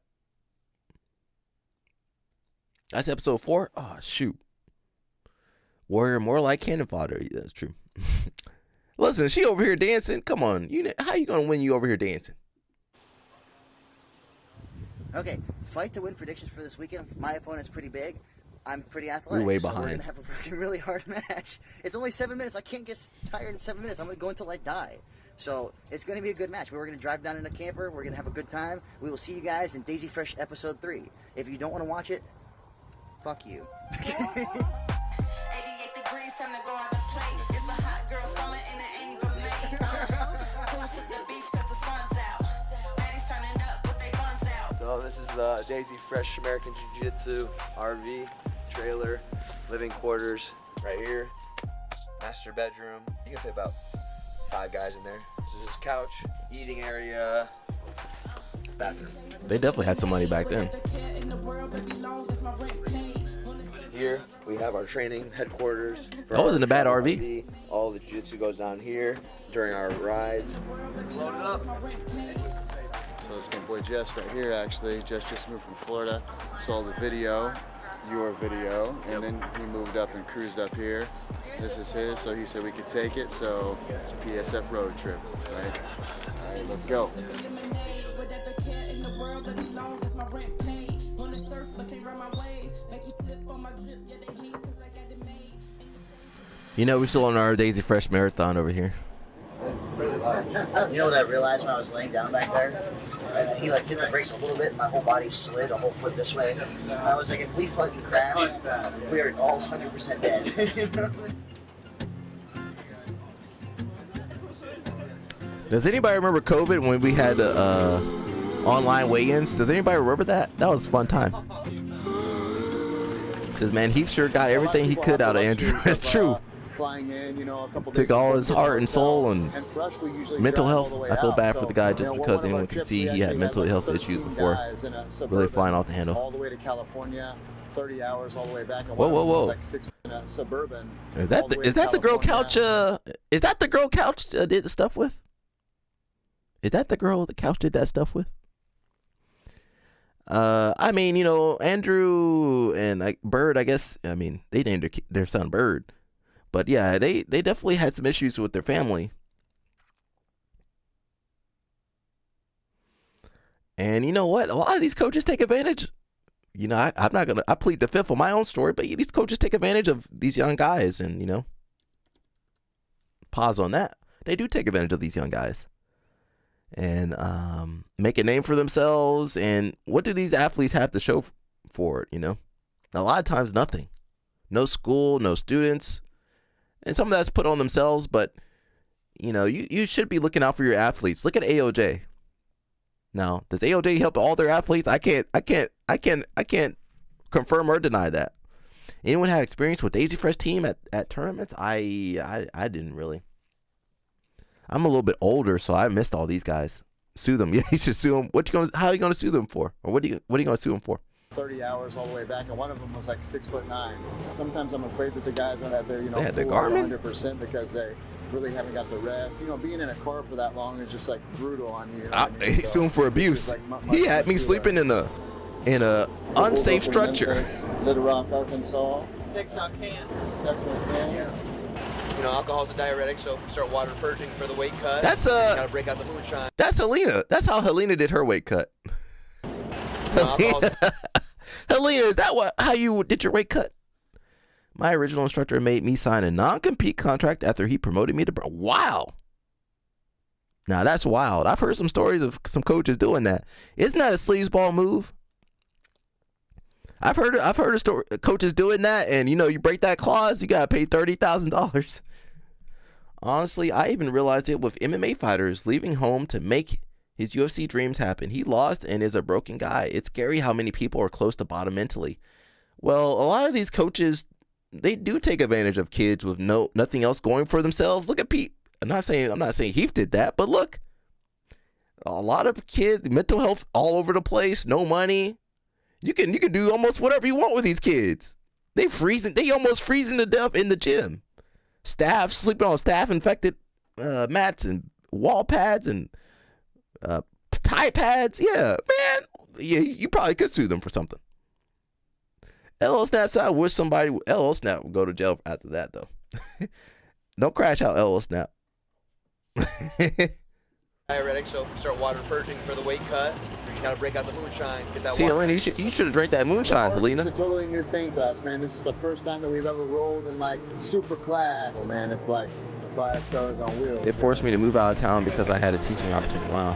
That's episode 4. Oh, shoot. Warrior more like cannon fodder. Yeah, that's true. Listen, she over here dancing. Come on. How you going to win you over here dancing? Okay, fight to win predictions for this weekend. My opponent's pretty big. I'm pretty athletic. We're way so behind. We're going to have a freaking really hard match. It's only 7 minutes. I can't get tired in 7 minutes. I'm going to go until I die. So it's going to be a good match. We're going to drive down in a camper. We're going to have a good time. We will see you guys in Daisy Fresh episode 3. If you don't want to watch it, fuck you. 88 degrees, time to go out the plate. It's a hot girl summer and it ain't even May. Cruise at the beach cause the sun's out. Baddies turning up with they buns out. So this is the Daisy Fresh American Jiu-Jitsu RV trailer, living quarters right here. Master bedroom. You can fit about 5 guys in there. This is his couch, eating area, bathroom. They definitely had some money back then. Here we have our training headquarters. That wasn't a bad RV. All the jiu-jitsu goes down here during our rides. Load it up. So it's my boy Jess right here actually. Jess just moved from Florida, saw the video, your video, and then he moved up and cruised up here. This is his, so he said we could take it, so it's PSF road trip, right? All right, let's go. You know, we're still on our Daisy Fresh marathon over here. You know what I realized when I was laying down back there? He like hit the brakes a little bit and my whole body slid a whole foot this way. And I was like, if we fucking crash, we are all 100% dead. Does anybody remember COVID when we had online weigh-ins? Does anybody remember that? That was a fun time. Because, man, he sure got everything he could out of Andrew. It's true. Flying in, you know, a couple Took all his heart and soul and fresh, we usually mental drive all health. the way I feel out. bad for the guy So, just you know, because one of our anyone could trips, see we he had actually mental like health 13 issues before guys in a really Suburban flying off the handle. all the way to California, 30 hours all the way back. And Whoa, one whoa, of them was whoa. like 6 in a Suburban. Is that the girl couch? Is that the girl couch did the stuff with? Is that the girl the couch did that stuff with? I mean, you know, Andrew and like Bird. I guess I mean they named their son Bird, but yeah, they definitely had some issues with their family. And you know what? A lot of these coaches take advantage. You know, I'm not gonna. I plead the fifth on my own story, but these coaches take advantage of these young guys, and you know, pause on that. They do take advantage of these young guys, and make a name for themselves. And what do these athletes have to show for it? You know, a lot of times nothing. No school, no students, and some of that's put on themselves. But you know, you should be looking out for your athletes. Look at AOJ. Now, does AOJ help all their athletes? I can't confirm or deny that. Anyone had experience with Daisy Fresh team at tournaments? I didn't really. I'm a little bit older, so I missed all these guys. Sue them. Yeah, you should sue them. How are you gonna sue them for? Or what are you gonna sue them for? 30 hours all the way back, and one of them was like 6'9". Sometimes I'm afraid that the guys don't have their, you know, They had their full Garmin? 100% because they really haven't got the rest. You know, being in a car for that long is just like brutal on you. You know what I mean? He sued him for abuse. Like my He had me first sleeping in a unsafe structure. Memphis, Little Rock, Arkansas. Texarkana. Texarkana. You know, alcohol's a diuretic, so if you start water purging for the weight cut, That's you gotta break out the moonshine. That's Helena. That's how Helena did her weight cut. Helena, is that how you did your weight cut? My original instructor made me sign a non-compete contract after he promoted me to wow. Now that's wild. I've heard some stories of some coaches doing that. Isn't that a sleazeball move? I've heard of coaches doing that, and you know, you break that clause, you gotta pay $30,000. Honestly, I even realized it with MMA fighters leaving home to make his UFC dreams happen. He lost and is a broken guy. It's scary how many people are close to bottom mentally. Well, a lot of these coaches, they do take advantage of kids with nothing else going for themselves. Look at Pete. I'm not saying Heath did that, but look, a lot of kids, mental health all over the place, no money. You can do almost whatever you want with these kids. They almost freezing to death in the gym. Staff sleeping on staff infected mats and wall pads and tie pads. Yeah, man. Yeah, you probably could sue them for something. LL Snaps, I wish somebody LL Snap would go to jail after that though. Don't crash out LL Snap. Diuretic, so if you start water purging for the weight cut, you gotta break out the moonshine, get that See, water. Helena, you should have drank that moonshine, Helena. It's a totally new thing to us, man. This is the first time that we've ever rolled in like super class. Well, man, it's like 5 stars on wheels. They forced me to move out of town because I had a teaching opportunity. Wow.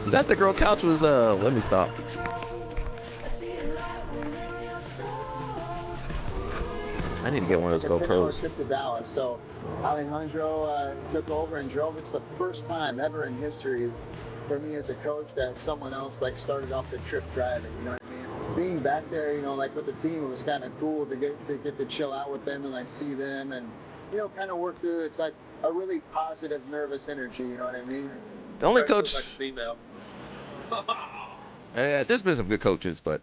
That the girl couch was let me stop. I need to get one of those GoPros. Trip to Dallas. So Alejandro took over and drove. It's the first time ever in history for me as a coach that someone else like started off the trip driving. You know what I mean? Being back there, you know, like with the team, it was kind of cool to get to chill out with them and like see them and kind of work through. It's like a really positive, nervous energy. You know what I mean? The only coach. There's been some good coaches, but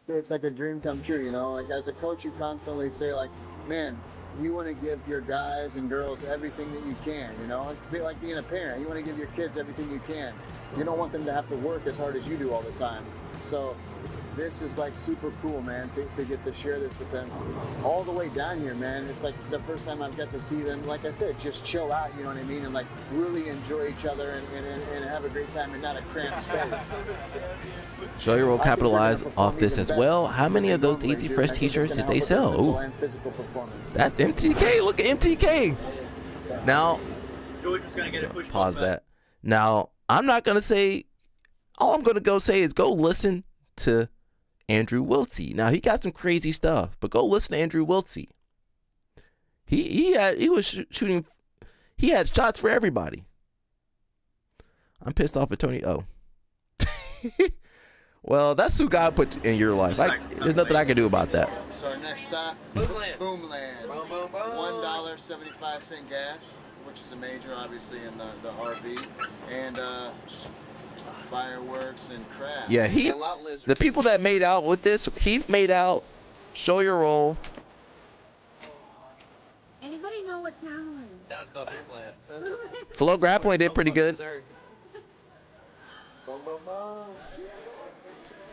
it's like a dream come true, you know? Like as a coach, you constantly say like, man, you want to give your guys and girls everything that you can, you know? It's a bit like being a parent. You want to give your kids everything you can. You don't want them to have to work as hard as you do all the time. So this is like super cool, man, to get to share this with them all the way down here, man. It's like the first time I've got to see them, like I said, just chill out, you know what I mean? And like really enjoy each other and have a great time and not a cramped space. Show Your Roll capitalize off this as well. How many of those Daisy Fresh t-shirts did they sell? Ooh. That MTK, look at MTK. Now, pause that. Now, I'm not going to say, all I'm going to go say is go listen to Andrew Wiltsey. Now, he got some crazy stuff, but go listen to Andrew Wiltsey. He was shooting, he had shots for everybody. I'm pissed off at Tony O. Well, that's who God put in your life. There's nothing I can do about that. So our next stop, Boomland. $1.75 gas, which is a major, obviously, in the RV, and fireworks and crafts. Yeah, the people that made out with this, he made out. Show Your Roll. Anybody know what's happening? That's called Boomland. Flow Grappling did pretty good.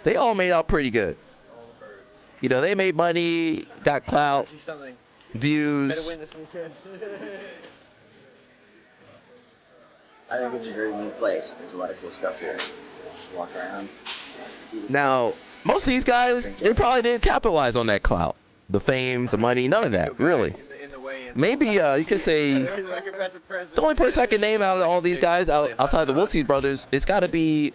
They all made out pretty good. You know, they made money, got clout, views. I think it's a very neat place. There's a lot of cool stuff here. Walk around. Now, most of these guys, they probably didn't capitalize on that clout. The fame, the money, none of that, really. Maybe you could say the only person I can name out of all these guys outside the Wiltsey brothers, it's got to be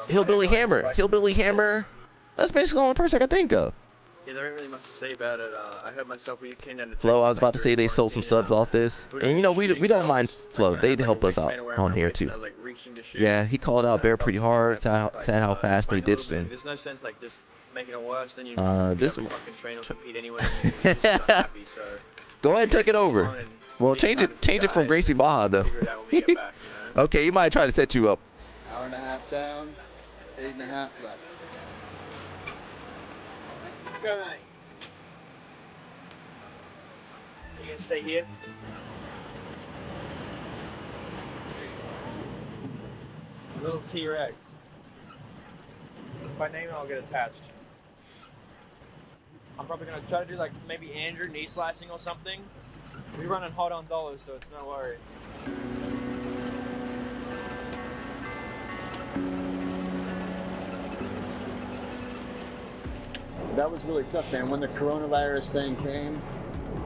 Hillbilly Hammer. Hillbilly Hammer, that's basically the only person I can think of. Yeah, there ain't really much to say about it. I heard myself when you came down to Flo, I was about to say they sold some subs off this. And you know, we don't mind Flo. They'd help us out on here too. Yeah, he called out Bear pretty hard, said how fast they ditched him. There's no sense like just making it worse than you this fucking train or compete anyway. You're just not happy, so go ahead and take it over. Well, change it from Gracie Baja though. Okay, he might try to set you up. Hour and a half down, 8.5 left. Go, mate. You gonna stay here? Little T-Rex. If I name it, I'll get attached. I'm probably gonna try to do like maybe Andrew knee slicing or something. We're running hot on dollars, so it's no worries. That was really tough, man. When the coronavirus thing came,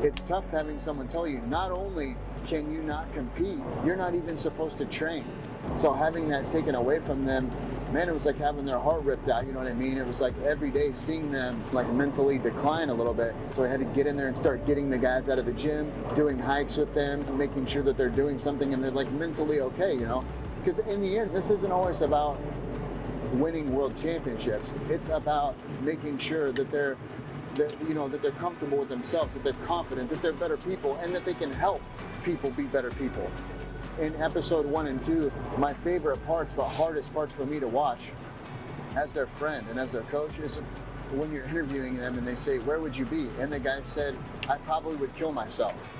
it's tough having someone tell you, not only can you not compete, you're not even supposed to train. So having that taken away from them, man, it was like having their heart ripped out, you know what I mean? It was like every day seeing them like mentally decline a little bit. So I had to get in there and start getting the guys out of the gym, doing hikes with them, making sure that they're doing something and they're like mentally okay, you know? Because in the end, this isn't always about winning world championships. It's about making sure that they're comfortable with themselves, that they're confident, that they're better people, and that they can help people be better people. in episode 1 and 2, my favorite parts, but hardest parts for me to watch as their friend and as their coach is when you're interviewing them and they say, where would you be? And the guy said, I probably would kill myself.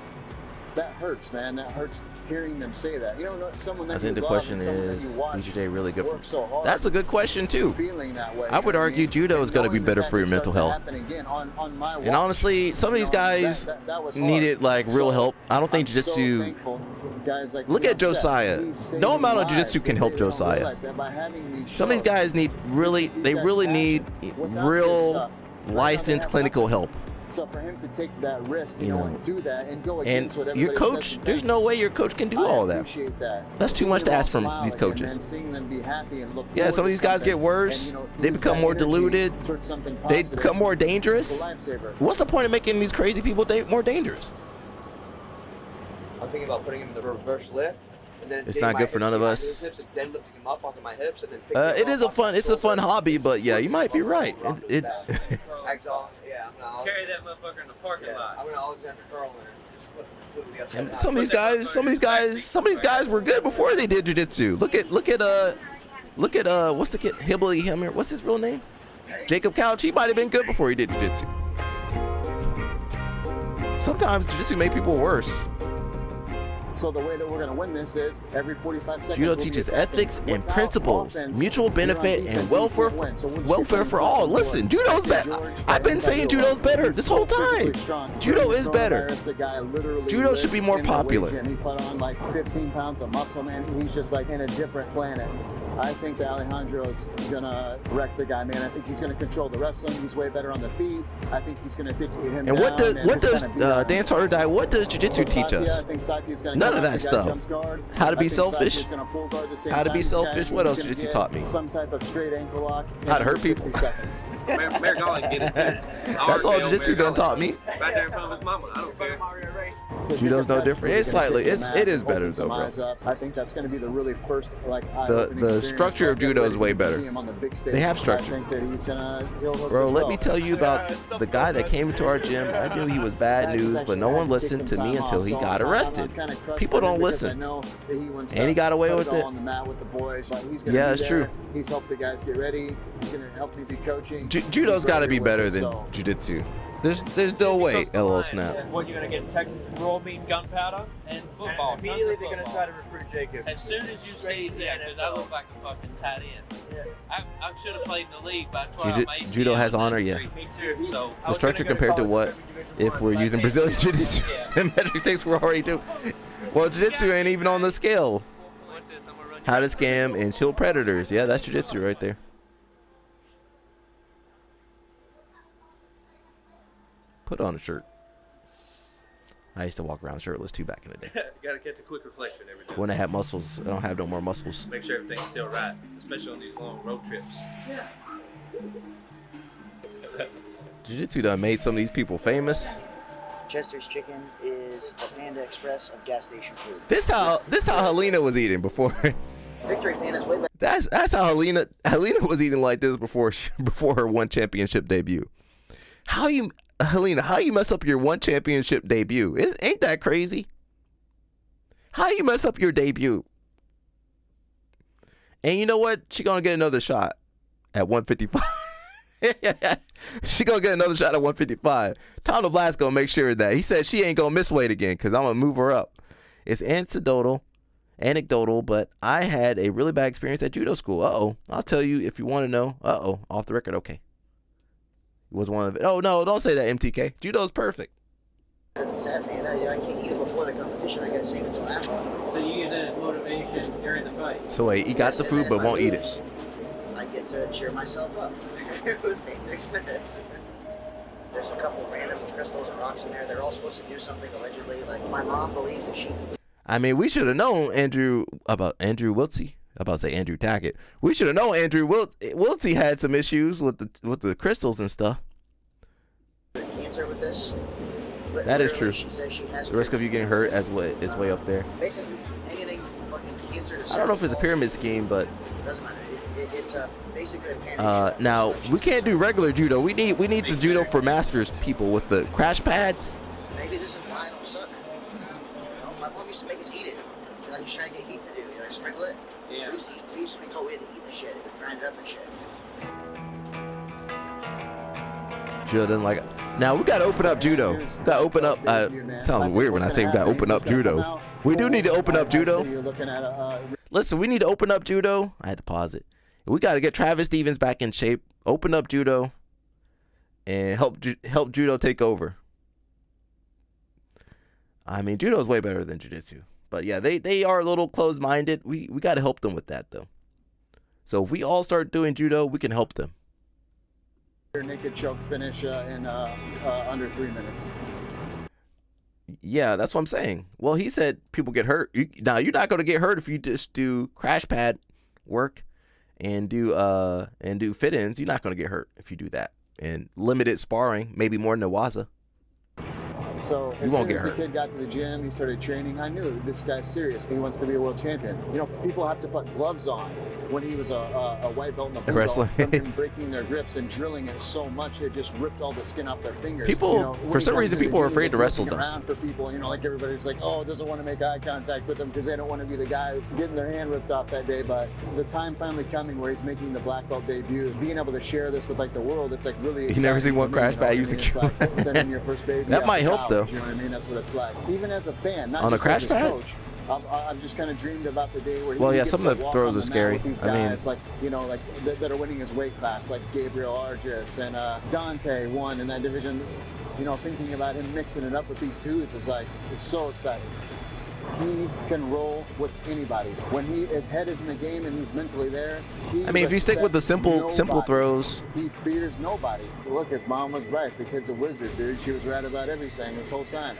That hurts, man. That hurts hearing them say that. You know, someone that I think you the love question and someone is, that you watch BJJ really good for? work so hard, That's a good question too. feeling that way, I would argue judo is going to be better for your mental health. On my And honestly, some of these guys needed like real help. I don't think jiu-jitsu. Look at Josiah. No amount of jiu-jitsu can help Josiah. Some of these guys need they really need real licensed clinical help. So for him to take that risk, you know, and do that and go And against what your everybody coach, says there's no way your coach can do all that. That's too much to ask from these coaches. Yeah, some of these guys get worse. They become more diluted. They become more dangerous. What's the point of making these crazy people more dangerous? I'm thinking about putting him in the reverse lift. And then It's getting not my good for hips none of behind us. his hips and then lifting him up onto my hips and then picking him It is up it's a fun hobby, but yeah, you might be right. Exalt, yeah, I'm gonna Carry that motherfucker in the parking lot. I'm gonna Alexander Curl and just flip completely upside And down. some of these guys were good before they did jiu-jitsu. Look at what's the kid Hibbly Hammer? What's his real name? Jacob Couch. He might have been good before he did jiu-jitsu. Sometimes jiu-jitsu make people worse. So the way that we're going to win this is every 45 seconds. Judo teaches ethics and principles, mutual benefit, and welfare for all. Listen, judo's better. I've been saying judo's better this whole time. Judo is better. Judo should be more popular. He put on like 15 pounds of muscle, man. He's just like in a different planet. I think that Alejandro's gonna wreck the guy, man. I think he's gonna control the wrestling. He's way better on the feet. I think he's gonna take him And what down does and Dance Harder Die? What does jiu-jitsu teach us? None of that stuff. How to be selfish. How to be selfish. What else jiu-jitsu taught me? Some type of straight ankle lock. How to hurt people. That's all jiu-jitsu done taught me. Right there in front of his mama. I don't care. Judo's no different. It's slightly. It is better though, bro. I think that's going to be the really first The structure of judo is way better. They have structure. Bro, let me tell you about the guy that came into our gym. I knew he was bad news, but no one listened to me until he got arrested. People don't listen. And he got away with it. Yeah, it's true. He's helped the guys get ready. He's going to help me be coaching. Judo's got to be better than jiu-jitsu. There's no way. LL snap. What you're gonna get in Texas? Raw meat and gunpowder and football. And immediately they're gonna try to recruit Jacob. As soon as you see, because I look like a fucking tight end. Yeah. I should have played in the league, but I tore out my ACL. Judo has honor, yeah. Me too. So The structure compared to what if we're using Brazilian jiu-jitsu and metric stakes we're already doing. Well, jiu-jitsu ain't even on the scale. How to scam and chill predators. Yeah, that's jiu-jitsu right there. Put on a shirt. I used to walk around shirtless too back in the day. Gotta catch a quick reflection every day. When I had muscles, I don't have no more muscles. Make sure everything's still right, especially on these long road trips. Yeah. Jiu-jitsu done made some of these people famous. Chester's Chicken is a Panda Express of gas station food. This how Helena was eating before. Victory Panda's way better. That's how Helena was eating like this before her one championship debut. Helena, how you mess up your one championship debut? Ain't that crazy? How you mess up your debut? And you know what? She gonna get another shot at 155. She gonna get another shot at 155. Tom LeBlanc gonna make sure that he said she ain't gonna miss weight again because I'm gonna move her up. It's anecdotal, but I had a really bad experience at judo school. I'll tell you if you want to know. Off the record, okay. Was one of it. Oh no, don't say that, MTK. Judo's perfect. Sad, man. I can't eat it before the competition. I gotta save it until after. So you use it as motivation during the fight. So wait, he got the food but won't eat it. I get to cheer myself up with the experience. There's a couple random crystals and rocks in there. They're all supposed to do something allegedly. Like my mom believes that she. I mean, we should have known Andrew Wiltsey. I'm about to say Andrew Tackett. We should have known Andrew Wiltsey had some issues with the crystals and stuff. Cancer with this. That is true. She says she has the risk of you getting hurt is way up there. Basically, anything from fucking cancer to. I don't know if it's a pyramid scheme, but. Doesn't matter. It's basically a panic. Now we can't do regular judo. We need the judo for masters people with the crash pads. Maybe this is why I don't suck. My mom used to make us eat it. Like he's trying to get Heath to do. You like sprinkle it? Yeah. We used to be told we had to eat the shit, grind it up and shit. Judo doesn't like it. Now we gotta open up judo. We gotta open up. Sounds weird when I say we gotta open up judo. We do need to open up judo. Listen, we need to open up judo. I had to pause it. We gotta get Travis Stevens back in shape. Open up judo, and help judo take over. I mean, judo is way better than jiu-jitsu. But yeah, they are a little closed-minded. We got to help them with that, though. So if we all start doing judo, we can help them. Naked choke finish in under 3 minutes. Yeah, that's what I'm saying. Well, he said people get hurt. Now, you're not going to get hurt if you just do crash pad work and do fit-ins. You're not going to get hurt if you do that. And limited sparring, maybe more than Nawaza. So You as won't soon get as the hurt. kid got to the gym, he started training. I knew this guy's serious. He wants to be a world champion. You know, people have to put gloves on. When he was a white belt in the blue Wrestling. belt, from him breaking their grips and drilling it so much it just ripped all the skin off their fingers. People- You know, for when he some comes reason, in the people are gym, he's, afraid to like, wrestle looking them. around for people, you know, like everybody's like, oh, doesn't want to make eye contact with them because they don't want to be the guy that's getting their hand ripped off that day. But the time finally coming where he's making the black belt debut, being able to share this with like the world, it's like really. You never exciting seen one for me, crash you know pad what I use a mean? It's like sending your first baby That off might to help, college, though. You know what I mean? That's what it's like. Even as a fan, not On a just crash as a pad? coach, I've just kind of dreamed about the day where Well, he yeah, gets some to of the walk throws on are mat scary. with these I mean- guys, like, you know, like that are winning his weight class, like Gabriel Arges and Dante won in that division. You know, thinking about him mixing it up with these dudes is like, it's so exciting. He can roll with anybody. When his head is in the game and he's mentally there, I mean, if you stick with the simple nobody. throws, He fears nobody. Look, his mom was right. The kid's a wizard, dude. She was right about everything this whole time.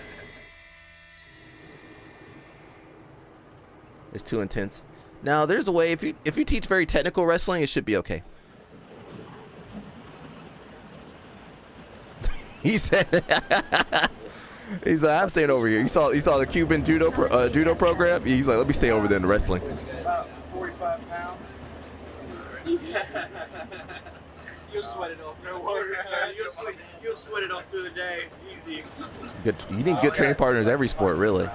it's too intense. Now, there's a way. If you teach very technical wrestling, it should be okay. He said. He's like, I'm staying over here. You saw the Cuban judo program. He's like, let me stay over there in the wrestling. About 45 pounds. You'll sweat it off. No worries, man. You'll sweat it off through the day. Easy. Good. You need good training partners every sport, really.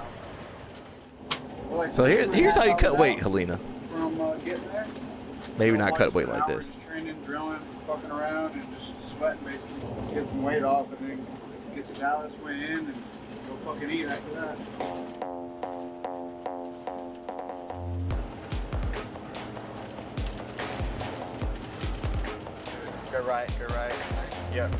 So here's how you cut weight, Helena. From getting there. Maybe not cut weight like this. Just training, drilling, fucking around, and just sweating basically. Get some weight off, and then get to Dallas, weigh in, and go fucking eat after that. Go right, go right. Yeah.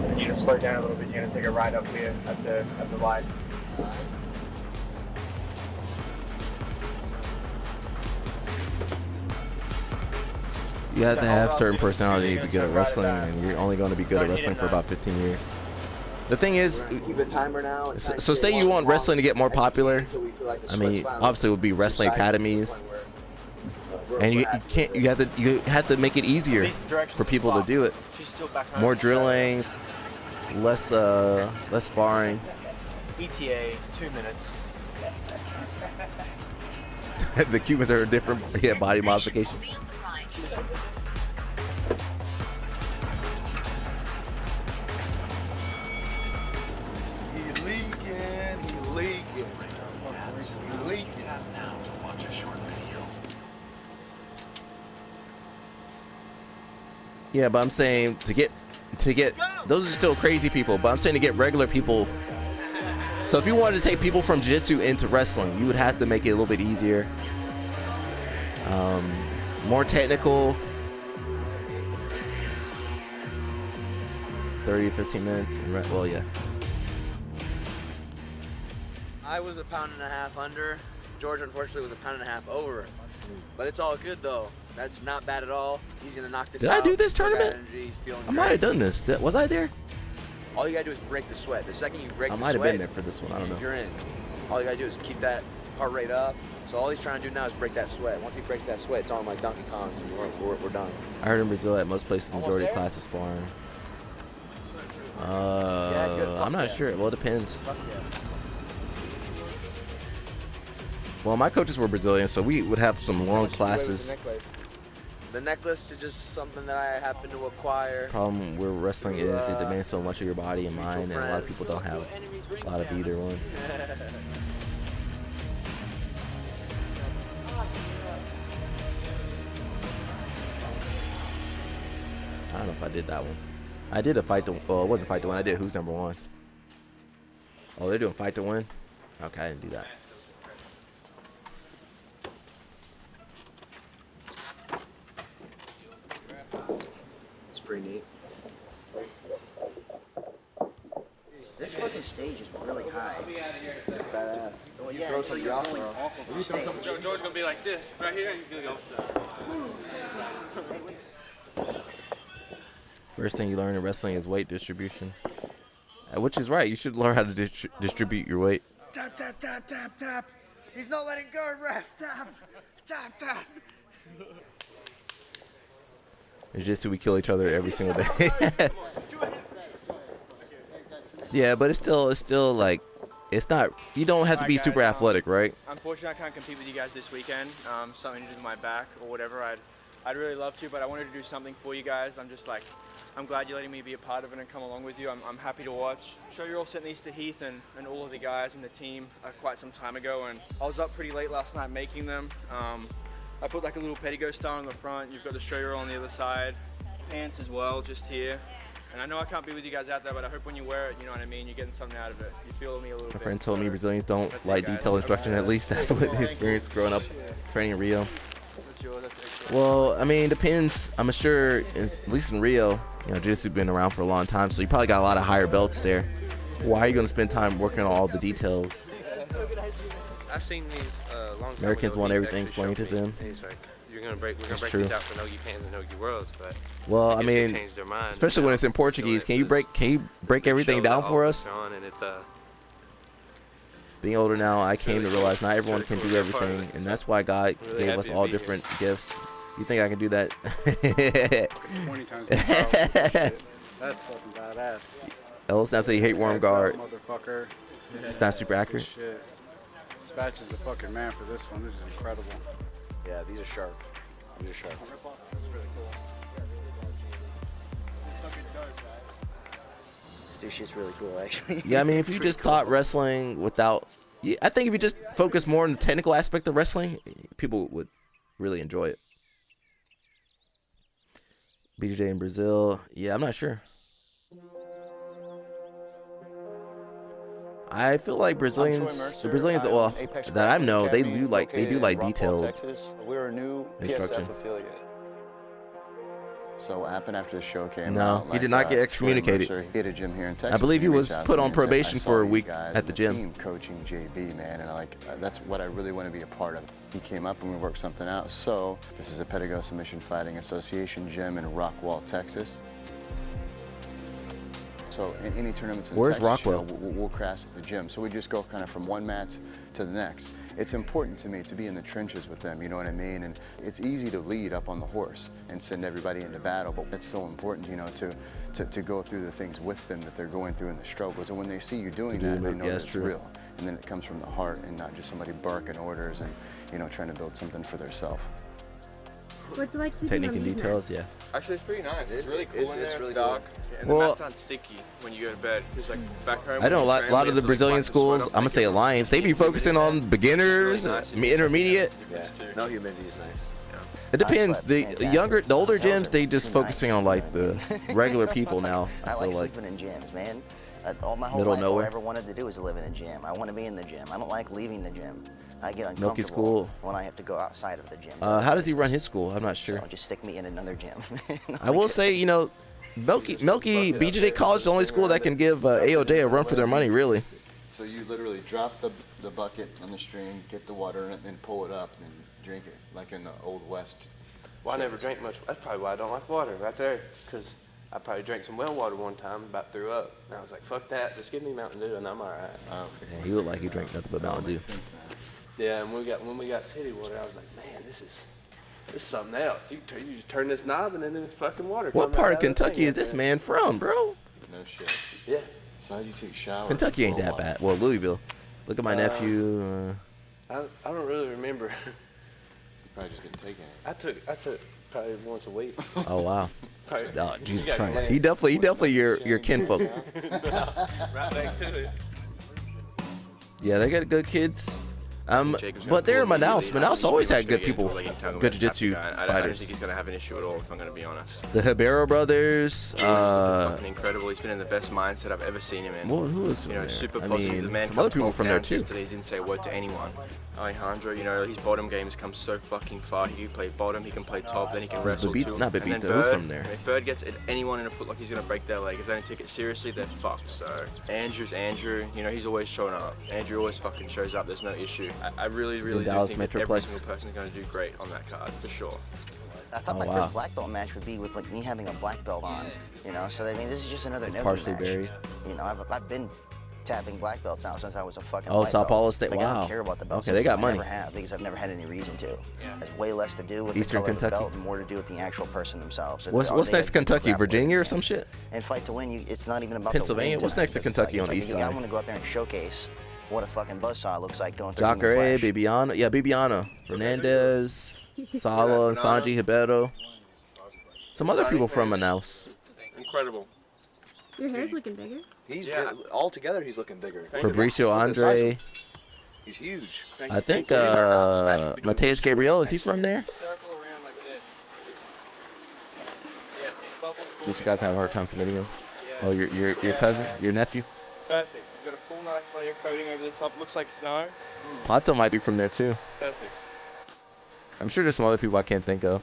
You need to slow down a little bit. You're gonna take a ride up here at the lights. You have to have certain personality to be good at wrestling, and you're only going to be good at wrestling for about 15 years. The thing is, Keep a timer now. so say you want wrestling to get more popular. I mean, obviously it would be wrestling academies, and you have to make it easier for people to do it. More drilling, less sparring. ETA 2 minutes. The Cubans are a different body modification. He leaking. Yeah, but I'm saying to get those are still crazy people, but I'm saying to get regular people. So if you wanted to take people from jiu-jitsu into wrestling, you would have to make it a little bit easier, more technical. 30 to 15 minutes. Well, yeah. I was a pound and a half under. George, unfortunately, was a pound and a half over. But it's all good, though. That's not bad at all. He's going to knock this Did out. I do this Got tournament? energy, he's feeling I might have done this. Was I there? All you got to do is break the sweat. The second you break I the might have sweat, been there for this one. I don't know. you're in. All you got to do is keep that heart rate up. So all he's trying to do now is break that sweat. Once he breaks that sweat, it's on like Donkey Kong, and we're done. I heard in Brazil at most places, the Almost majority of there? classes sparring. good. I'm not sure. Well, it depends. Well, my coaches were Brazilian, so we would have some long classes. The necklace is just something that I happen to acquire. Problem with wrestling is it demands so much of your body and mind, and a lot of people don't have a lot of either one. I don't know if I did that one. I did a fight to, well, it wasn't fight to win. I did Who's Number One. Oh, they're doing fight to win? Okay, I didn't do that. It's pretty neat. This fucking stage is really high. It's badass. Well, You yeah, throw until some you're yacht going throw. off of the stage. George's gonna be like this right here, and he's gonna go. First thing you learn in wrestling is weight distribution. Which is right. You should learn how to distribute your weight. Tap, tap, tap, tap, tap. He's not letting go, ref. Tap, tap, tap. It's just so we kill each other every single day. Yeah, but it's still like, it's not, you don't have to be super athletic, right? Unfortunately, I can't compete with you guys this weekend. Something to do with my back or whatever. I'd really love to, but I wanted to do something for you guys. I'm glad you're letting me be a part of it and come along with you. I'm happy to watch. Sure, you're all sent these to Heath and all of the guys and the team quite some time ago, and I was up pretty late last night making them. I put like a little petticoat style on the front. You've got the show roll on the other side, pants as well, just here. And I know I can't be with you guys out there, but I hope when you wear it, you know what I mean, you're getting something out of it. You feel me a little bit. My friend told me Brazilians don't That's like it, guys. detailed instruction. At least that's what his experience growing up training in Rio. That's yours, that's excellent. Well, I mean, it depends. I'm sure, at least in Rio, you know, jiu-jitsu's been around for a long time, so you probably got a lot of higher belts there. Why are you going to spend time working on all the details? I've seen these long time Americans ago, want he everything actually explained to showed me. them. He's like, we're gonna break That's these true. out for no-gi pants and no-gi worlds, but Well, I guess they mean, changed their mind especially now. when it's in Portuguese. Can you break everything shows down all for goes us? on, and it's Being older now, I came to realize not everyone really can cool do to be a part of everything, it, and so that's why God really gave happy us to all be here. different gifts. You think I can do that? 20 times more powerful. That's fucking badass. Ellis Snap say you hate worm guard. Motherfucker. It's not super accurate. Shit. Dispatch is the fucking man for this one. This is incredible. Yeah, these are sharp. These are sharp. That's really cool. This shit's really cool, actually. Yeah, I mean, if It's you pretty just cool. taught wrestling without, yeah, I think if you just focus more on the technical aspect of wrestling, people would really enjoy it. BJJ in Brazil, yeah, I'm not sure. I feel like Brazilians, the Brazilians, well, that I know, they do like detailed Texas. We're a new instruction. PSF affiliate. So what happened after the show came No, out? he did not get excommunicated. He had a gym here in Texas. I believe he and was reached out put to me on and said, probation "I saw for a you week guys at the and gym." team coaching JB, man, and that's what I really want to be a part of. He came up and we worked something out. So this is a Pedigo Submission Fighting Association gym in Rockwall, Texas. So in any tournaments in Where's Texas, Rockwell? we'll crash at the gym. So we just go kind of from one mat to the next. It's important to me to be in the trenches with them, you know what I mean? And it's easy to lead up on the horse and send everybody into battle, but it's so important, you know, to go through the things with them that they're going through in the struggles. And when they see you doing that, they know that it's real. And then it comes from the heart and not just somebody barking orders and, you know, trying to build something for themselves. What's it like sleeping Technique on and these details, mats? yeah. Actually, it's pretty nice. It's really cool in there. It's really dark. And Well- the mat's not sticky when you go to bed. Because like back home, I know a when lot you of the train, Brazilian you have to wipe schools, the I'm sweat gonna off, say make it Alliance, they be focusing on beginners, intermediate. Yeah, no humidity is nice. It depends. The older gyms, they just focusing on like the regular people now. I I like feel like. sleeping in gyms, man. All my whole Middle life, nowhere. all I ever wanted to do was live in a gym. I want to be in the gym. I don't like leaving the gym. I get Milky uncomfortable School. when I have to go outside of the gym. How does he run his school? I'm not sure. So just stick me in another gym. I will say, you know, Milky BJJ College is the only school that can give AOJ a run for their money, really. So you literally drop the bucket on the string, get the water in it, then pull it up and drink it, like in the Old West. Well, I never drank much. That's probably why I don't like water right there, because I probably drank some well water one time, about threw up, and I was like, fuck that, just give me Mountain Dew and I'm all right. Yeah, he looked like he drank nothing but Mountain Dew. Yeah, and when we got city water, I was like, man, this is something else. You just turn this knob and then there's fucking water. What coming part of out the Kentucky thing is out this there. man from, bro? No shit. Yeah. So how do you take a shower? Kentucky ain't that bad. Well, Louisville. Look at my nephew. I don't really remember. probably just didn't take any. I took probably once a week. Oh wow. Probably, Oh, Jesus gotta Christ. be He definitely your kinfolk. right back to it. Yeah, they got good kids. But they're in Manaus. Manaus always had good people, good jiu-jitsu I don't fighters. think he's gonna have an issue at all, if I'm gonna be honest. The Hibero brothers. Fucking incredible. He's been in the best mindset I've ever seen him in. Well, who is You know, from there? super I positive. mean, The man some other cut people 12 from there pounds too. Yesterday, he didn't say a word to anyone. Alejandro, you know, his bottom game has come so fucking far. He can play bottom, he can play top, then he can wrestle too. Not And then Babito, who's Bird, from there? If Bird gets anyone in a foot like he's gonna break their leg, if they don't take it seriously, they're fucked. So Andrew's Andrew, you know, he's always showing up. Andrew always fucking shows up. There's no issue. I really do Dallas think that Metroplex. every single person is gonna do great on that card for sure. I thought my first black belt match would be with like me having a black belt on, you know. So I mean, this is just another It's never partially match. buried. You know, I've been tapping black belts now since I was a fucking. Oh, white Sao belt. Paulo State. Like, I Wow. don't care about the belt. Okay, they got system. money. I never have because I've never had any reason to. It's way less to do with Eastern the color Kentucky. of the belt and more to do with the actual person themselves. What's next to Kentucky? Virginia or some shit? And fight to win, it's not even about Pennsylvania? The win What's next to tonight. Kentucky It's on the like, east I side? want to go out there and showcase what a fucking buzzsaw looks like going through. Jacare, Bibiana. Yeah, Bibiana. Fernandez, Sala, Sanji Hibero. Some other people from Manaus. Incredible. Your hair's looking bigger. He's good. All together, he's looking bigger. Fabricio Look at the size of Andre. him. He's huge. I think Mateus Gabriel, is he from there? Did you guys have a hard time submitting him? Oh, your cousin? Your nephew? Perfect. You've got a full nice layer coating over the top. Looks like snow. Pato might be from there too. Perfect. I'm sure there's some other people I can't think of.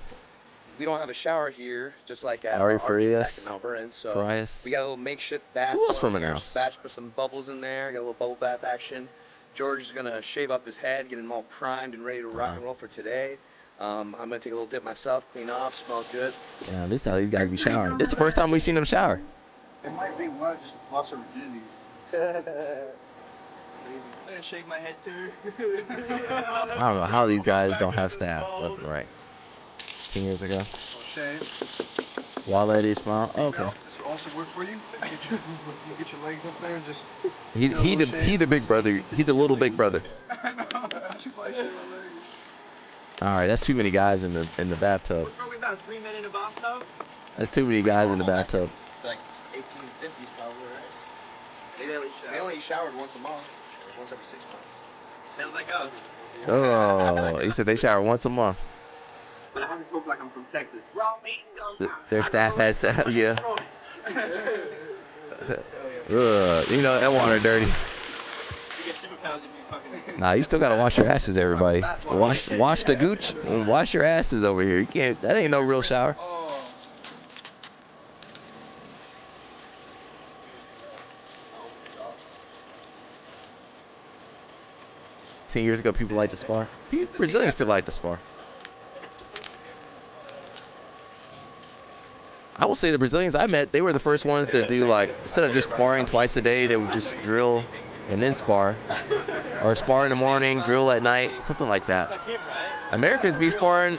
We don't have a shower here, just like at Ari our Farias. back in Melbourne, so Farias. we got a little makeshift bath. Who else from here. Manaus? Batch put some bubbles in there, got a little bubble bath action. George is gonna shave up his head, get him all primed and ready to rock and roll for today. I'm gonna take a little dip myself, clean off, smells good. Yeah, this is how these guys be showering. This is the first time we've seen them shower. It might be one just lost some virginity. I'm gonna shake my head too. I don't know how these guys don't have staff left and right. 10 years ago. Shave. Wale Ismail. Oh, okay. This will also work for you. You get your legs up there and just. He the big brother. He the little big brother. All right, that's too many guys in the bathtub. Probably about 3 minutes in a bathtub. That's too many guys in the bathtub. Like 1850s probably, right? They only showered once a month, or once every 6 months. Sounds like us. Oh, he said they shower once a month. But I haven't talked like I'm from Texas. Their staff has staff, yeah. You know that water dirty. Nah, you still gotta wash your asses, everybody. Wash the gooch and wash your asses over here. You can't. That ain't no real shower. 10 years ago, people liked to spar. Brazilians still like to spar. I will say the Brazilians I met, they were the first ones to do, like, instead of just sparring twice a day, they would just drill and then spar. Or spar in the morning, drill at night, something like that. Americans be sparring,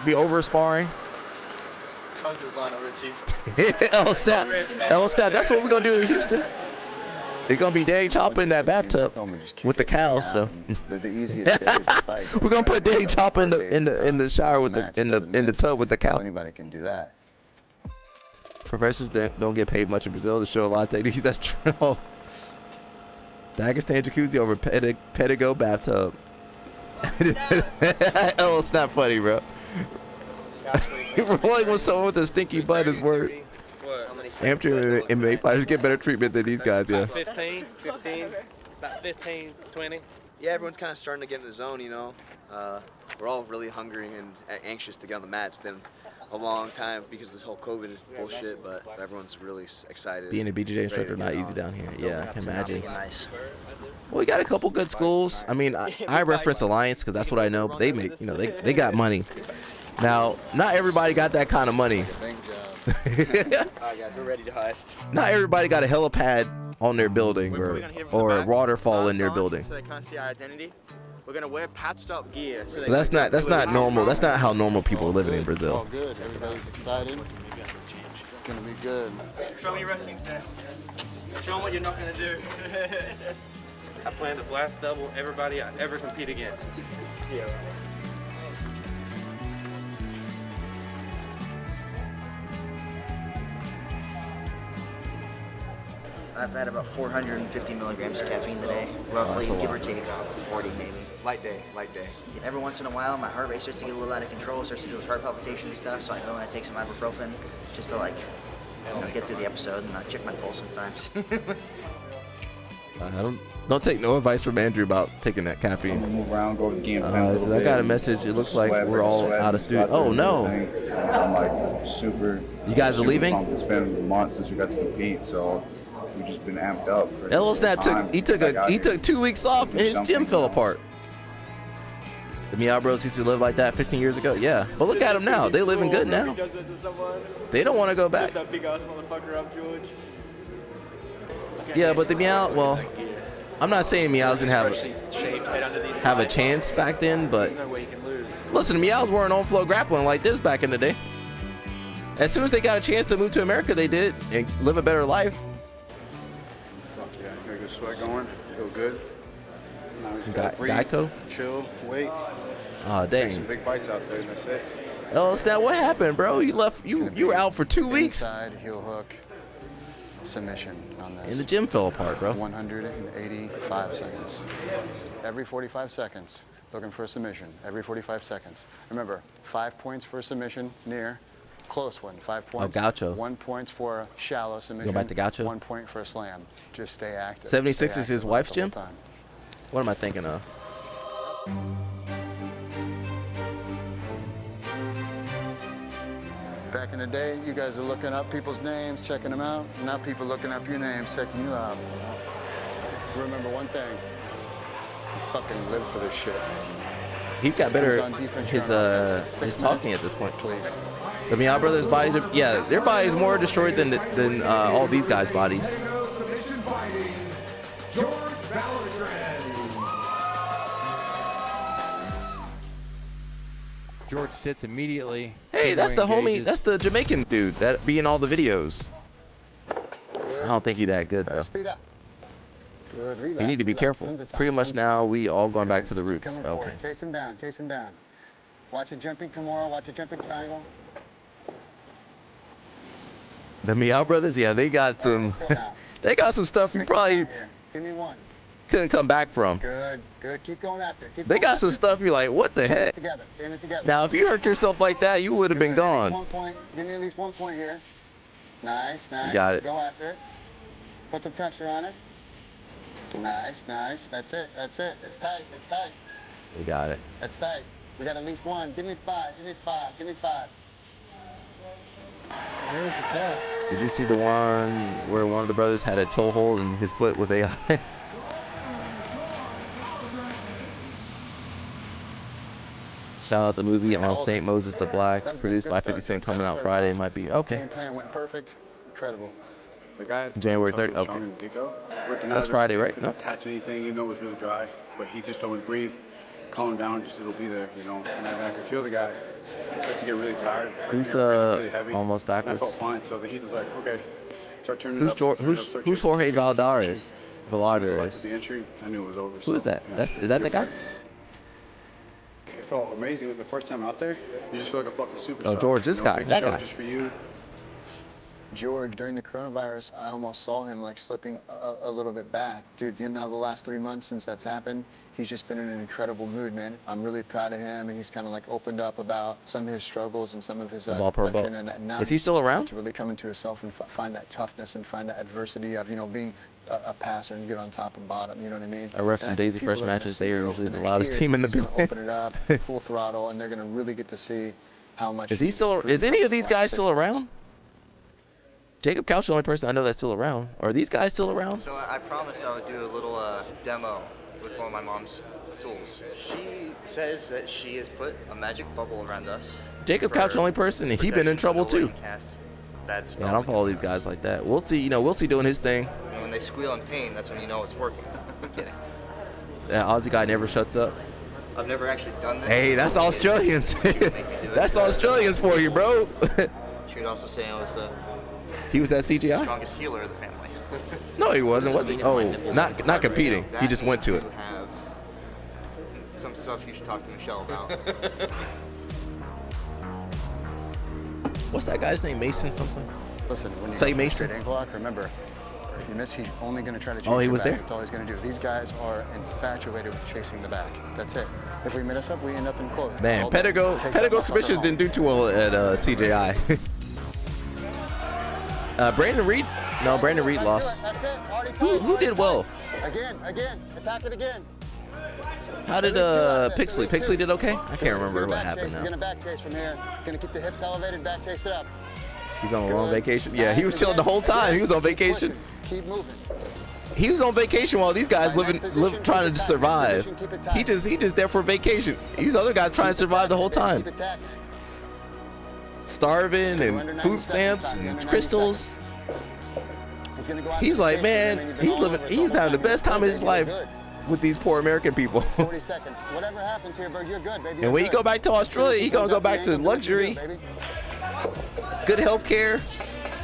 be over sparring. El snap. That's what we're going to do in Houston. They're going to be Daddy Chopper in that bathtub with the cows, though. We're going to put Daddy Chopper in the shower with in the tub with the cow. Anybody can do that. Professors don't get paid much in Brazil to show a lot of techniques. That's true. Dagestan jacuzzi over Pedigo bathtub. Oh, it's not funny, bro. Rolling with someone with a stinky butt is worse. Amateur MMA fighters get better treatment than these guys, yeah. 15, about 15, 20. Yeah, everyone's kind of starting to get in the zone, you know. We're all really hungry and anxious to get on the mat. It's been a long time because of this whole COVID bullshit, but everyone's really excited. Being a BJJ instructor not easy down here. Yeah, I can imagine. Nice. Well, we got a couple good schools. I mean, I reference Alliance because that's what I know. But they make, they got money. Now, not everybody got that kind of money. Alright guys, we're ready to heist. Not everybody got a helipad on their building or a waterfall in their building. So they can't see our identity. We're gonna wear patched up gear. So But that's not normal. That's not how normal people are living in Brazil. All good. Everybody's excited. It's gonna be good. Show me your wrestling stance. Show them what you're not gonna do. I plan to blast double everybody I ever compete against. Yeah. I've had about 450 milligrams of caffeine today, roughly, give or take 40 maybe. Light day, light day. Every once in a while, my heart rate starts to get a little out of control, starts to do with heart palpitations and stuff, so I go and I take some ibuprofen just to like, get through the episode, and I check my pulse sometimes. I don't take no advice from Andrew about taking that caffeine. I'm gonna move around, go to the game plan. So I got a message. It looks like we're all out of studio. Oh no! I'm like super. You guys are super leaving? pumped. It's been months since we got to compete, so we've just been amped up. Elo Snap took 2 weeks off and his gym fell apart. The Meow Bros used to live like that 15 years ago. Yeah, but look at them now. They living good now. They don't want to go back. That big ass motherfucker up, George. Yeah, but the Meow, well, I'm not saying Meows didn't have a chance back then, but listen, the Meows weren't on flow grappling like this back in the day. As soon as they got a chance to move to America, they did and live a better life. Fuck yeah, got a good sweat going, feel good. Now we just gotta breathe, Geico? chill, wait. Oh, Take dang. some big bites out there, and that's it. Oh, Snap, what happened, bro? You left. You were out for 2 weeks. Inside heel hook submission on this. And the gym fell apart, bro. 185 seconds. Every 45 seconds, looking for a submission. Every 45 seconds. Remember, 5 points for a submission, near. Close one, 5 points. Oh, gaucho. 1 point for a shallow submission. Go back to gaucho. 1 point for a slam. Just stay active. 76 Stay is his active wife's the whole gym? time. What am I thinking of? Back in the day, you guys are looking up people's names, checking them out. Now people looking up your names, checking you out. Remember one thing, you fucking live for this shit. He got better at his talking at this point. Please. The Meow Brothers' bodies are, yeah, their bodies more destroyed than all these guys' bodies. George sits immediately. Hey, that's the homie. That's the Jamaican dude that be in all the videos. I don't think he's that good though. Speed up. Good, You relax, need to be relax. careful. From the top. Pretty much now we all going back to the roots. Coming Okay. forward. Chase him down, chase him down. Watch a jumping Kimura, watch a jumping triangle. The Meow Brothers, yeah, they got some. They got some stuff you probably Give me one. couldn't come back from. Good, good. Keep going after. Keep They going got some after. stuff you're like, what the Chain it heck? together. Chain it together. Now, if you hurt yourself like that, you would have been Good. At least gone. 1 point. Give me at least 1 point here. Nice, nice. got it. Go after it. Put some pressure on it. Nice, nice. That's it. That's it. It's tight. It's tight. We got it. That's tight. We got at least one. Give me 5. Give me 5. Give me 5. There's the tap. Did you see the one where one of the brothers had a toe hold and his foot was AI? Shout out the movie on St. Moses the Black, produced by 50 Cent, coming out Friday. Might be okay. Game plan went perfect. Incredible. The guy January told 30th. me Okay. strong in the get-go. Working That's out, Friday, right? Couldn't No. attach anything, even though it was really dry. But he just told me to breathe, calm down, just it'll be there, you know. And I could feel the guy start to get really tired. Who's really heavy. almost And I backwards? felt fine, so the heat was like, okay, start turning it Who's up. turn it up, start who's chasing. Jorge Valadares? Like Valadares. the entry, I knew it was over. Who is that? Is that the guy? It felt amazing the first time out there. You just feel like a fucking superstar. Oh, George, this You know, guy, big that show guy. Just for you. George, during the coronavirus, I almost saw him like slipping a little bit back. Dude, you know, the last 3 months since that's happened, he's just been in an incredible mood, man. I'm really proud of him, and he's kind of like opened up about some of his struggles and some of his Ball per ball. and now Is he he's still around? to really come into himself and find that toughness and find that adversity of, you know, being a passer and get on top and bottom, you know what I mean? I ref some And Daisy people Fresh are gonna matches. see They are over usually the the next loudest year, team in the he's gonna building. open it up full throttle, and they're gonna really get to see how much. Is he still? Is any of these guys still around? Jacob Couch, the only person I know that's still around. Are these guys still around? So I promised I would do a little demo with one of my mom's tools. She says that she has put a magic bubble around us. Jacob for Couch, the only person, and he been in trouble protection too. so nobody can cast bad spells Yeah, I don't follow these guys like that. We'll see. You know, we'll see doing his thing. And when they squeal in pain, that's when you know it's working. I'm kidding. That Aussie guy never shuts up. I've never actually done this. Hey, that's Australians. That's Australians for you, bro. She would also say I was the He was at CGI? strongest healer of the family. No, he wasn't, was he? Oh, not competing. He just went to it. You have some stuff you should talk to Michelle about. What's that guy's name? Mason something? Listen, when you Clay go for a Mason? straight ankle lock, remember, You miss, he's only going to try to chase Oh, he your was back. there? That's all he's going to do. These guys are infatuated with chasing the back. That's it. If we mess up, we end up in close. Man, Pedigo submissions didn't do too well at CJI. Brandon Reed? No, Brandon Reed lost. That's it. Already Who did well? Again. Attack it again. How did Pixley? Pixley did okay? I can't remember what happened He's now. going to back chase from here. Going to keep the hips elevated, back chase it up. He's on a long vacation. Yeah, he was chilling the whole time. He was on vacation. Keep moving. He was on vacation while these guys trying to survive. He just there for vacation. These other guys trying to survive the whole time. Starving and food stamps and crystals. He's like, man, he's having the best time of his life with these poor American people. 40 seconds. Whatever happens here, bro, you're good, baby. And when you go back to Australia, he's gonna go back to luxury, good health care,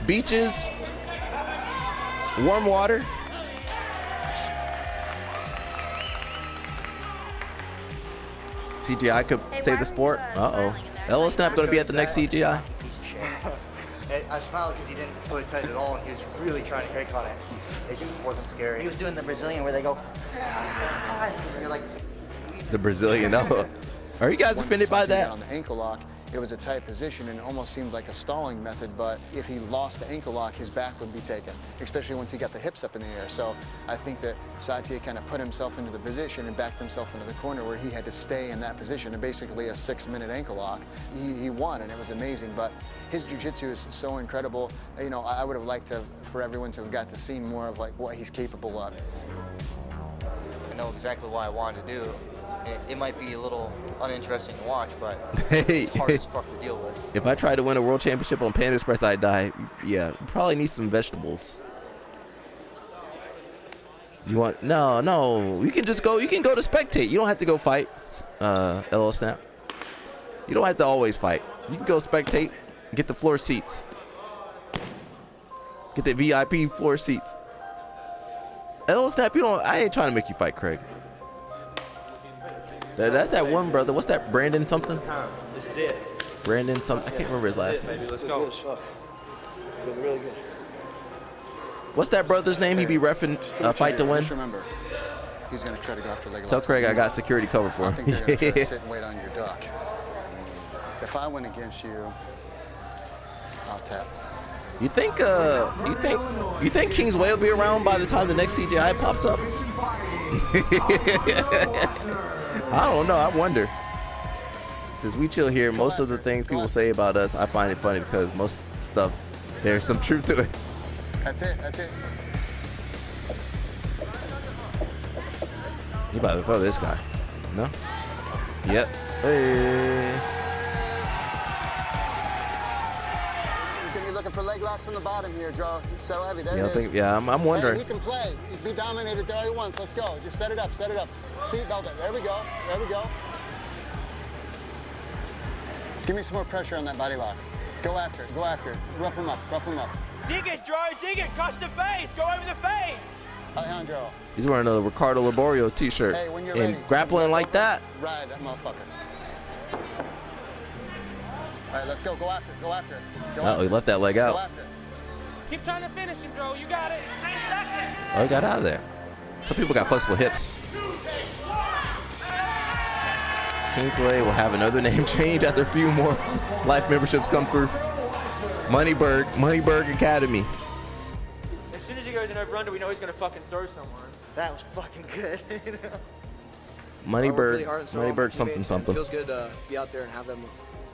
beaches, warm water. CGI could save the sport. Uh-oh. Elo Snap gonna be at the next CGI. I smiled because he didn't put it tight at all, and he was really trying to crank on it. It just wasn't scary. He was doing the Brazilian where they go, and you're like, The Brazilian Elo. Are you guys offended by that? On the ankle lock, it was a tight position and it almost seemed like a stalling method, but if he lost the ankle lock, his back would be taken, especially once he got the hips up in the air. So I think that Satya kind of put himself into the position and backed himself into the corner where he had to stay in that position, and basically a 6-minute ankle lock. He won, and it was amazing, but his jiu-jitsu is so incredible. You know, I would have liked for everyone to have got to see more of like what he's capable of. I know exactly what I wanted to do. It might be a little uninteresting to watch, but it's hard as fuck to deal with. If I tried to win a world championship on Panda Express, I'd die. Yeah, probably need some vegetables. You want? No. You can just go. You can go to spectate. You don't have to go fight. Elo Snap. You don't have to always fight. You can go spectate. Get the floor seats. Get the VIP floor seats. Elo Snap, you don't. I ain't trying to make you fight, Craig. That's that one brother. What's that? Brandon something? This is it. Brandon something. I can't remember his last name. Let's go. Feeling really good. What's that brother's name? He be reffing fight to win. Just remember, he's going to try to go after leg locks. Tell Craig I got security cover for I him. think they're going to try to sit and wait on your duck. If I win against you, I'll tap. You think Kingsway will be around by the time the next CGI pops up? I don't know. I wonder. Since we chill here, most of the things people say about us, I find it funny because most stuff, there's some truth to it. That's it. That's it. You about to throw this guy? No? Yep. Hey. He's going to be looking for leg locks from the bottom here, Joe. So heavy. There it is. I'm wondering. Hey, he can play. Be dominated there all he wants. Let's go. Just set it up. Set it up. Seat belt it. There we go. There we go. Give me some more pressure on that body lock. Go after it. Go after it. Rough him up. Rough him up. Dig it, Joe. Dig it. Crush the face. Go over the face. Alejandro. He's wearing a Ricardo Laborio t-shirt. Hey, when you're and ready. grappling like that. Ride that motherfucker. All right, let's go. Go after it. Go after it. Go Oh, he left that leg out. Go after it. Keep trying to finish him, Joe. You got it. 10 seconds. Oh, he got out of there. Some people got flexible hips. Kingsway will have another name change after a few more life memberships come through. Moneyberg Academy. As soon as he goes in over under, we know he's gonna fucking throw someone. That was fucking good. Moneyberg something. It feels good to be out there and have them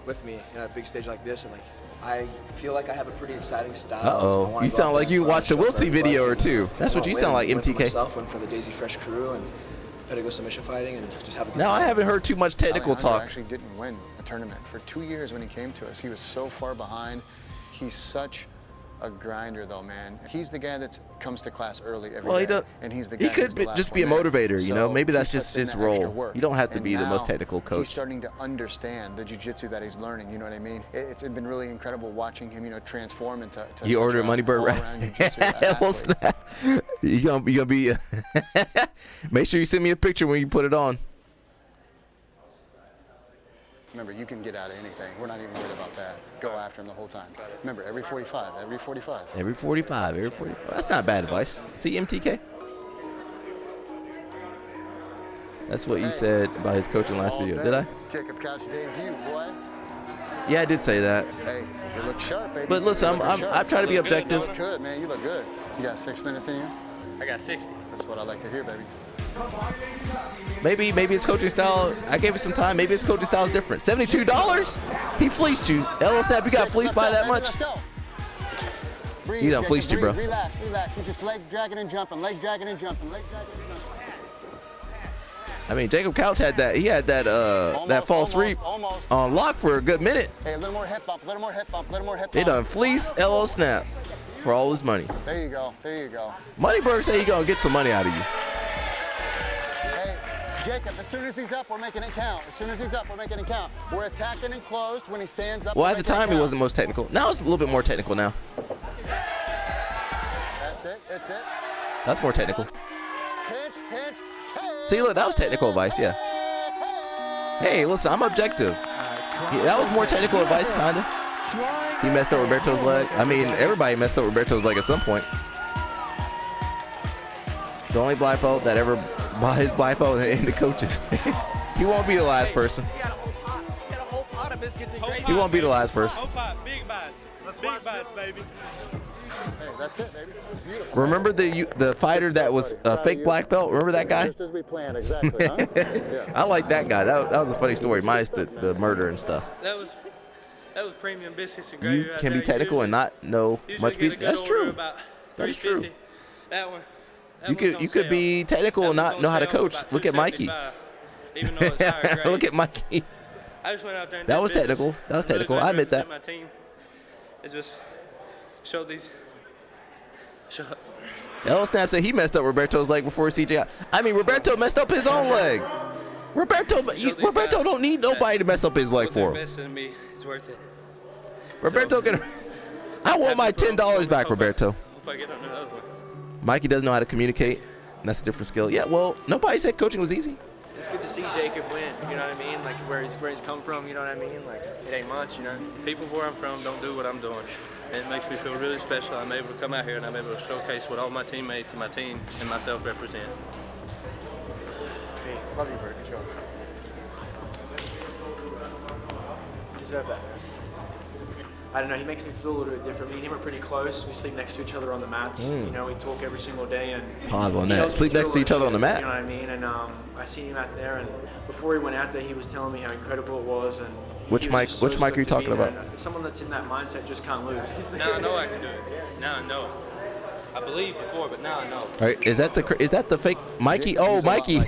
with me in a big stage like this, and like I feel like I have a pretty exciting style. Uh-oh. You sound like you watched a Wiltsey video or two. That's what you sound like, MTK. Myself, went for the Daisy Fresh crew and had to go submission fighting and just have a good Now, I time. haven't heard too much technical Alejandro talk. actually didn't win a tournament. For 2 years when he came to us, he was so far behind. He's such a grinder, though, man. He's the guy that comes to class early every Well, day, and he's the guy he could who's the last just be a one there. motivator, you know? So Maybe that's he just puts in his that extra role. work. You don't have to And be the most now technical He's coach. starting to understand the jiu-jitsu that he's learning, you know what I mean? It's been really incredible watching him, transform into You ordered Moneyberg, all-around jiu-jitsu athlete. You gonna be Make sure you send me a picture when you put it on. Remember, you can get out of anything. We're not even worried about that. Go after him the whole time. Remember, every 45, every 45. Every 45, every 45. That's not bad advice. See, MTK? That's what you said about his coaching last video. Did I? Jacob Couch debut, boy. Yeah, I did say that. Hey, you look sharp, baby. But listen, I try to be objective. You look good, man. You look good. You got 6 minutes in you? I got 60. That's what I like to hear, baby. Maybe his coaching style, I gave it some time. Maybe his coaching style is different. $72? He fleeced you. LO Snap, you got fleeced by that much? Breathe, He done Jacob, fleeced you, bro. breathe, relax, relax. You just leg dragging and jumping, leg dragging and jumping, leg dragging and jumping. I mean, Jacob Couch had that. He had that that false reap on lock for a good minute. Hey, a little more hip bump, a little more hip bump, a little more hip bump. They done fleeced LO Snap for all his money. There you go, there you go. Moneyberg say he gonna get some money out of you. Hey, Jacob, as soon as he's up, we're making it count. As soon as he's up, we're making it count. We're attacking and closed when he stands up. Well, at the time, he wasn't most technical. Now it's a little bit more technical now. That's it, that's it. That's more technical. Pinch, pinch. See, look, that was technical advice, yeah. Hey, listen, I'm objective. That was more technical advice, kinda. He messed up Roberto's leg. I mean, everybody messed up Roberto's leg at some point. The only black belt that ever bought his black belt in the coaches. He won't be the last person. He won't be the last person. Big bites. Big bites, baby. Hey, that's it, baby. Beautiful. Remember the fighter that was a fake black belt? Remember that guy? Just as we planned, exactly, huh? Yeah. I like that guy. That was a funny story, minus the murder and stuff. That was premium biscuits and gravy. You can be technical and not know much. That's true. That's true. That one. You could be technical and not know how to coach. Look at Mikey. Look at Mikey. I just went out there and that was technical. That was technical. I admit that. My team, it just showed these. El Snap said he messed up Roberto's leg before CJ. I mean, Roberto messed up his own leg. Roberto don't need nobody to mess up his leg for him. It's worth it. Roberto can. I want my $10 back, Roberto. Hope I get on another one. Mikey doesn't know how to communicate. That's a different skill. Yeah, well, nobody said coaching was easy. It's good to see Jacob win, you know what I mean? Like where he's come from, you know what I mean? Like it ain't much, you know. People where I'm from don't do what I'm doing. And it makes me feel really special. I'm able to come out here and I'm able to showcase what all my teammates and my team and myself represent. Hey, love you, Bert. Good job. You deserve that. I don't know, he makes me feel a little bit different. Me and him are pretty close. We sleep next to each other on the mats. You know, we talk every single day. And pause on that. Sleep next to each other on the mat? You know what I mean? And I see him out there, and before he went out there, he was telling me how incredible it was. And Which mic are you talking about? Someone that's in that mindset just can't lose. Now I know I can do it. Now I know. I believed before, but now I know. All right, is that the fake Mikey? Oh, Mikey,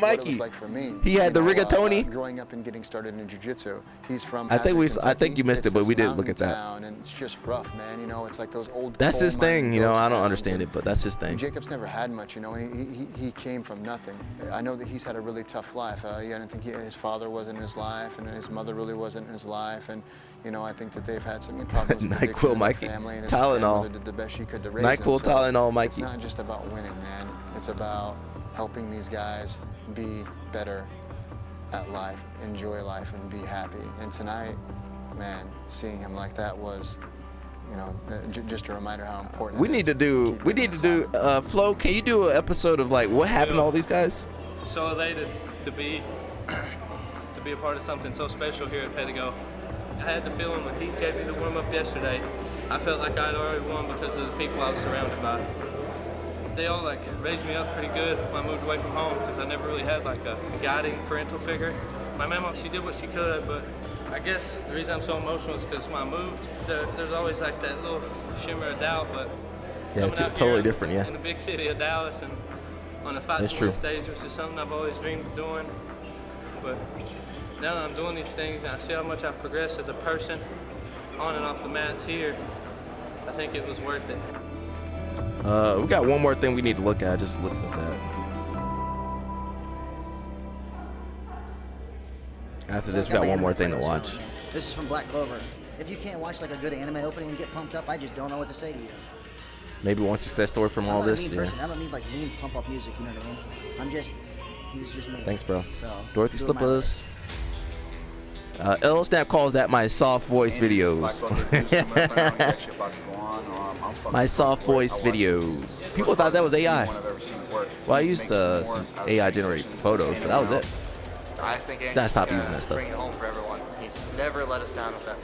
Mikey. Like for me, he had the rigatoni. Growing up and getting started in jiu-jitsu, he's from. I think you missed it, but we did look at that. And it's just rough, man. You know, it's like those old. That's his thing. You know, I don't understand it, but that's his thing. Jacob's never had much, you know, and he came from nothing. I know that he's had a really tough life. I don't think his father wasn't in his life, and his mother really wasn't in his life, and. You know, I think that they've had some problems with NyQuil, Mikey. Family, and Tylenol. did the best she could to raise NyQuil, them. Tylenol, Mikey. It's not just about winning, man. It's about helping these guys be better at life, enjoy life, and be happy. And tonight, man, seeing him like that was, you know, just a reminder how important. We need to do. Flo, can you do an episode of like what happened to all these guys? So elated to be a part of something so special here at Pedigo. I had the feeling when Heath gave me the warm-up yesterday, I felt like I'd already won because of the people I was surrounded by. They all like raised me up pretty good when I moved away from home because I never really had like a guiding parental figure. My mama, she did what she could, but I guess the reason I'm so emotional is because when I moved, there's always like that little shimmer of doubt, but yeah, it's totally different, yeah. In the big city of Dallas and on the fight stage, which is something I've always dreamed of doing, but now that I'm doing these things and I see how much I've progressed as a person on and off the mats here, I think it was worth it. We got one more thing we need to look at. Just look at that. After this, we got one more thing to watch. This is from Black Clover. If you can't watch like a good anime opening and get pumped up, I just don't know what to say to you. Maybe one success story from all this. Yeah. I don't need like mean pump up music, you know what I mean? He's just me. Thanks, bro. So, Dorothy Slippers. L Snap calls that my soft voice videos. My soft voice videos. People thought that was AI. Well, I used some AI generated photos, but that was it. I think Gotta stop using that stuff. Bring it home for everyone. He's never let us down with that.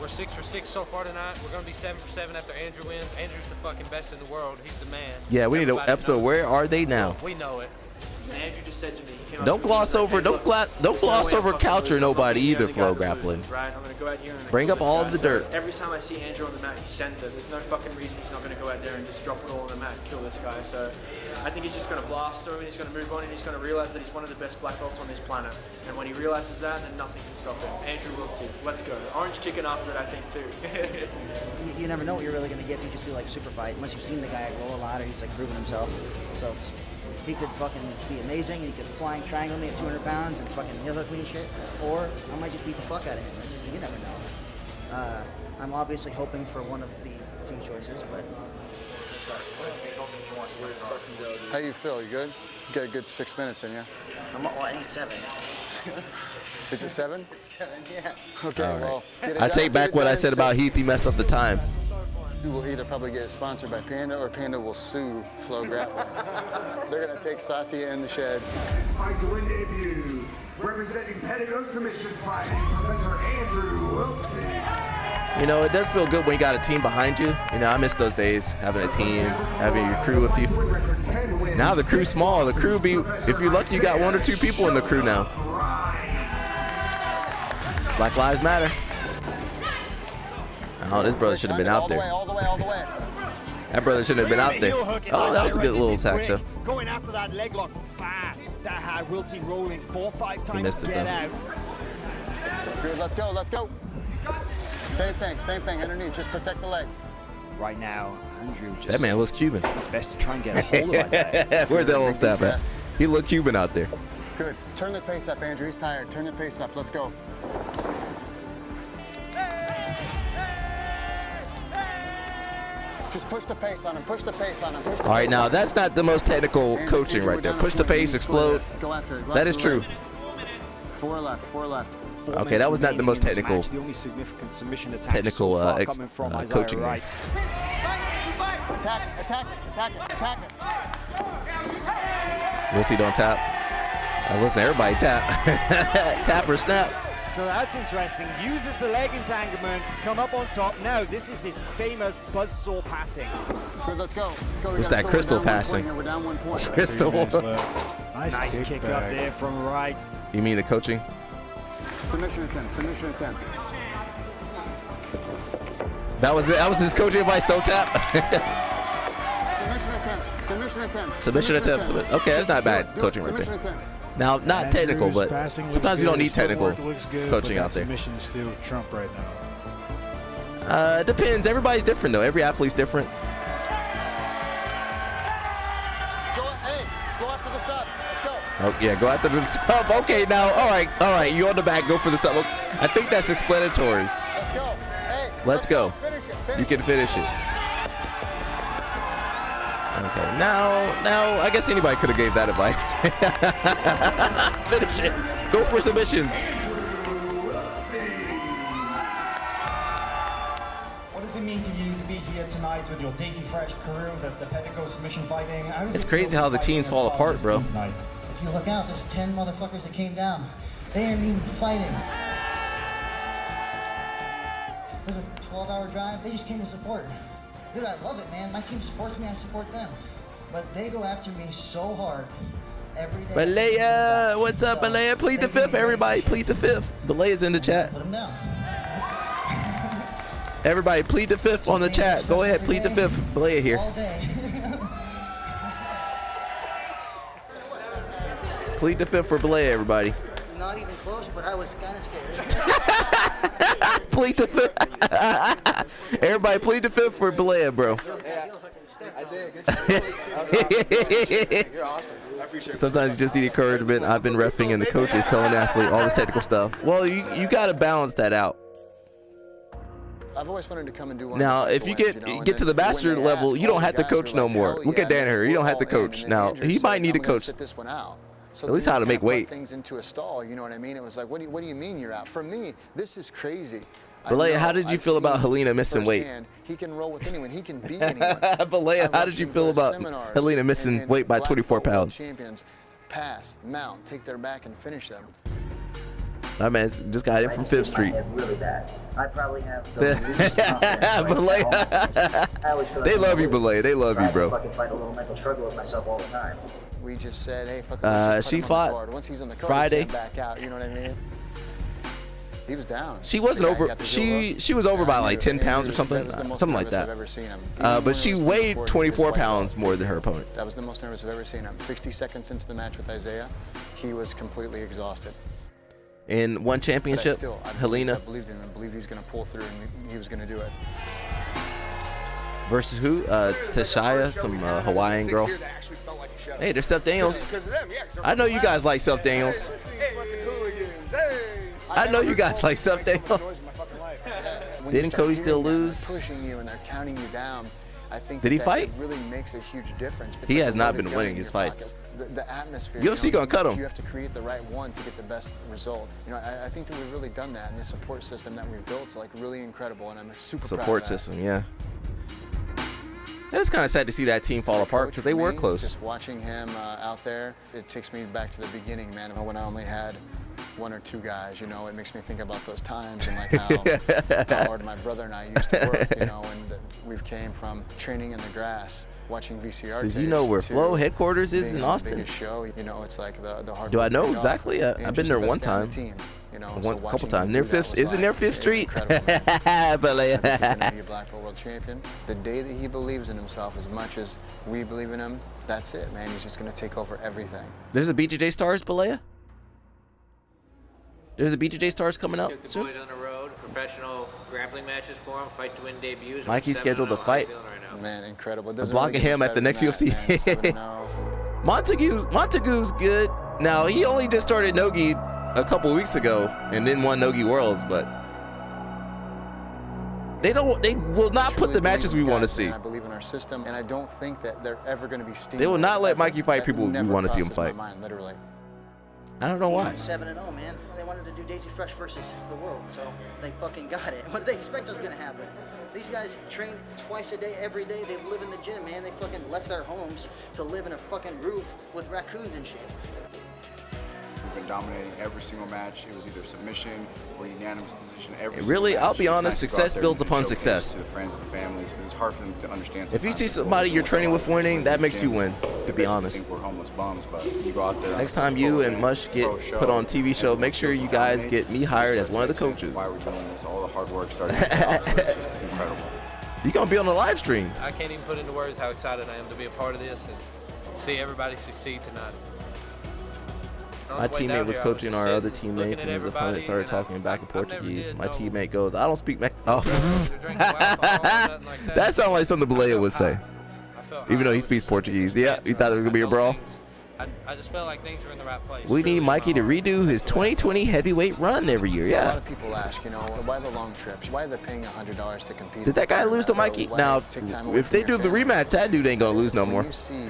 We're 6 for 6 so far tonight. We're gonna be 7 for 7 after Andrew wins. Andrew's the fucking best in the world. He's the man. Yeah, we need an episode. Where are they now? We know it. Andrew just said to me, he came up Don't to me, gloss he's like, over. "Hey, Don't look, gloss there's no way I'm over fucking Couch or losing. I'm nobody the either. only guy Flow to lose, grappling. Right? I'm gonna go out here and Bring up kill all this the guy. dirt. So every time I see Andrew on the mat, he's center. There's no fucking reason he's not gonna go out there and just drop it all on the mat and kill this guy. So I think he's just gonna blast through and he's gonna move on and he's gonna realize that he's one of the best black belts on this planet. And when he realizes that, then nothing can stop him. Andrew Wiltsey, let's go. Orange chicken after that, I think too. You never know what you're really going to get if you just do like a super fight, unless you've seen the guy roll a lot or he's like proven himself. So he could fucking be amazing and he could flying triangle me at 200 pounds and fucking heel hook me and shit. Or I might just beat the fuck out of him. It's just, you never know. I'm obviously hoping for one of the two choices, but. How you feel? You good? You got a good 6 minutes in you. I need 7. Is it 7? It's 7, yeah. Okay, All right. well. get it I done- take get back it what done I in said about 6. Heath. He messed up the time. You will either probably get sponsored by Panda or Panda will sue Flow Grappling. They're going to take Sathya in the shed. Fight to win debut. Representing Pedigo Submission Fighting, Professor Andrew Wilson. You know, it does feel good when you got a team behind you. You know, I miss those days, having a team, having your crew with you. Now the crew's small. The crew be, if you're lucky, you got 1 or 2 people in the crew now. Black Lives Matter. Oh, this brother should have been out there. All the way. That brother shouldn't have been out there. Oh, that was a good little attack, though. Going after that leg lock fast. That had Wiltsey rolling 4 or 5 times missed to it, get though. out. Good, let's go. Same thing, underneath. Just protect the leg. Right now, Andrew just... That man looks Cuban. It's best to try and get a hold of that. Where's that little staff at? He looked Cuban out there. Good. Turn the pace up, Andrew. He's tired. Turn the pace up. Let's go. Just push the pace on him. All right, now that's not the most technical coaching right there. Push the pace, explode. Go after it. That is true. 4 left. Okay, that was not the most technical. The only significant submission attack Technical so far coming from Isaiah coaching. Wright. Attack it. We'll see, don't tap. Listen, everybody tap. Tap or snap. So that's interesting. Uses the leg entanglement to come up on top. Now, this is his famous buzzsaw passing. Good, let's go. It's that crystal passing. We're down 1 point. Crystal. Nice kick up there from Wright. You mean the coaching? Submission attempt. That was it. That was his coaching advice. Don't tap. Submission attempt. Okay, that's not bad coaching right there. Now, not technical, but sometimes you don't need technical coaching out there. Submission still trump right now. Depends. Everybody's different, though. Every athlete's different. Go after the subs. Let's go. Oh, yeah, go after the sub. Okay, now, all right. You on the back. Go for the sub. I think that's explanatory. Let's go. Hey, Let's go. Finish it. You can finish it. Okay, now, I guess anybody could have gave that advice. Finish it. Go for submissions. What does it mean to you to be here tonight with your Daisy Fresh crew, the Pedigo submission fighting? It's crazy how the teams fall apart, bro. If you look out, there's 10 motherfuckers that came down. They ain't even fighting. It was a 12-hour drive. They just came to support. Dude, I love it, man. My team supports me. I support them. But they go after me so hard every day. Balea, what's up, Balea? Plead the fifth, everybody. Plead the fifth. Balea's in the chat. Put them down. Everybody, plead the fifth on the chat. Go ahead, plead the fifth. Balea here. All day. Plead the fifth for Balea, everybody. Not even close, but I was kind of scared. Plead the fifth. Everybody, plead the fifth for Balea, bro. Isaiah, good. You're awesome. I appreciate it. Sometimes you just need encouragement. I've been reffing and the coaches telling the athlete all this technical stuff. Well, you got to balance that out. I've always wanted to come and do one. Now, if you get to the master level, you don't have to coach no more. Look at Dan here. You don't have to coach. Now, he might need to coach. Sit this one out. So At least then how you to make kinda put weight. Things into a stall, you know what I mean? It was like, what do you mean you're out? For me, this is crazy. Balea, how did you feel about Helena missing weight? Firsthand, he can roll with anyone. He can beat anyone. Balea, how did you feel about Helena missing weight by 24 pounds? Champions pass, mount, take their back, and finish them. My man just got in from 5th Street. Really bad. I probably have the least confidence. Balea. They love you, Balea. They love you, bro. I fucking fight a little mental struggle with myself all the time. We just said, hey, fuck it, She him on the fought card. Once he's on the card, Friday. he can't back out, you know what I mean? He was down. She wasn't over. She was over by like 10 pounds or something, something like that. I've ever seen him. But she weighed 24 pounds more than her opponent. That was the most nervous I've ever seen him. 60 seconds into the match with Isaiah, he was completely exhausted. In one championship, I Helena believed in him. I believed he was going to pull through and he was going to do it. versus who? Tashaya, some Hawaiian girl. Hey, there's Seth Daniels. I know you guys like Seth Daniels. I know you guys like Seth Daniels. Didn't Cody still lose? Pushing you and they're counting you down. I think Did he that fight? It really makes a huge difference. It's He like has a not loaded been gun winning in his your pocket. fights. The atmosphere. UFC gonna cut him. You have to create the right one to get the best result. You know, I think that we've really done that, and the support system that we've built is like really incredible, and I'm super proud Support of that. system, yeah. And it's kind of sad to see that team fall apart because they were close. Just watching him out there, it takes me back to the beginning, man. When I only had 1 or 2 guys, you know, it makes me think about those times and like how hard my brother and I used to work, you know, and we've came from training in the grass, watching VCR Says you know where tapes, Flow to headquarters is being in on the Austin. biggest show, you know, it's like the hard Do I work know paid off. exactly? I've Andrew's been there the one best guy on time. the team, you know, One so couple watching times. him Near do that Fifth, was is it near like- Fifth it was Street? incredible. I think he's Balea. gonna be a black belt world champion. The day that he believes in himself as much as we believe in him, that's it, man. He's just gonna take over everything. There's a BJJ Stars, Balea? There's a BJJ Stars coming up Took the soon? boys on the road, professional grappling matches for them, fight to win debuts. Mikey scheduled a fight. Man, incredible. I'm blocking him at the next UFC. Montague's good. Now, he only just started Nogi a couple weeks ago and then won Nogi Worlds, but they will not put the matches we want to see. I believe in our system, and I don't think that they're ever going to be steamrolled. They will not let Mikey fight That people we never want to see him crosses fight. my mind, literally. I don't know why. 7-0, man. They wanted to do Daisy Fresh versus the world, so they fucking got it. What did they expect was gonna happen? These guys train twice a day, every day. They live in the gym, man. They fucking left their homes to live in a fucking roof with raccoons and shit. We've been dominating every single match. It was either submission or unanimous decision. Every Really, single I'll match. be It's honest, nice to go out success there builds and upon showcase success. To the friends and the families, because it's hard for them to understand. If you see sometimes somebody what you're we're training going with through. winning, that makes you They win, to be basically honest. think we're homeless bums, but you go out there. Next time you and Mush get put on TV show, make sure you guys get me hired as one of the coaches. Why we're doing this, all the hard work starting to pay off, so it's just incredible. You're going to be on the live stream. I can't even put into words how excited I am to be a part of this and see everybody succeed tonight. My teammate was coaching our other teammates, and his opponent started talking back in Portuguese. My teammate goes, I don't speak Oh. That sounds like something Balea would say. Even though he speaks Portuguese. Yeah, you thought it was going to be a brawl? I just felt like things were in the right place. We need Mikey to redo his 2020 heavyweight run every year, A lot yeah. of people ask, you know, why the long trips? Why are they paying $100 to compete? Did that guy lose to Mikey? Now, if they do the rematch, that dude ain't going to lose no more. When you see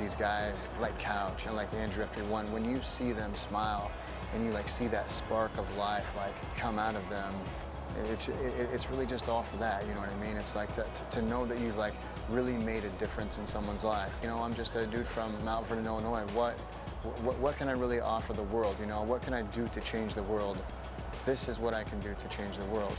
these guys like Couch and like Andrew after he won, when you see them smile and you like see that spark of life like come out of them, it's really just all for that, you know what I mean? It's like to know that you've like really made a difference in someone's life. You know, I'm just a dude from Mount Vernon, Illinois. What can I really offer the world? You know, what can I do to change the world? This is what I can do to change the world.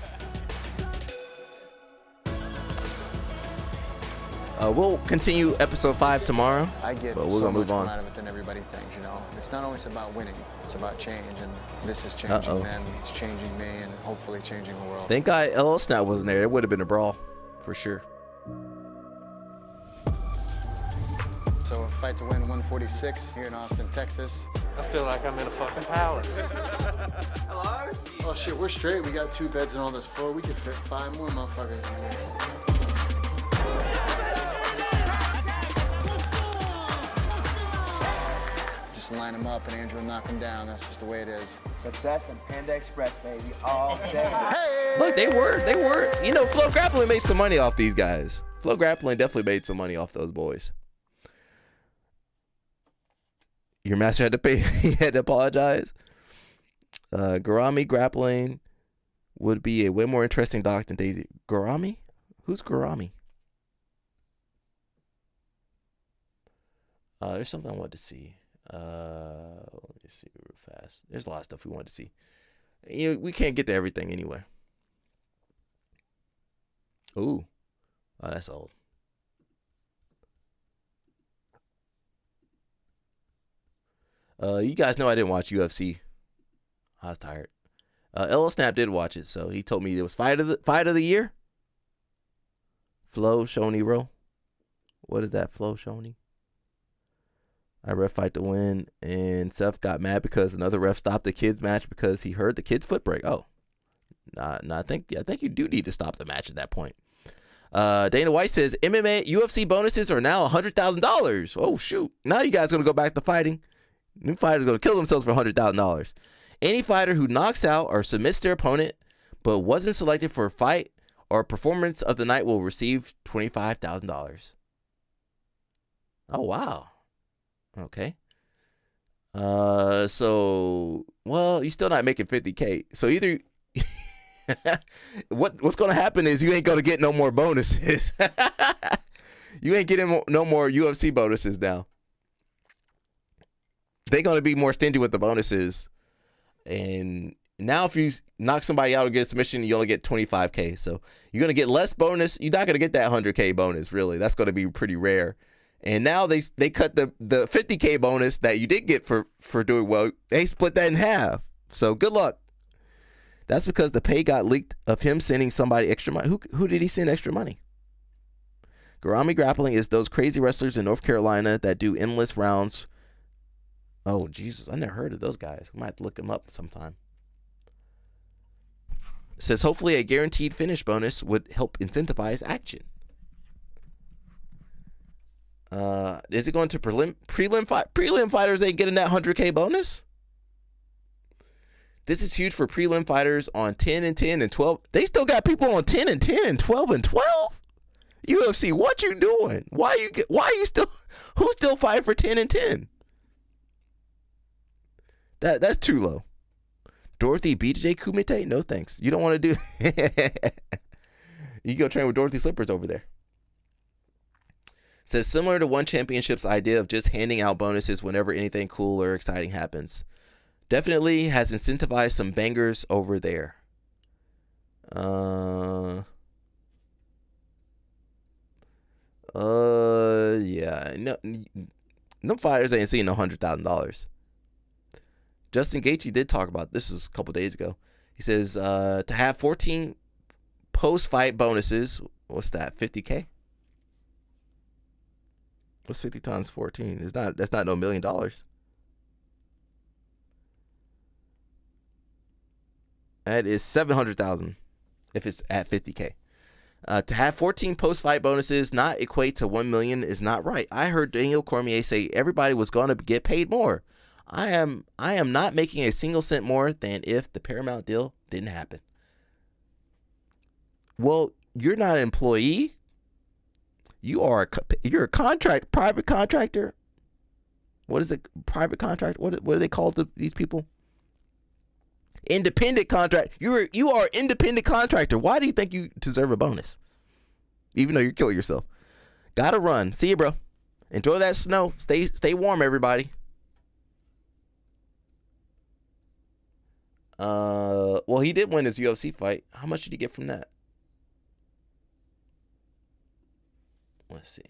We'll continue episode 5 tomorrow, I get but we're so going to move much more on. out of it than everybody thinks, you know. It's not always about winning, it's about change, and this is changing Uh-oh. them, it's changing me, and hopefully changing the world. Thank God LL Snap wasn't there. It would have been a brawl, for sure. So a fight to win 146 here in Austin, Texas. I feel like I'm in a fucking palace. Hello? Oh shit, we're straight. We got 2 beds and all this floor. We could fit 5 more motherfuckers in here. Just line them up and Andrew will knock them down. That's just the way it is. Success and Panda Express, baby, all day. Hey! Look, they were. You know, Flow Grappling made some money off these guys. Flow Grappling definitely made some money off those boys. Your master had to pay. He had to apologize. Garami grappling would be a way more interesting doc than Daisy. Garami? Who's Garami? There's something I wanted to see. Let me see real fast. There's a lot of stuff we wanted to see. We can't get to everything anyway. Ooh. Oh, that's old. You guys know I didn't watch UFC. I was tired. LL Snap did watch it, so he told me it was fight of the year. Flo Shoney. What is that, Flo Shoney? I ref fight to win, and Seth got mad because another ref stopped the kids match because he heard the kid's foot break. Oh, nah, I think you do need to stop the match at that point. Dana White says MMA UFC bonuses are now $100,000. Oh shoot! Now you guys gonna go back to fighting. New fighters gonna kill themselves for $100,000. Any fighter who knocks out or submits their opponent but wasn't selected for a fight or performance of the night will receive $25,000. Oh wow. Okay. So you're still not making $50K. So either what's gonna happen is you ain't gonna get no more bonuses. You ain't getting no more UFC bonuses now. They're gonna be more stingy with the bonuses. And now if you knock somebody out or get a submission, you only get $25K. So you're gonna get less bonus. You're not gonna get that $100K bonus, really. That's gonna be pretty rare. And now they cut the $50K bonus that you did get for doing well. They split that in half. So good luck. That's because the pay got leaked of him sending somebody extra money. Who did he send extra money? Garami grappling is those crazy wrestlers in North Carolina that do endless rounds. Oh, Jesus. I never heard of those guys. We might have to look them up sometime. It says hopefully a guaranteed finish bonus would help incentivize action. Is it going to prelim fighters ain't getting that $100K bonus? This is huge for prelim fighters on 10 and 10 and 12. They still got people on 10 and 10 and 12 and 12. UFC, what you doing? Why you still who's still fighting for 10 and 10? That's too low. Dorothy BJJ Kumite? No thanks. You don't want to do You go train with Dorothy Slippers over there. Says similar to One Championship's idea of just handing out bonuses whenever anything cool or exciting happens. Definitely has incentivized some bangers over there. Yeah. No fighters ain't seen no $100,000. Justin Gaethje did talk about this is a couple days ago. He says to have 14 post-fight bonuses. What's that? $50K? What's 50 times 14? That's not no $1 million. That is $700,000 if it's at 50K. To have 14 post-fight bonuses not equate to $1 million is not right. I heard Daniel Cormier say everybody was going to get paid more. I am not making a single cent more than if the Paramount deal didn't happen. Well, you're not an employee. You're a private contractor. What is it? Private contractor? What do they call these people? Independent contract. You are an independent contractor. Why do you think you deserve a bonus? Even though you're killing yourself. Gotta run. See you, bro. Enjoy that snow. Stay warm, everybody. Well, he did win his UFC fight. How much did he get from that? Let's see.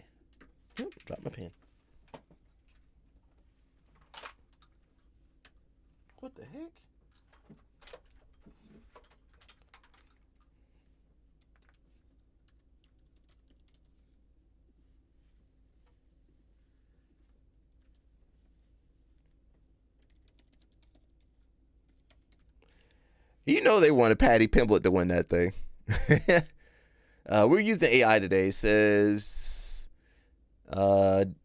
Drop my pen. What the heck? You know they wanted Patty Pimblett to win that thing. We're using AI today. It says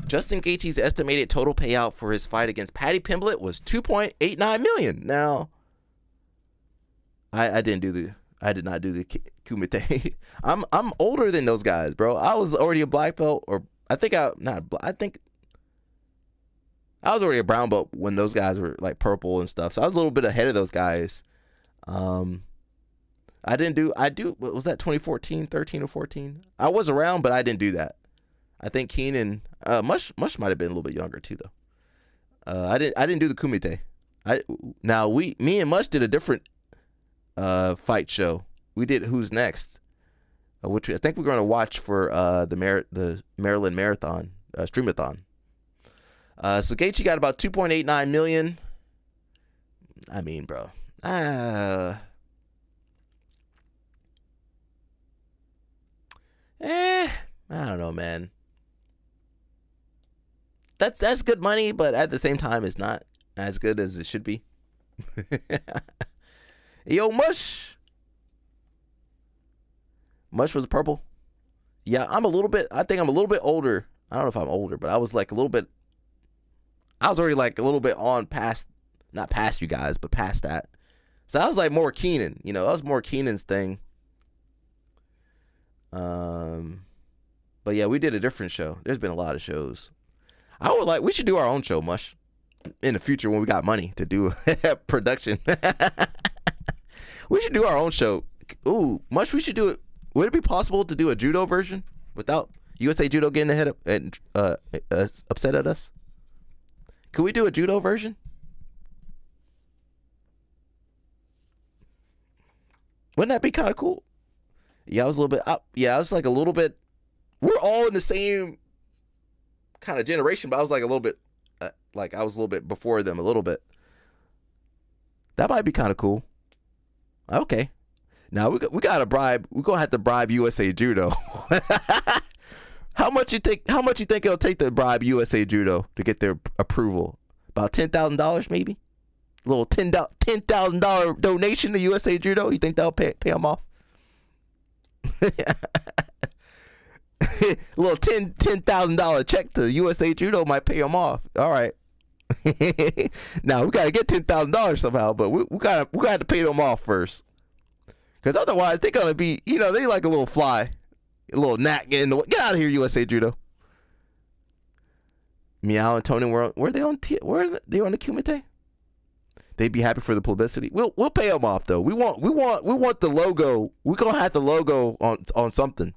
Justin Gaethje's estimated total payout for his fight against Patty Pimblett was $2.89 million. Now, I did not do the Kumite. I'm older than those guys, bro. I was already a black belt, or I think I was already a brown belt when those guys were like purple and stuff. So I was a little bit ahead of those guys. What was that 2014, 13 or 14? I was around, but I didn't do that. I think Keenan, Mush might have been a little bit younger too, though. I didn't do the Kumite. Me and Mush did a different fight show. We did Who's Next, which I think we're going to watch for the Maryland Marathon, Streamathon. So Gaethje got about 2.89 million. I mean, bro. I don't know, man. That's good money, but at the same time, it's not as good as it should be. Yo, Mush. Mush was purple. Yeah, I think I'm a little bit older. I don't know if I'm older, but I was like a little bit. I was already like a little bit on past, not past you guys, but past that. So I was like more Keenan. You know, that was more Keenan's thing. But yeah, we did a different show. There's been a lot of shows. We should do our own show, Mush, in the future when we got money to do production. We should do our own show. Ooh, Mush, we should do it. Would it be possible to do a judo version without USA Judo getting ahead of and upset at us? Could we do a judo version? Wouldn't that be kind of cool? Yeah, I was a little bit up. Yeah, I was like a little bit. We're all in the same kind of generation, but I was like a little bit, I was a little bit before them a little bit. That might be kind of cool. Okay. Now we got to bribe. We're gonna have to bribe USA Judo. How much you think it'll take to bribe USA Judo to get their approval? About $10,000 maybe. A little $10,000 donation to USA Judo. You think that'll pay them off? A little $10,000 check to USA Judo might pay them off. All right. Now we gotta get $10,000 somehow, but we gotta to pay them off first. Because otherwise, they're going to be, they like a little fly. A little gnat get out of here, USA Judo. Meow and Tony, were they on the Kumite? They'd be happy for the publicity. We'll pay them off, though. We want the logo. We're going to have the logo on something.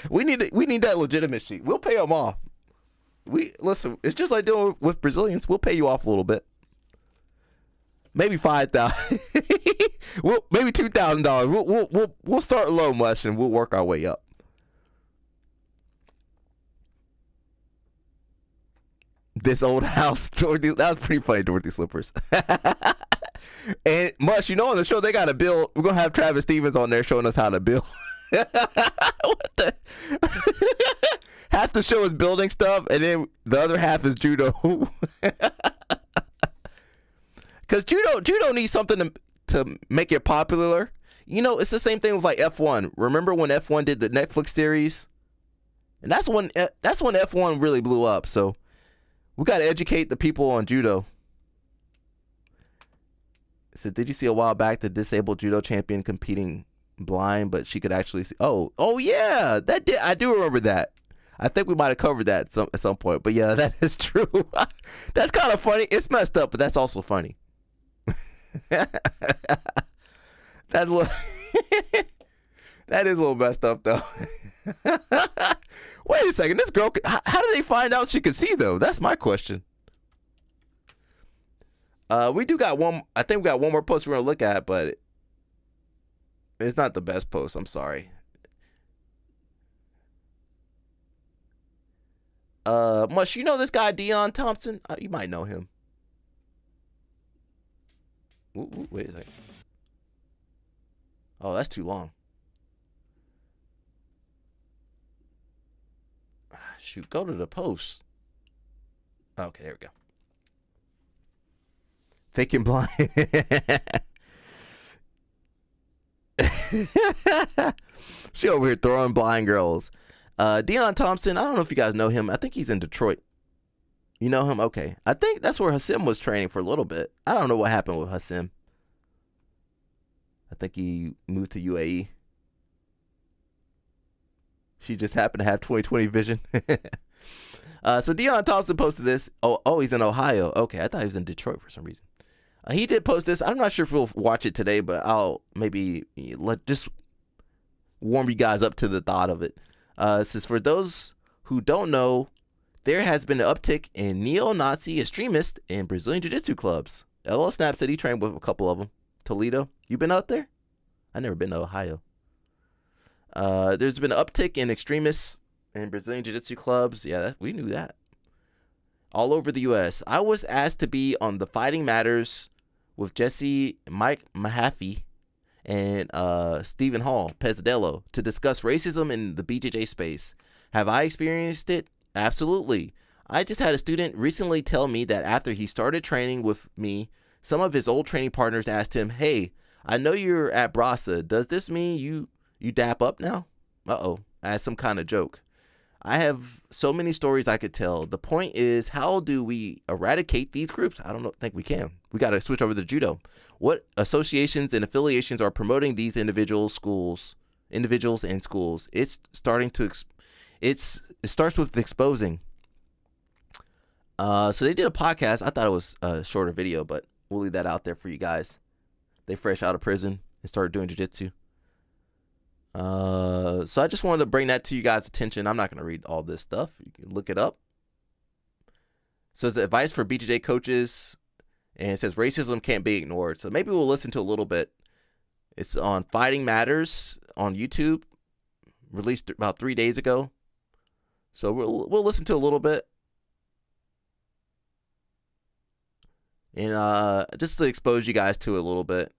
We need that legitimacy. We'll pay them off. Listen, it's just like doing with Brazilians. We'll pay you off a little bit. Maybe $5,000. Maybe $2,000. We'll start low, Mush, and we'll work our way up. This old house, Dorothy. That was pretty funny, Dorothy Slippers. And Mush, on the show they got to build. We're gonna have Travis Stevens on there showing us how to build. What the? Half the show is building stuff, and then the other half is judo. Because judo needs something to make it popular. It's the same thing with like F1. Remember when F1 did the Netflix series? And that's when F1 really blew up. So we got to educate the people on judo. So did you see a while back the disabled judo champion competing blind, but she could actually see? Oh yeah, I do remember that. I think we might have covered that at some point. But yeah, that is true. That's kind of funny. It's messed up, but that's also funny. That is a little messed up, though. Wait a second. This girl, how did they find out she could see, though? That's my question. We do got one. I think we got one more post we're going to look at, but it's not the best post. I'm sorry. Mush, this guy, Dion Thompson? You might know him. Ooh, wait a second. Oh, that's too long. Shoot, go to the post. Okay, there we go. Thinking blind. She over here throwing blind girls. Dion Thompson, I don't know if you guys know him. I think he's in Detroit. You know him? Okay. I think that's where Hassim was training for a little bit. I don't know what happened with Hassim. I think he moved to UAE. She just happened to have 20/20 vision. So Deion Thompson posted this. Oh, he's in Ohio. Okay, I thought he was in Detroit for some reason. He did post this. I'm not sure if we'll watch it today, but I'll maybe just warm you guys up to the thought of it. It says, for those who don't know, there has been an uptick in neo-Nazi extremists in Brazilian Jiu-Jitsu clubs. LL Snap said he trained with a couple of them. Toledo, you been out there? I've never been to Ohio. There's been an uptick in extremists in Brazilian Jiu-Jitsu clubs. Yeah, we knew that. All over the U.S. I was asked to be on the Fighting Matters with Mike Mahaffey and Stephen Hall, Pezzadillo, to discuss racism in the BJJ space. Have I experienced it? Absolutely. I just had a student recently tell me that after he started training with me, some of his old training partners asked him, "Hey, I know you're at Brasa. Does this mean you dap up now?" Uh-oh, as some kind of joke. I have so many stories I could tell. The point is, how do we eradicate these groups? I don't think we can. We got to switch over to judo. What associations and affiliations are promoting these individuals and schools? It starts with exposing. So they did a podcast. I thought it was a shorter video, but we'll leave that out there for you guys. They fresh out of prison and started doing jiu-jitsu. So I just wanted to bring that to you guys' attention. I'm not going to read all this stuff. You can look it up. So it's advice for BJJ coaches, and it says racism can't be ignored. So maybe we'll listen to a little bit. It's on Fighting Matters on YouTube, released about 3 days ago. So we'll listen to a little bit. And just to expose you guys to it a little bit.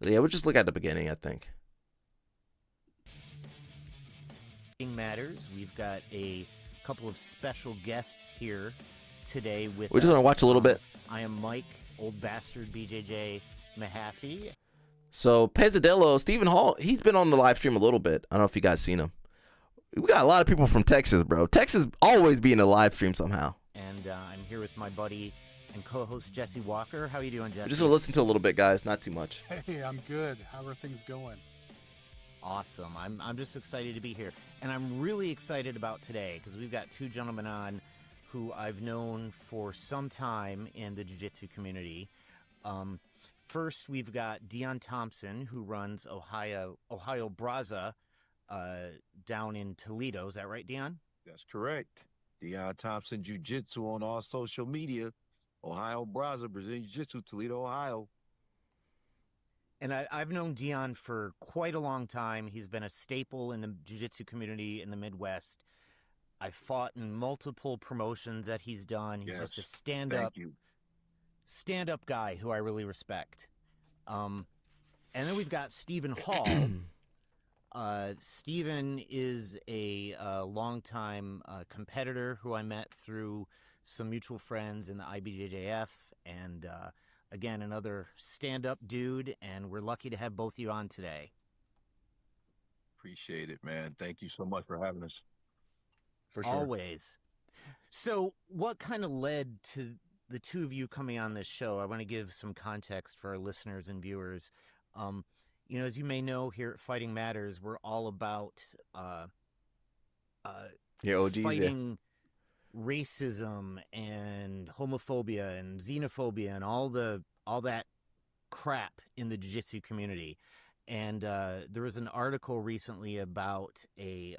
Yeah, we'll just look at the beginning, I think. Matters. We've got a couple of special guests here today with We're just going to watch a little bit. I am Mike, old bastard BJJ Mahaffey. So, Pezzadillo, Stephen Hall, he's been on the live stream a little bit. I don't know if you guys seen him. We got a lot of people from Texas, bro. Texas always be in a live stream somehow. And I'm here with my buddy and co-host Jesse Walker. How are you doing, Jesse? We're just going to listen to a little bit, guys. Not too much. Hey, I'm good. How are things going? Awesome. I'm just excited to be here. And I'm really excited about today because we've got two gentlemen on who I've known for some time in the jiu-jitsu community. First, we've got Deion Thompson, who runs Ohio Brasa down in Toledo. Is that right, Deion? That's correct. Deion Thompson Jiu-Jitsu on all social media. Ohio Brasa, Brazilian Jiu-Jitsu, Toledo, Ohio. And I've known Deion for quite a long time. He's been a staple in the jiu-jitsu community in the Midwest. I've fought in multiple promotions that he's done. He's just a stand-up guy who I really respect. And then we've got Stephen Hall. Stephen is a longtime competitor who I met through some mutual friends in the IBJJF, and again, another stand-up dude, and we're lucky to have both of you on today. Appreciate it, man. Thank you so much for having us. For sure. Always. So what kind of led to the two of you coming on this show? I want to give some context for our listeners and viewers. As you may know, here at Fighting Matters, we're all about fighting racism and homophobia and xenophobia and all that crap in the jiu-jitsu community. And there was an article recently about a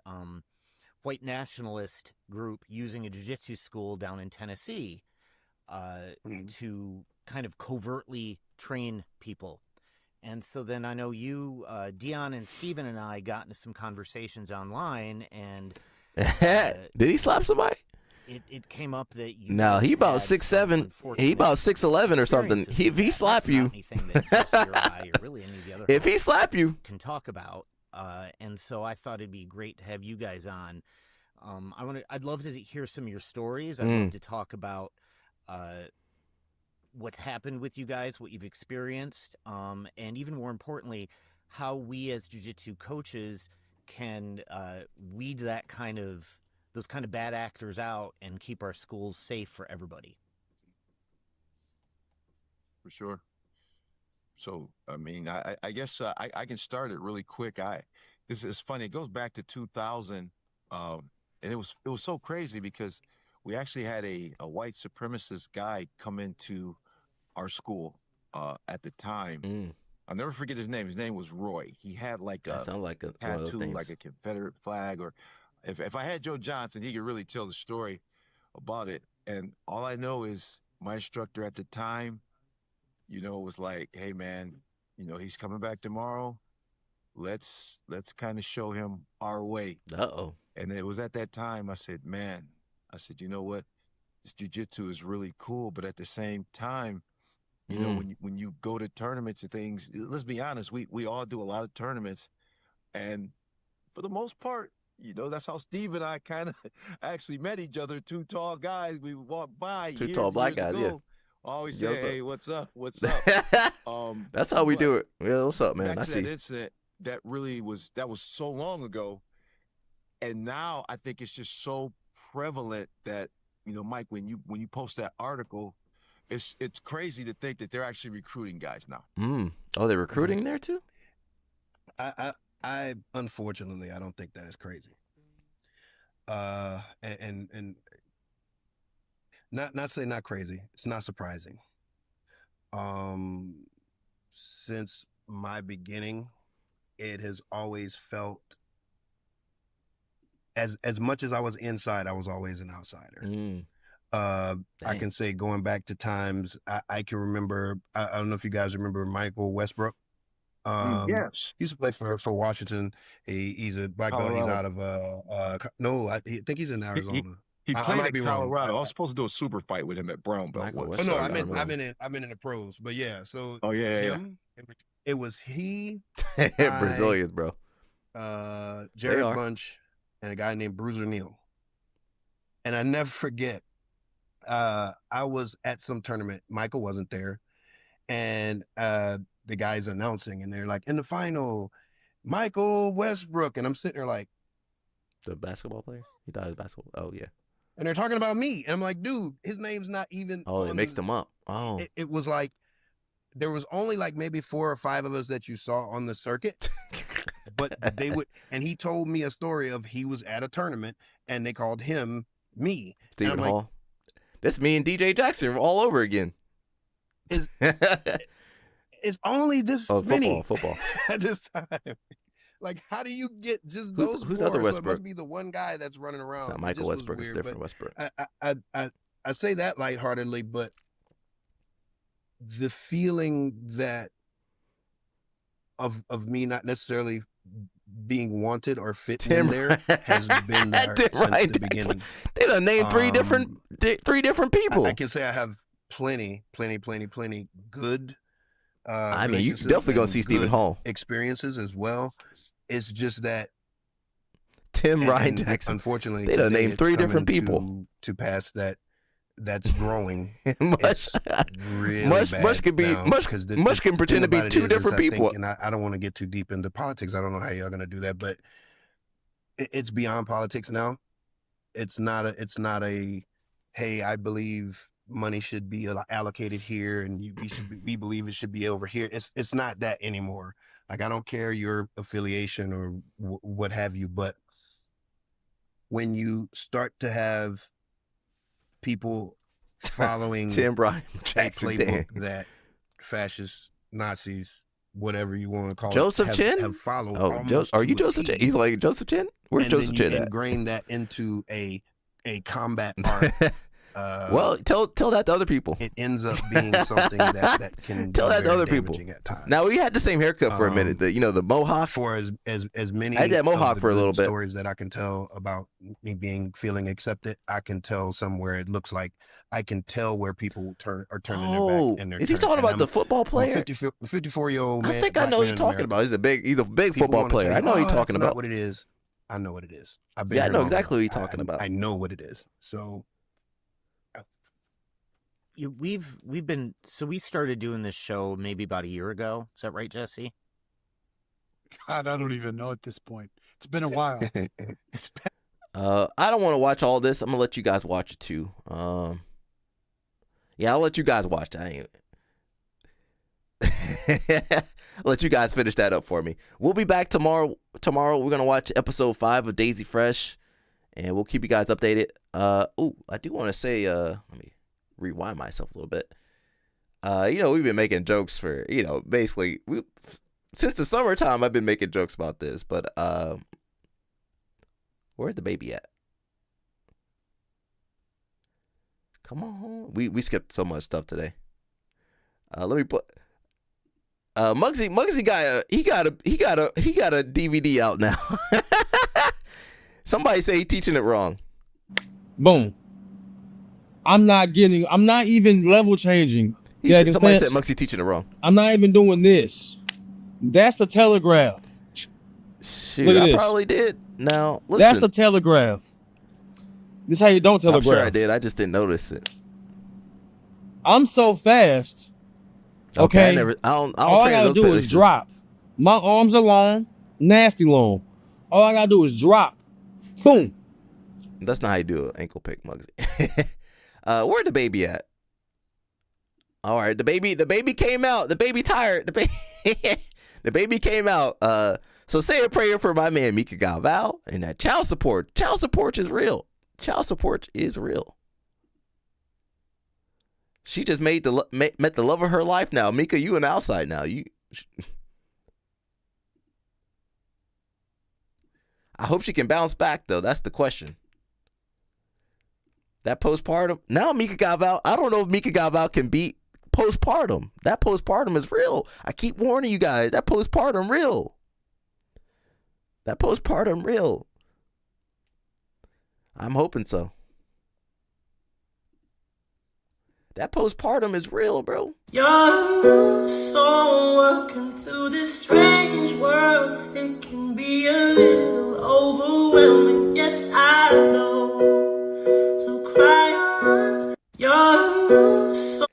white nationalist group using a jiu-jitsu school down in Tennessee to kind of covertly train people. And so then I know you, Deion and Steven and I got into some conversations online, and did he slap somebody? It came up that you he about 6'7", he about 6'11" or something. If he slap you, if he slap you, can talk about. And so I thought it'd be great to have you guys on. I'd love to hear some of your stories. I'd love to talk about what's happened with you guys, what you've experienced, and even more importantly, how we as jiu-jitsu coaches can weed those kind of bad actors out and keep our schools safe for everybody. For sure. So I mean, I guess I can start it really quick. This is funny. It goes back to 2000, and it was so crazy because we actually had a white supremacist guy come into our school at the time. I'll never forget his name. His name was Roy. He had like a That sounds like one of those tattoo, names. like a Confederate flag, or if I had Joe Johnson, he could really tell the story about it. And all I know is my instructor at the time, was like, "Hey man, he's coming back tomorrow. Let's kind of show him our way." Uh-oh. And it was at that time I said, you know what? This jiu-jitsu is really cool, but at the same time, when you go to tournaments and things, let's be honest, we all do a lot of tournaments, and for the most part, that's how Steve and I kind of actually met each other. Two tall guys, we walked by. Two tall black guys, ago, yeah. Always Yeah, say, what's "Hey, what's up? What's up?" That's how we do it. Yeah, what's up, man? Back I to see. that incident, that was so long ago, and now I think it's just so prevalent that Mike, when you post that article, it's crazy to think that they're actually recruiting guys now. Oh, they're recruiting there too? I unfortunately, I don't think that is crazy. And not say not crazy. It's not surprising. Since my beginning, it has always felt as much as I was inside, I was always an outsider. I can say going back to times I can remember. I don't know if you guys remember Michael Westbrook. Yes. He used to play for Washington. He's a black belt. He's out of I think he's in Arizona. He I played might at be wrong. Colorado. I was supposed to do a super fight with him at Brown Belt. Michael Oh Westbrook. no, I've been in the pros, but yeah. So him, it was he, Brazilians, bro. Jared Bunch, and a guy named Bruiser Neal. And I never forget. I was at some tournament. Michael wasn't there, and the guys announcing, and they're like, in the final, Michael Westbrook, and I'm sitting there like, the basketball player. He thought it was basketball. Oh yeah. And they're talking about me, and I'm like, dude, his name's not even. Oh, they mixed him up. Oh, it was like there was only like maybe 4 or 5 of us that you saw on the circuit, but they would. And he told me a story of he was at a tournament and they called him me. Stephen Hall. That's me and DJ Jackson all over again. It's only this many. Football. At this time. Like, how do you get just those? Who's 4? other So Westbrook? it must be the one guy that's running around. It's not Michael Westbrook. It's different Westbrook. I say that lightheartedly, but the feeling that of me not necessarily being wanted or fit in there has been there since the beginning. They done named three different people. I can say I have plenty good. I mean, you definitely gonna see Stephen Hall experiences as well. It's just that Ryan Jackson. Unfortunately, they done named 3 different people to pass that's growing. Much can pretend to be 2 different people. And I don't want to get too deep into politics. I don't know how y'all gonna do that, but it's beyond politics now. It's not a hey, I believe money should be allocated here, and we believe it should be over here. It's not that anymore. Like, I don't care your affiliation or what have you, but when you start to have people following Tim Bryan Jackson playbook that fascists, Nazis, whatever you want to call Joseph it, Chin have followed. Are you Joseph Chin? He's like Joseph Chin. Where's Joseph Chin at? Ingrain that into a combat art. Well, tell that to other people. It ends up being something that can tell that to other people. At times. Now, we had the same haircut for a minute. The mohawk. For as many. I had that mohawk for a little bit. Stories that I can tell about me feeling accepted. I can tell somewhere it looks like I can tell where people are turning their back. And is he talking about the football player? 54-year-old man. I think I know who you're talking about. He's a big football player. I know who you're talking about. What it is. I know what it is. I know exactly who you're talking about. I know what it is. So. We started doing this show maybe about a year ago. Is that right, Jesse? God, I don't even know at this point. It's been a while. I don't want to watch all this. I'm gonna let you guys watch it too. Yeah, I'll let you guys watch that. Let you guys finish that up for me. We'll be back tomorrow. Tomorrow we're gonna watch episode 5 of Daisy Fresh, and we'll keep you guys updated. I do want to say, let me rewind myself a little bit. We've been making jokes for, basically since the summertime. I've been making jokes about this, but where's the baby at? Come on, we skipped so much stuff today. Let me put. Muggsy got a DVD out now. Somebody say he's teaching it wrong. Boom. I'm not even level changing. Somebody said Muggsy teaching it wrong. I'm not even doing this. That's a telegraph. Shoot, Look at I this. probably did. Now, listen. That's a telegraph. This is how you don't telegraph. I'm sure I did. I just didn't notice it. I'm so fast. Okay. I don't All I train gotta those do places. is drop. My arms are long, nasty long. All I gotta do is drop. Boom. That's not how you do an ankle pick, Muggsy. Where the baby at? All right, the baby came out. The baby tired. The baby came out. So say a prayer for my man Mika Galval and that child support. Child support is real. Child support is real. She just met the love of her life now. Mika, you on the outside now. I hope she can bounce back though. That's the question. That postpartum. Now Mika Galval, I don't know if Mika Galval can beat postpartum. That postpartum is real. I keep warning you guys. That postpartum real. That postpartum real. I'm hoping so. That postpartum is real, bro. You're a new soul, welcome to this strange world. It can be a little overwhelming, yes I know. So cry your eyes. You're a new soul.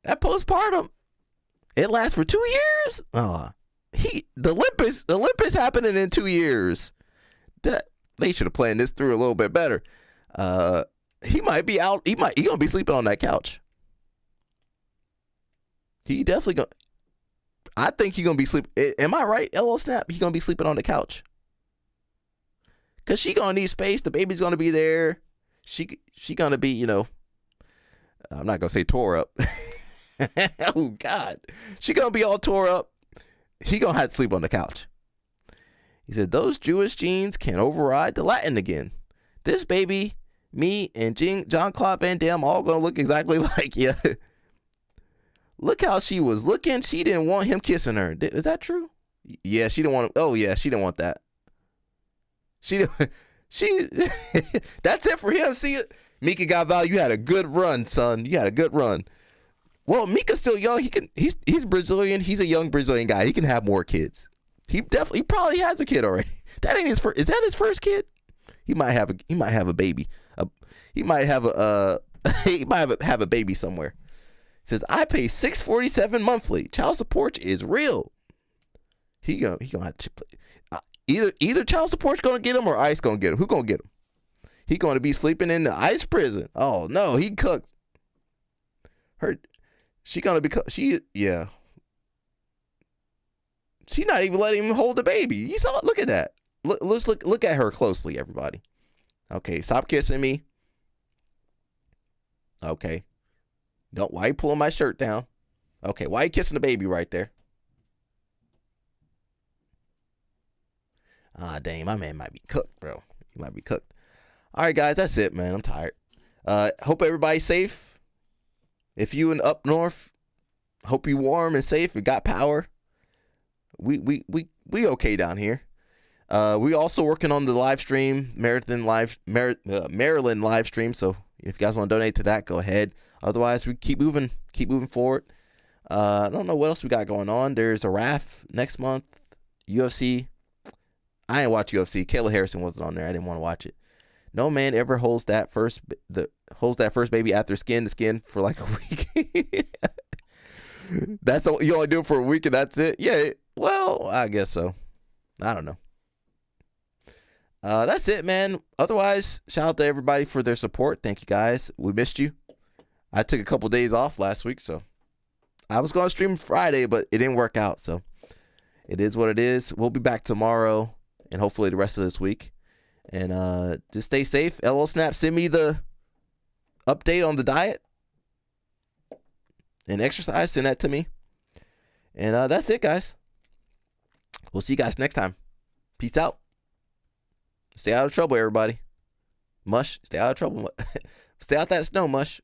That postpartum, it lasts for 2 years. The Olympus happening in 2 years. That they should have planned this through a little bit better. He might be out. He gonna be sleeping on that couch. He definitely gonna. I think he gonna be sleeping. Am I right? LO Snap. He gonna be sleeping on the couch. Cause she gonna need space. The baby's gonna be there. She gonna be, I'm not gonna say tore up. Oh God, she gonna be all tore up. He gonna have to sleep on the couch. He said those Jewish genes can override the Latin again. This baby, me and Jean-Claude Van Damme all gonna look exactly like you. Look how she was looking. She didn't want him kissing her. Is that true? Yeah, she didn't want him. Oh yeah, she didn't want that. She that's it for him. See it, Mika Galval, you had a good run, son. You had a good run. Well, Mika's still young. He's Brazilian. He's a young Brazilian guy. He can have more kids. He probably has a kid already. That ain't his first. Is that his first kid? He might have a baby. He might have a baby somewhere. It says I pay $647 monthly. Child support is real. He gonna have to either child support's gonna get him or ICE gonna get him. Who gonna get him? He gonna be sleeping in the ICE prison. Oh no, he cooked. She gonna be yeah. She not even letting him hold the baby. You saw it. Look at that. Let's look at her closely, everybody. Okay, stop kissing me. Okay. Why you pulling my shirt down? Okay, why you kissing the baby right there? Ah, dang, my man might be cooked, bro. He might be cooked. All right, guys, that's it, man. I'm tired. Hope everybody's safe. If you in up north, hope you warm and safe and got power. We okay down here. We also working on the live stream, Maryland live stream. So if you guys want to donate to that, go ahead. Otherwise, we keep moving forward. I don't know what else we got going on. There's a RAF next month. UFC. I ain't watch UFC. Kayla Harrison wasn't on there. I didn't want to watch it. No man ever holds that first baby after skin to skin for like a week. That's all, you only do it for a week and that's it. Yeah. Well, I guess so. I don't know. That's it, man. Otherwise, shout out to everybody for their support. Thank you guys. We missed you. I took a couple days off last week, so I was going to stream Friday, but it didn't work out. So it is what it is. We'll be back tomorrow and hopefully the rest of this week. And just stay safe. LL Snap, send me the update on the diet and exercise. Send that to me. And that's it, guys. We'll see you guys next time. Peace out. Stay out of trouble, everybody. Mush, stay out of trouble. Stay out that snow, Mush.